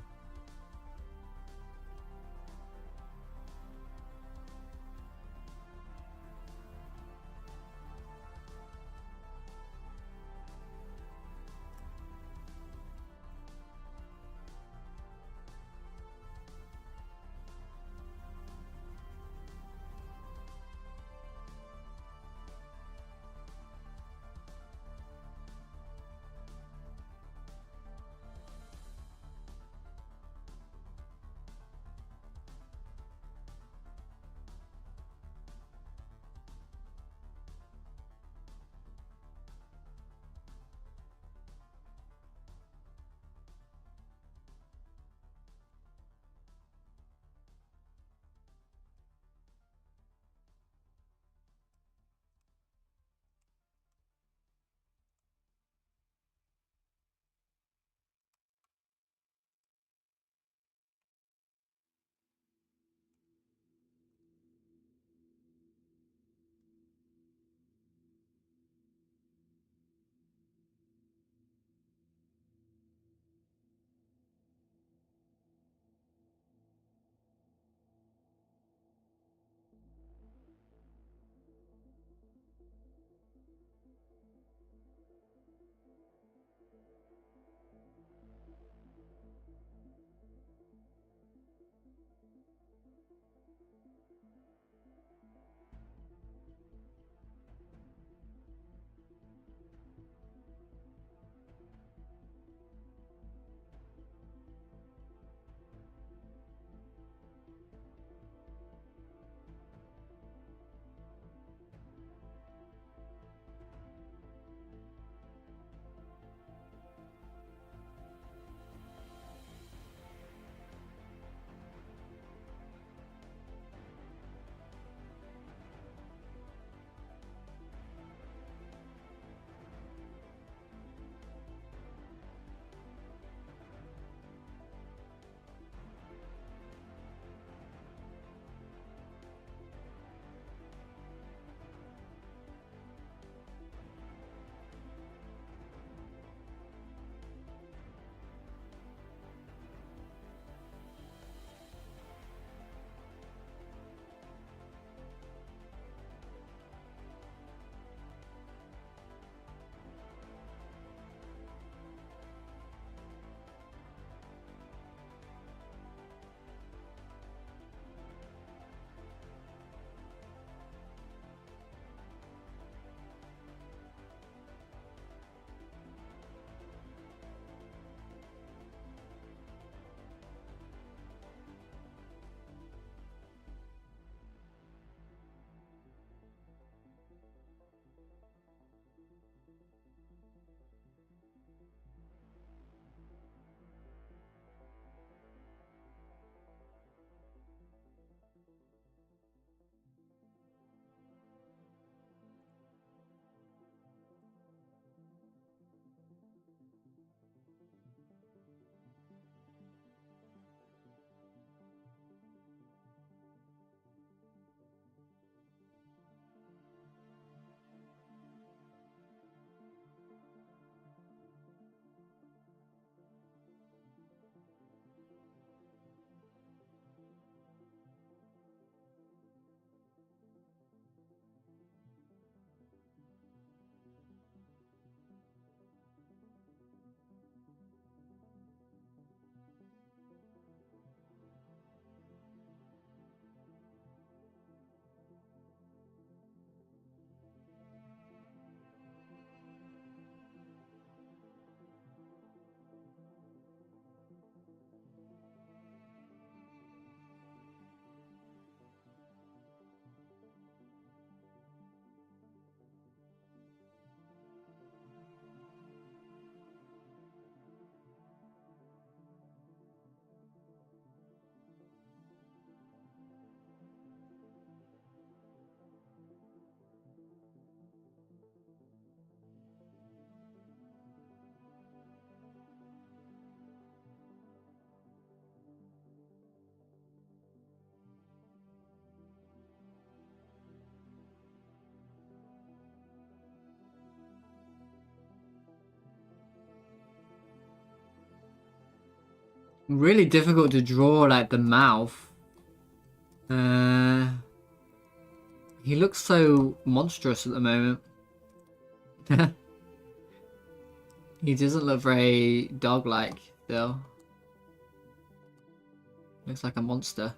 really difficult to draw like the mouth. He looks so monstrous at the moment. He doesn't look very dog-like though. Looks like a monster.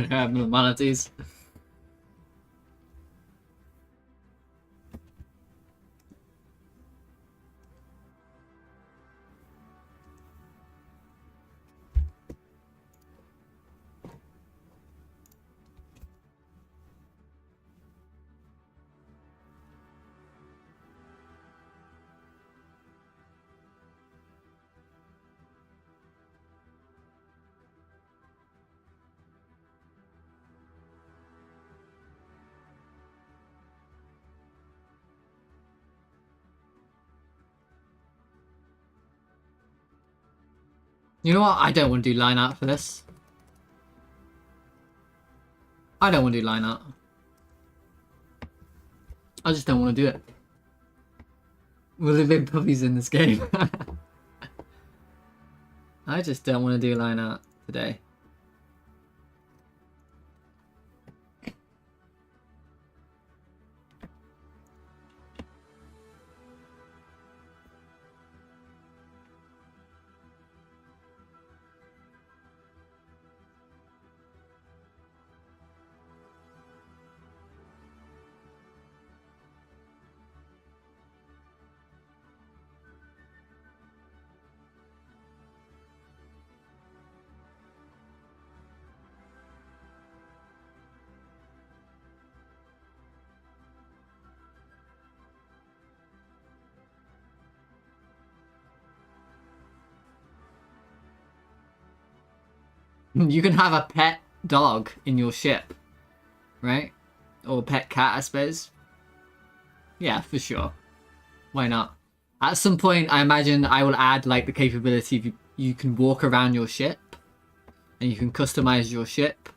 Manatees. You know what? I don't want to do line art for this. I don't want to do line art. I just don't want to do it. Will there be puppies in this game? I just don't want to do line art today. You can have a pet dog in your ship, right? Or pet cat, I suppose. Yeah, for sure. Why not? At some point, I imagine I will add like the capability of you can walk around your ship and you can customize your ship,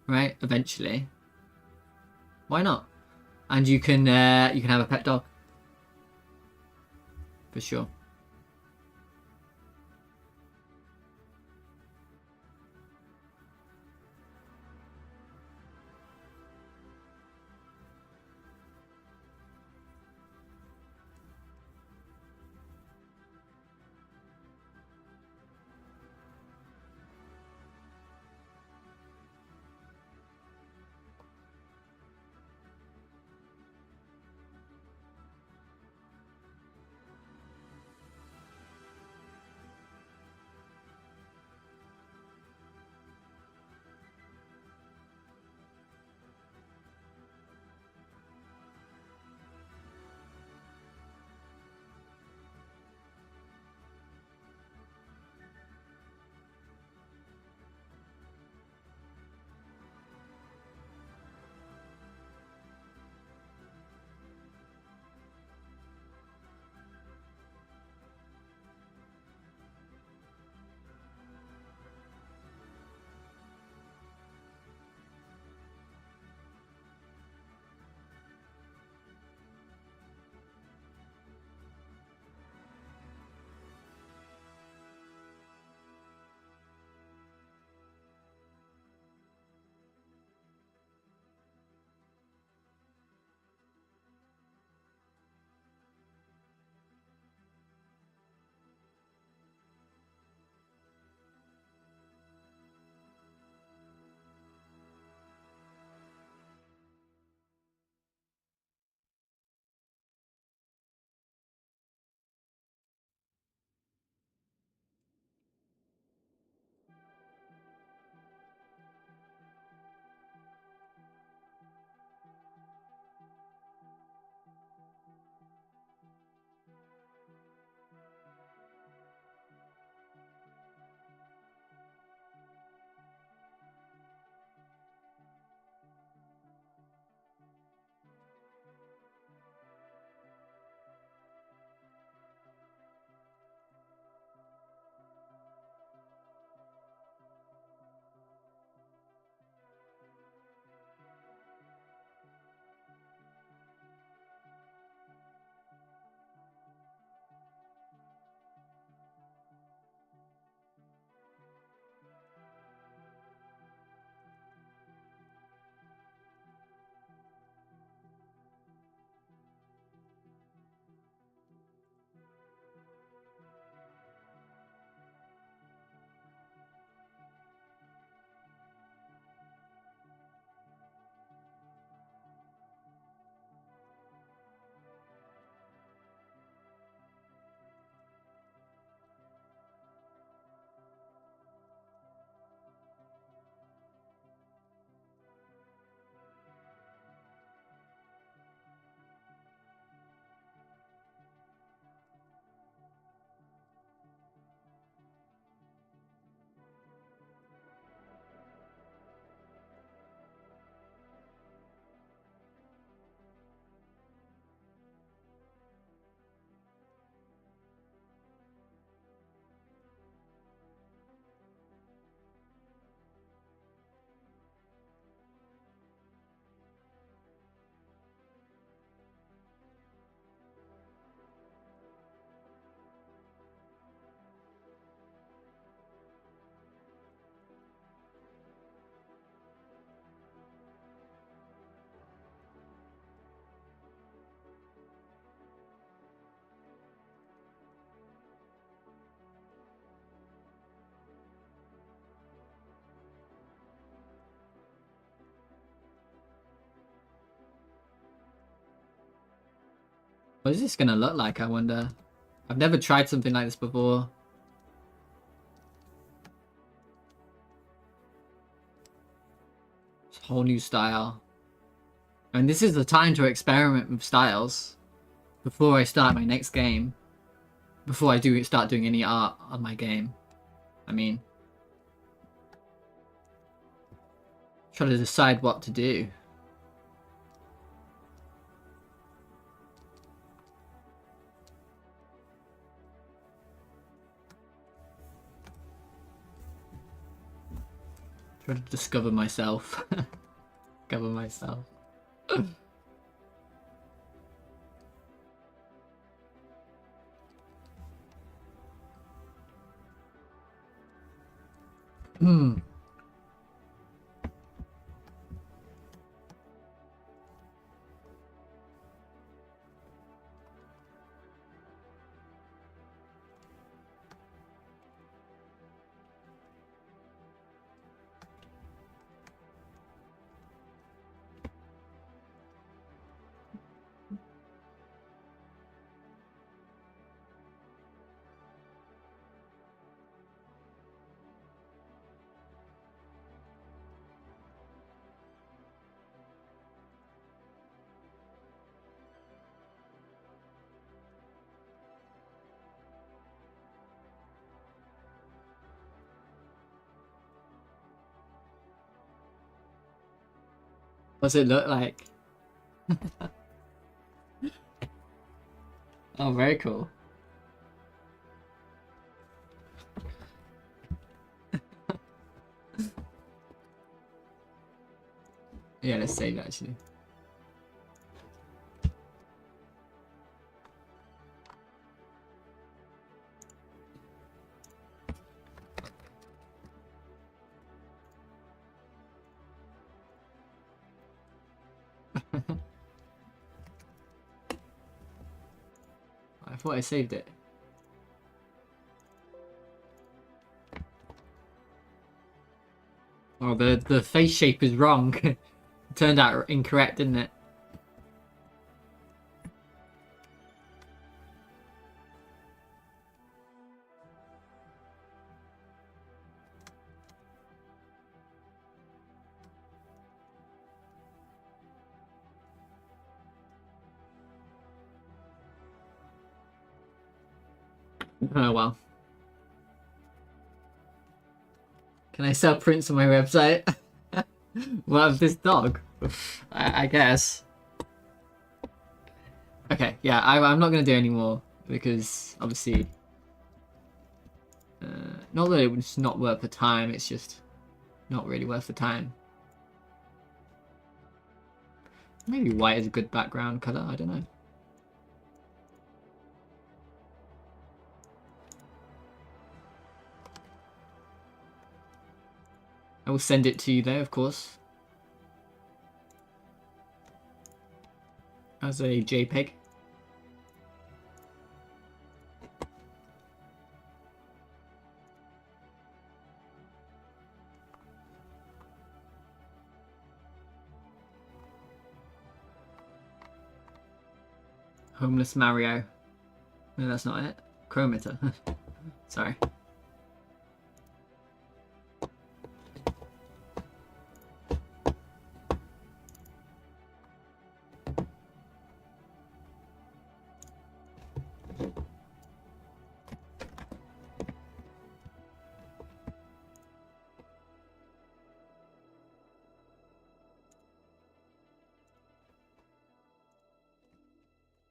right? Eventually. Why not? And you can have a pet dog. For sure. What is this gonna look like, I wonder? I've never tried something like this before. It's a whole new style. And this is the time to experiment with styles before I start my next game. Before I start doing any art on my game. I mean, try to decide what to do. Try to discover myself. Discover myself. What's it look like? Oh, very cool. Yeah, let's save it actually. I thought I saved it. Oh, the face shape is wrong. It turned out incorrect, didn't it? Oh well. Can I sell prints on my website? What of this dog? I guess. Okay, yeah, I'm not gonna do any more because obviously, not that it's not worth the time. It's just not really worth the time. Maybe white is a good background color. I don't know. I will send it to you there, of course, as a JPEG. Homeless Mario. No, that's not it. Chrometer. Sorry.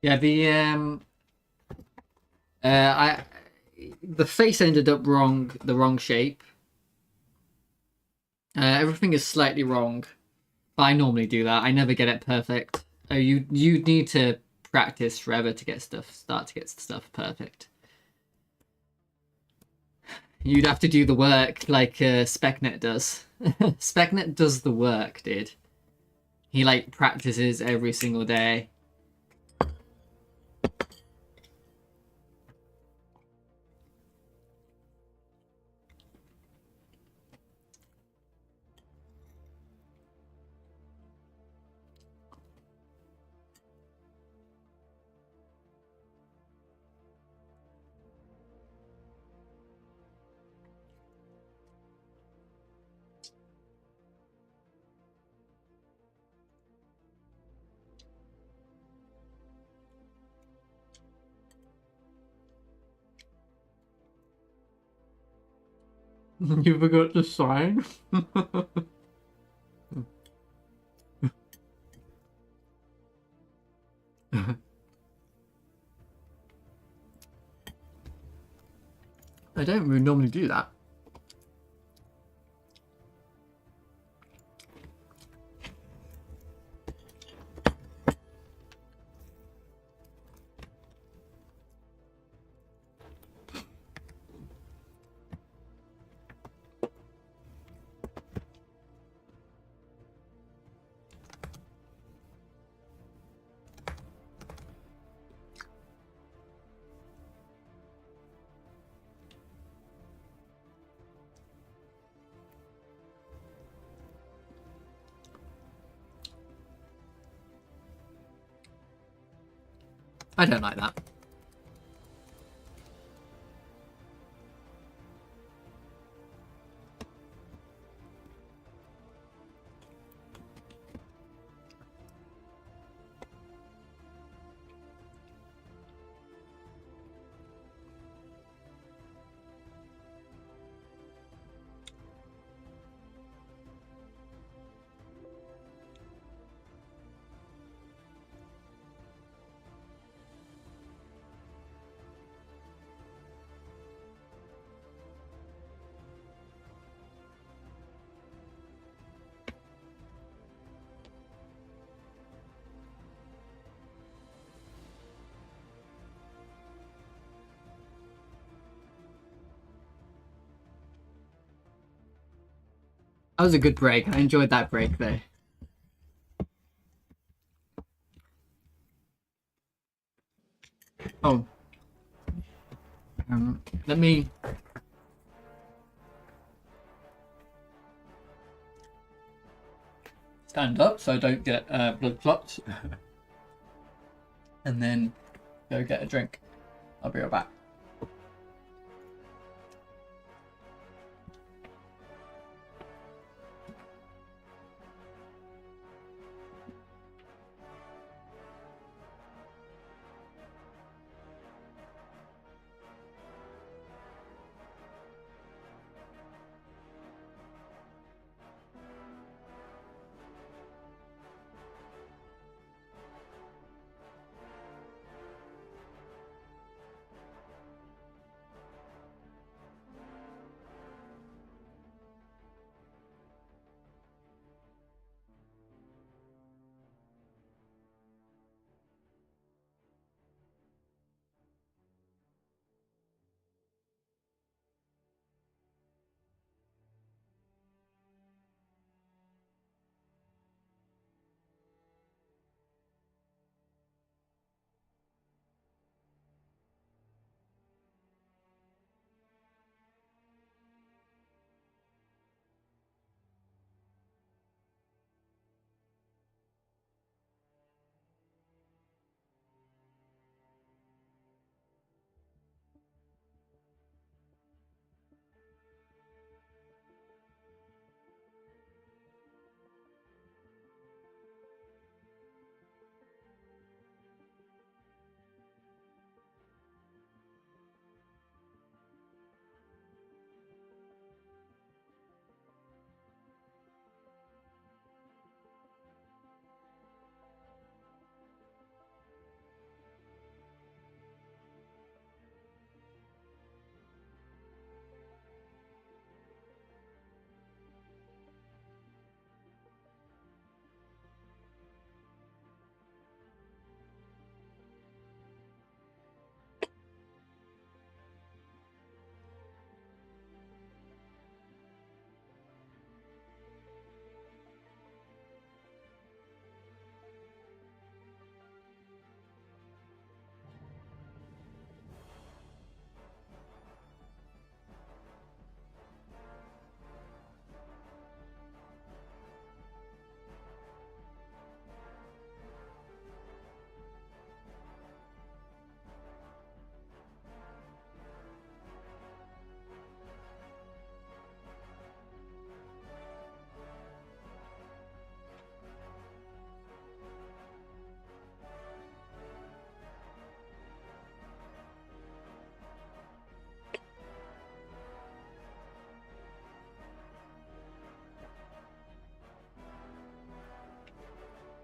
Yeah, the face ended up wrong, the wrong shape. Everything is slightly wrong. I normally do that. I never get it perfect. You need to practice forever to start to get stuff perfect. You'd have to do the work like SpecNet does. SpecNet does the work, dude. He like practices every single day. You forgot to sign? I don't really normally do that. I don't like that. That was a good break. I enjoyed that break though. Oh. Let me... stand up so I don't get blood clots. And then go get a drink. I'll be right back.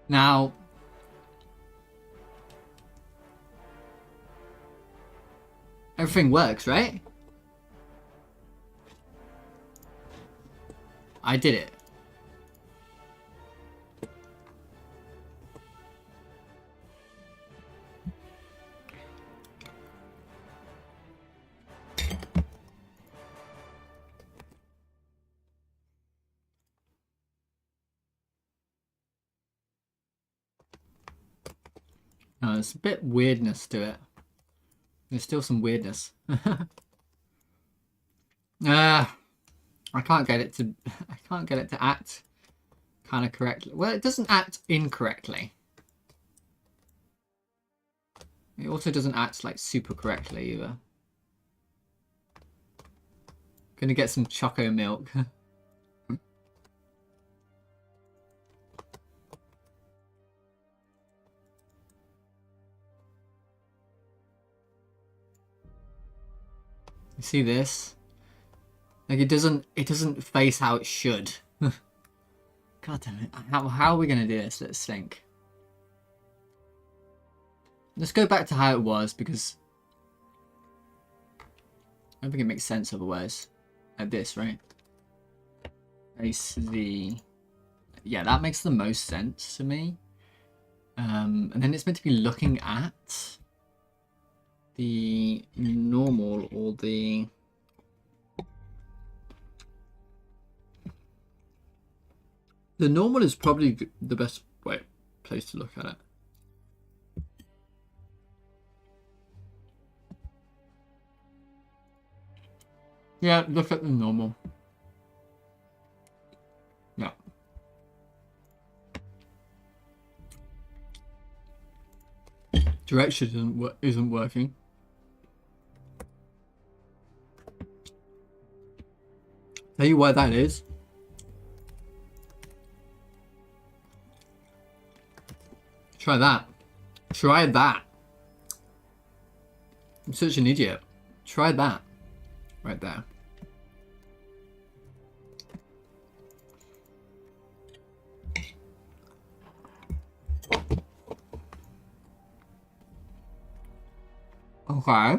Now, everything works, right? I did it. No, there's a bit weirdness to it. There's still some weirdness. I can't get it to act kind of correctly. Well, it doesn't act incorrectly. It also doesn't act like super correctly either. Gonna get some choco milk. You see this? Like it doesn't face how it should. God damn it. How are we gonna do this? Let's think. Let's go back to how it was because I don't think it makes sense otherwise. Like this, right? Face the... Yeah, that makes the most sense to me. And then it's meant to be looking at the normal or the... The normal is probably the best place to look at it. Yeah, look at the normal. Yeah. Direction isn't working. Tell you why that is. Try that. Try that. I'm such an idiot. Try that. Right there. Okay.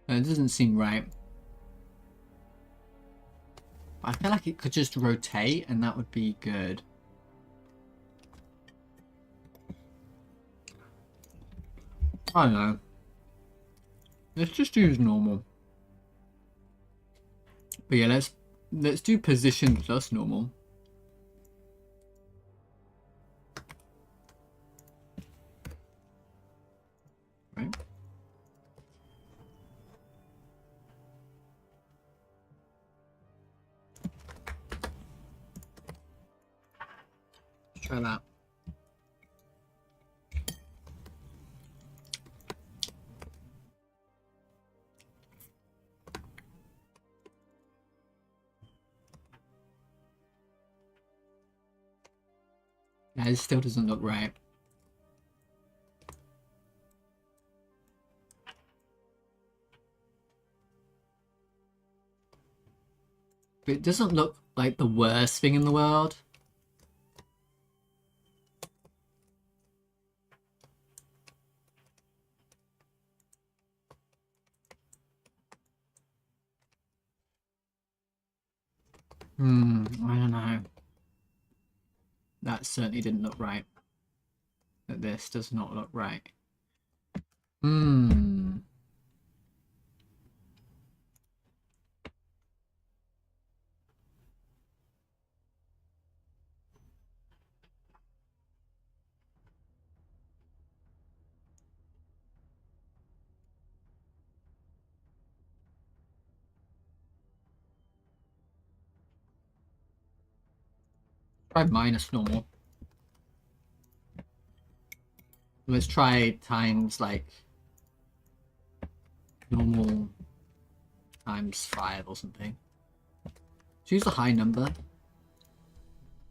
It doesn't seem right. I feel like it could just rotate and that would be good. I don't know. Let's just use normal. But yeah, let's do position plus normal. Right. Let's try that. Yeah, it still doesn't look right. But it doesn't look like the worst thing in the world. I don't know. That certainly didn't look right. That this does not look right. Try minus normal. Let's try times like normal times 5 or something. Choose a high number.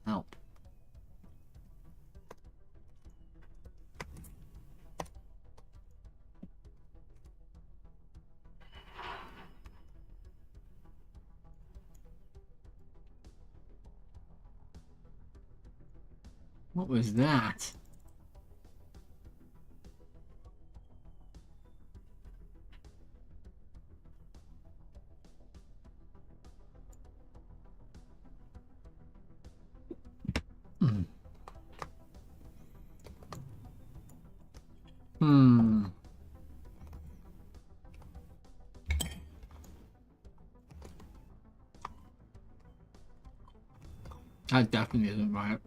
Help. What was that? Hmm. That definitely isn't right.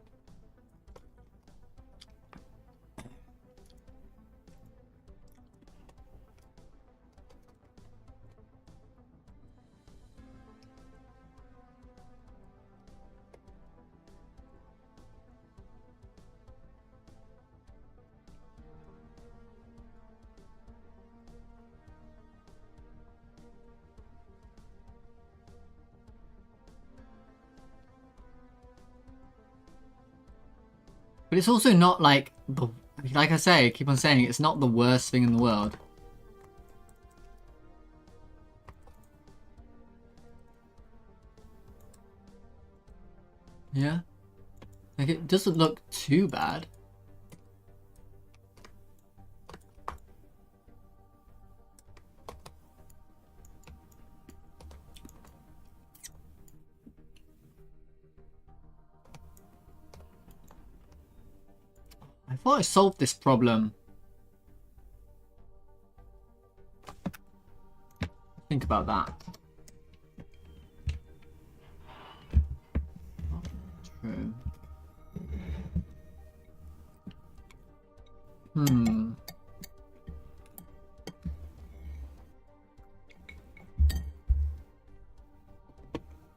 But it's also not like like I say, I keep on saying, it's not the worst thing in the world. Yeah? Like, it doesn't look too bad. I thought I solved this problem. Think about that. True. Hmm.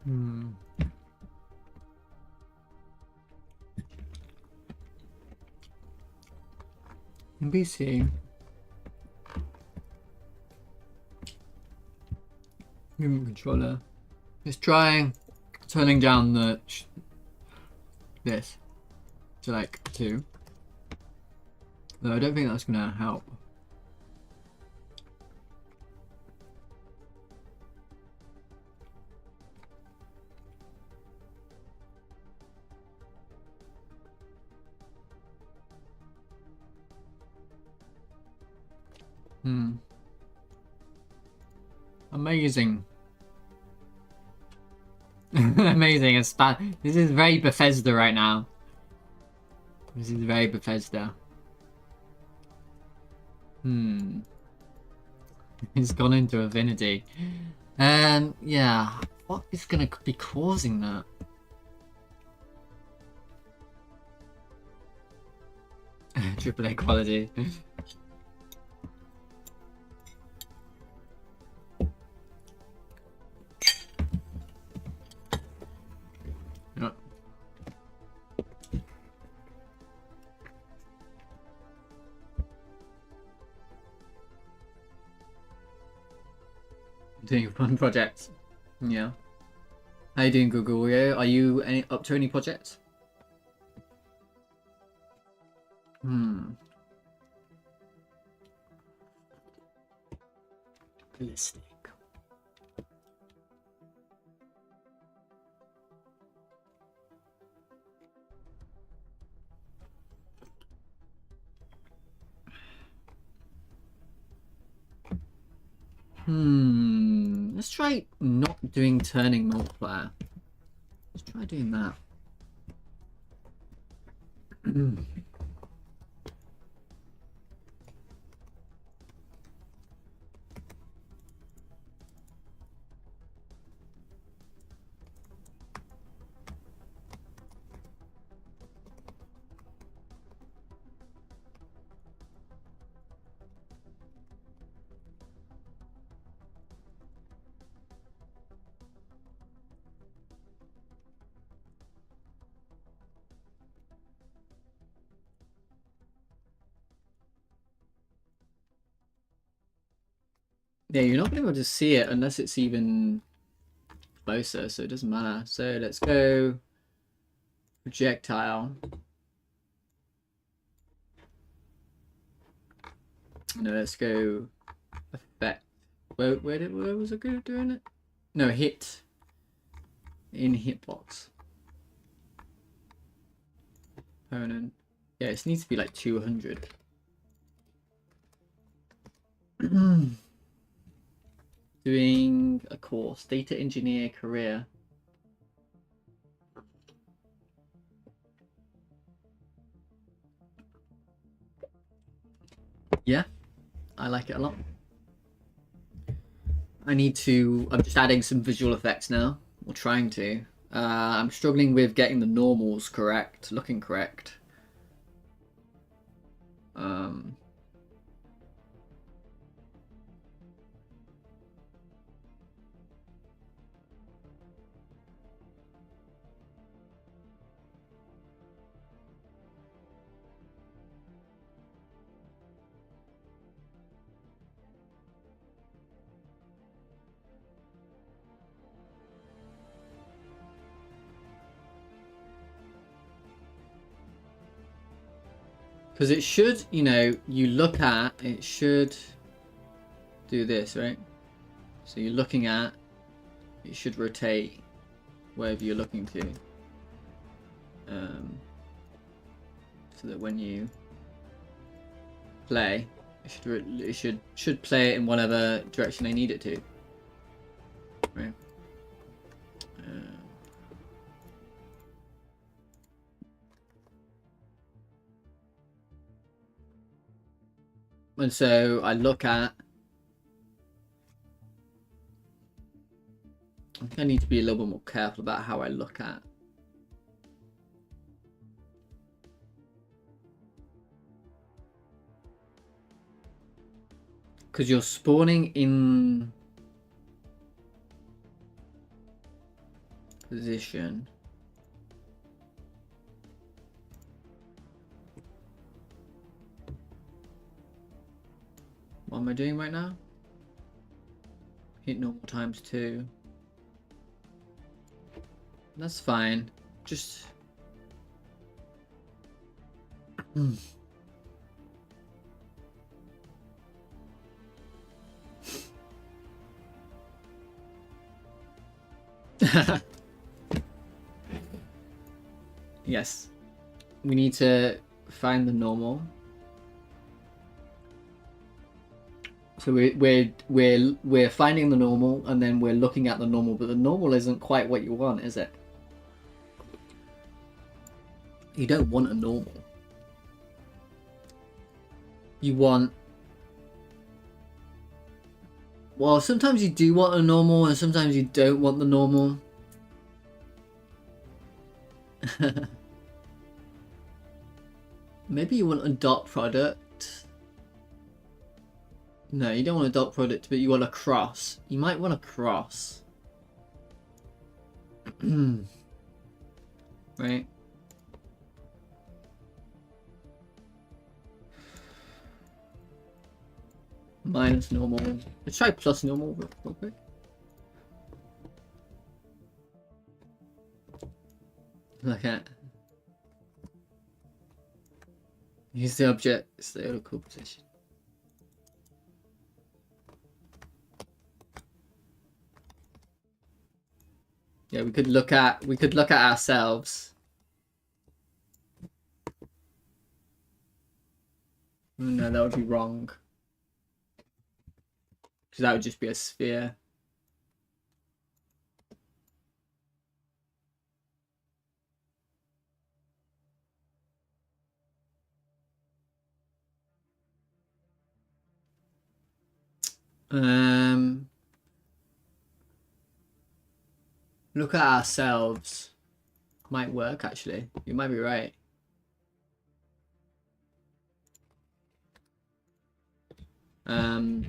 Hmm. NBC. Movement controller. It's trying turning down the this to like 2. Though I don't think that's gonna help. Hmm. Amazing. Amazing. This is very Bethesda right now. This is very Bethesda. Hmm. It's gone into Affinity. Yeah. What is gonna be causing that? AAA quality. Yep. Doing fun projects. Yeah. How you doing, Gregorio? Are you up to any projects? Hmm. Ballistic. Let's try not doing turning multiplier. Let's try doing that. Yeah, you're not going to be able to see it unless it's even closer, so it doesn't matter. So let's go projectile. No, let's go effect. Where was it good at doing it? No, hit. In hitbox. Opponent. Yeah, it needs to be like 200. Doing a course, data engineer career. Yeah, I like it a lot. I'm just adding some visual effects now, or trying to. I'm struggling with getting the normals correct, looking correct. Because it should, you know, you look at, it should do this, right? So you're looking at, it should rotate wherever you're looking to. So that when you play, it should play it in whatever direction they need it to. Right. And so I look at. I think I need to be a little bit more careful about how I look at. Because you're spawning in position. What am I doing right now? Hit normal times 2. That's fine. Just... Yes. We need to find the normal. So we're finding the normal, and then we're looking at the normal, but the normal isn't quite what you want, is it? You don't want a normal. You want... Well, sometimes you do want a normal, and sometimes you don't want the normal. Maybe you want a dot product. No, you don't want a dot product, but you want a cross. You might want a cross. Right? Minus normal. Let's try plus normal real quick. Look at. Use the object. It's the local position. Yeah, we could look at ourselves. No, that would be wrong. Because that would just be a sphere. Look at ourselves. Might work, actually. You might be right. Let's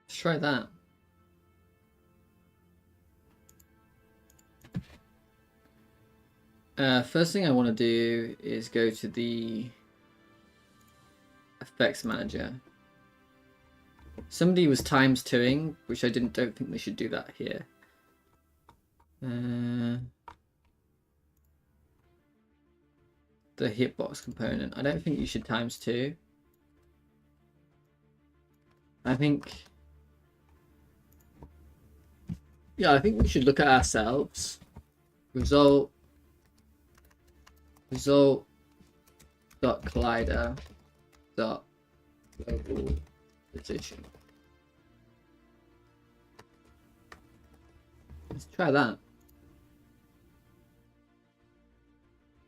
try that. First thing I want to do is go to the effects manager. Somebody was times 2ing, which I don't think they should do that here. The hitbox component. I don't think you should times 2. I think we should look at ourselves. Result dot collider dot global position. Let's try that.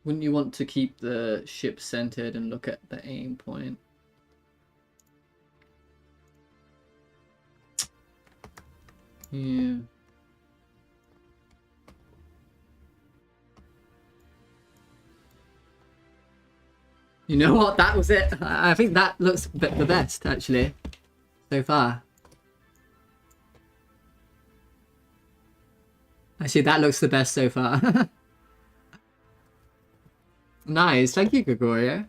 Wouldn't you want to keep the ship centered and look at the aim point? Yeah. You know what? That was it. I think that looks the best, actually, so far. Actually, that looks the best so far. Nice. Thank you, Gregorio.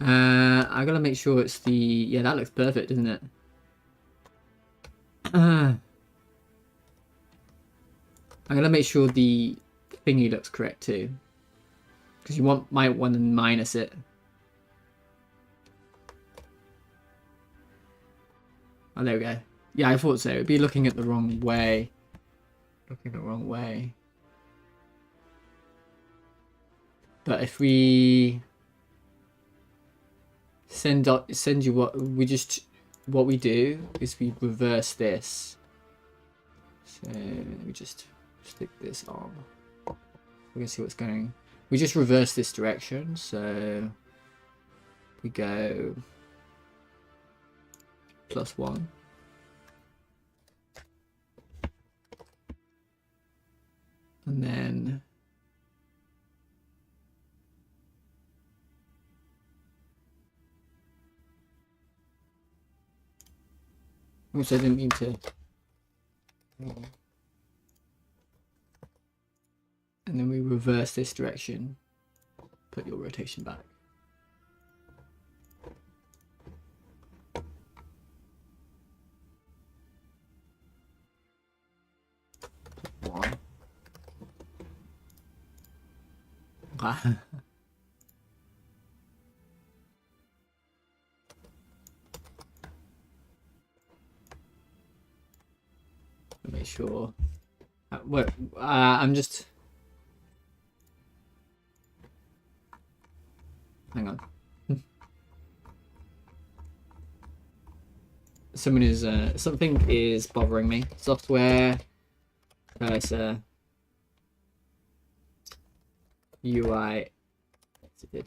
I gotta make sure it's the... Yeah, that looks perfect, doesn't it? I'm gonna make sure the thingy looks correct too, because you might want to minus it. Oh, there we go. Yeah, I thought so. It'd be looking at the wrong way. Looking the wrong way. But if we send you what we do is we reverse this. So let me just stick this on. We can see what's going. We just reverse this direction. So we go +1. And then which I didn't mean to. And then we reverse this direction. Put your rotation back. One. Make sure. I'm just. Hang on. Something is bothering me. Software, cursor, UI. Exited.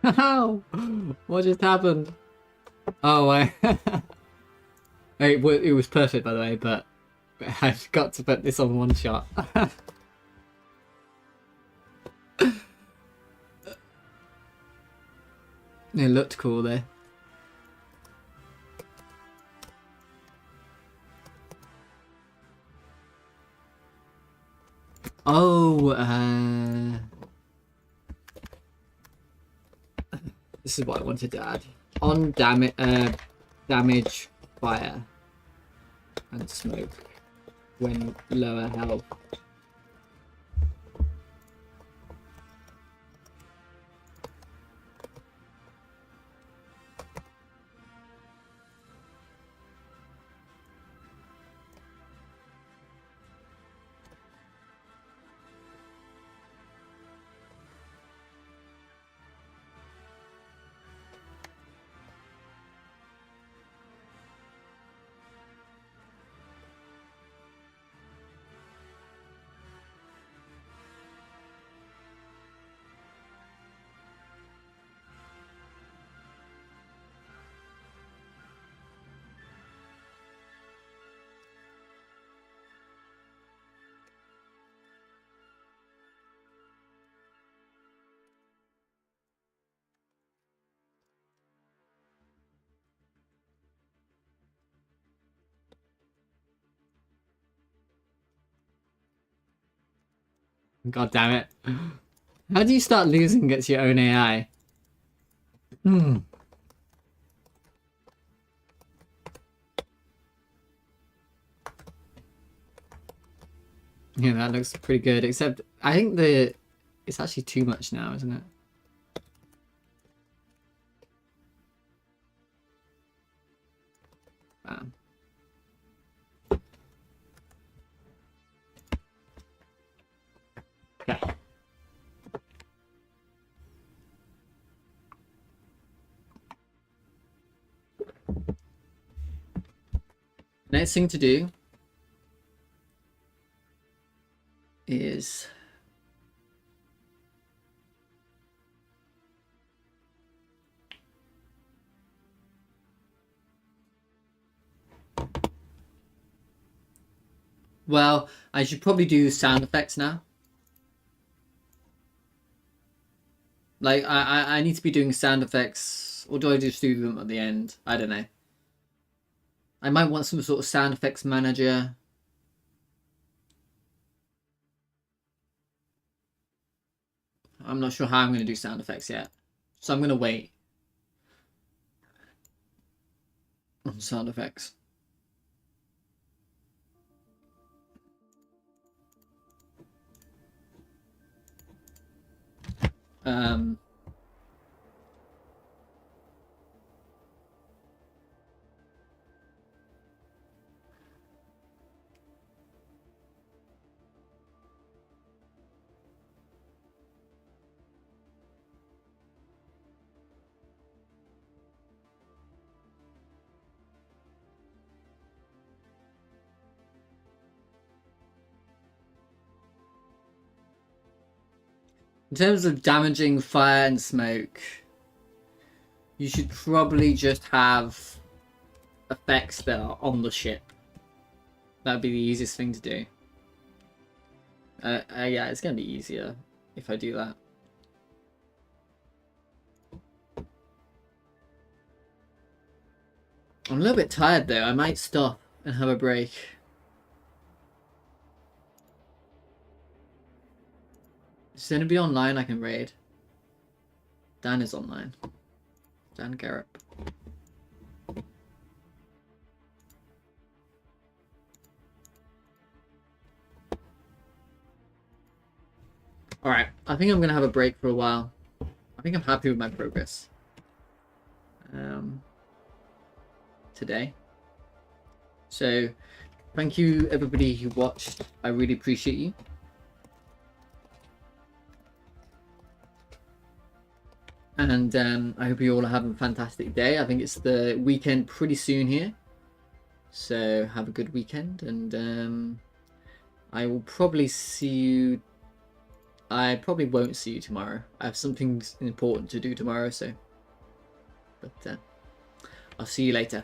How? What just happened? Oh, it was perfect, by the way, but I forgot to put this on one shot. It looked cool there. Oh, this is what I wanted to add. On damage, fire, and smoke when lower health. God damn it. How do you start losing against your own AI? Hmm. Yeah, that looks pretty good, except I think it's actually too much now, isn't it? Bam. Okay. Next thing to do is well, I should probably do sound effects now. Like I need to be doing sound effects, or do I just do them at the end? I don't know. I might want some sort of sound effects manager. I'm not sure how I'm going to do sound effects yet, so I'm going to wait on sound effects. In terms of damaging fire and smoke, you should probably just have effects that are on the ship. That'd be the easiest thing to do. Yeah, it's gonna be easier if I do that. I'm a little bit tired though. I might stop and have a break. Is anybody online I can raid? Dan is online. Dan Garrett. Alright, I think I'm gonna have a break for a while. I think I'm happy with my progress. Today. So, thank you everybody who watched. I really appreciate you. And I hope you all are having a fantastic day. I think it's the weekend pretty soon here. So have a good weekend, and I will probably see you. I probably won't see you tomorrow. I have something important to do tomorrow, so. But I'll see you later.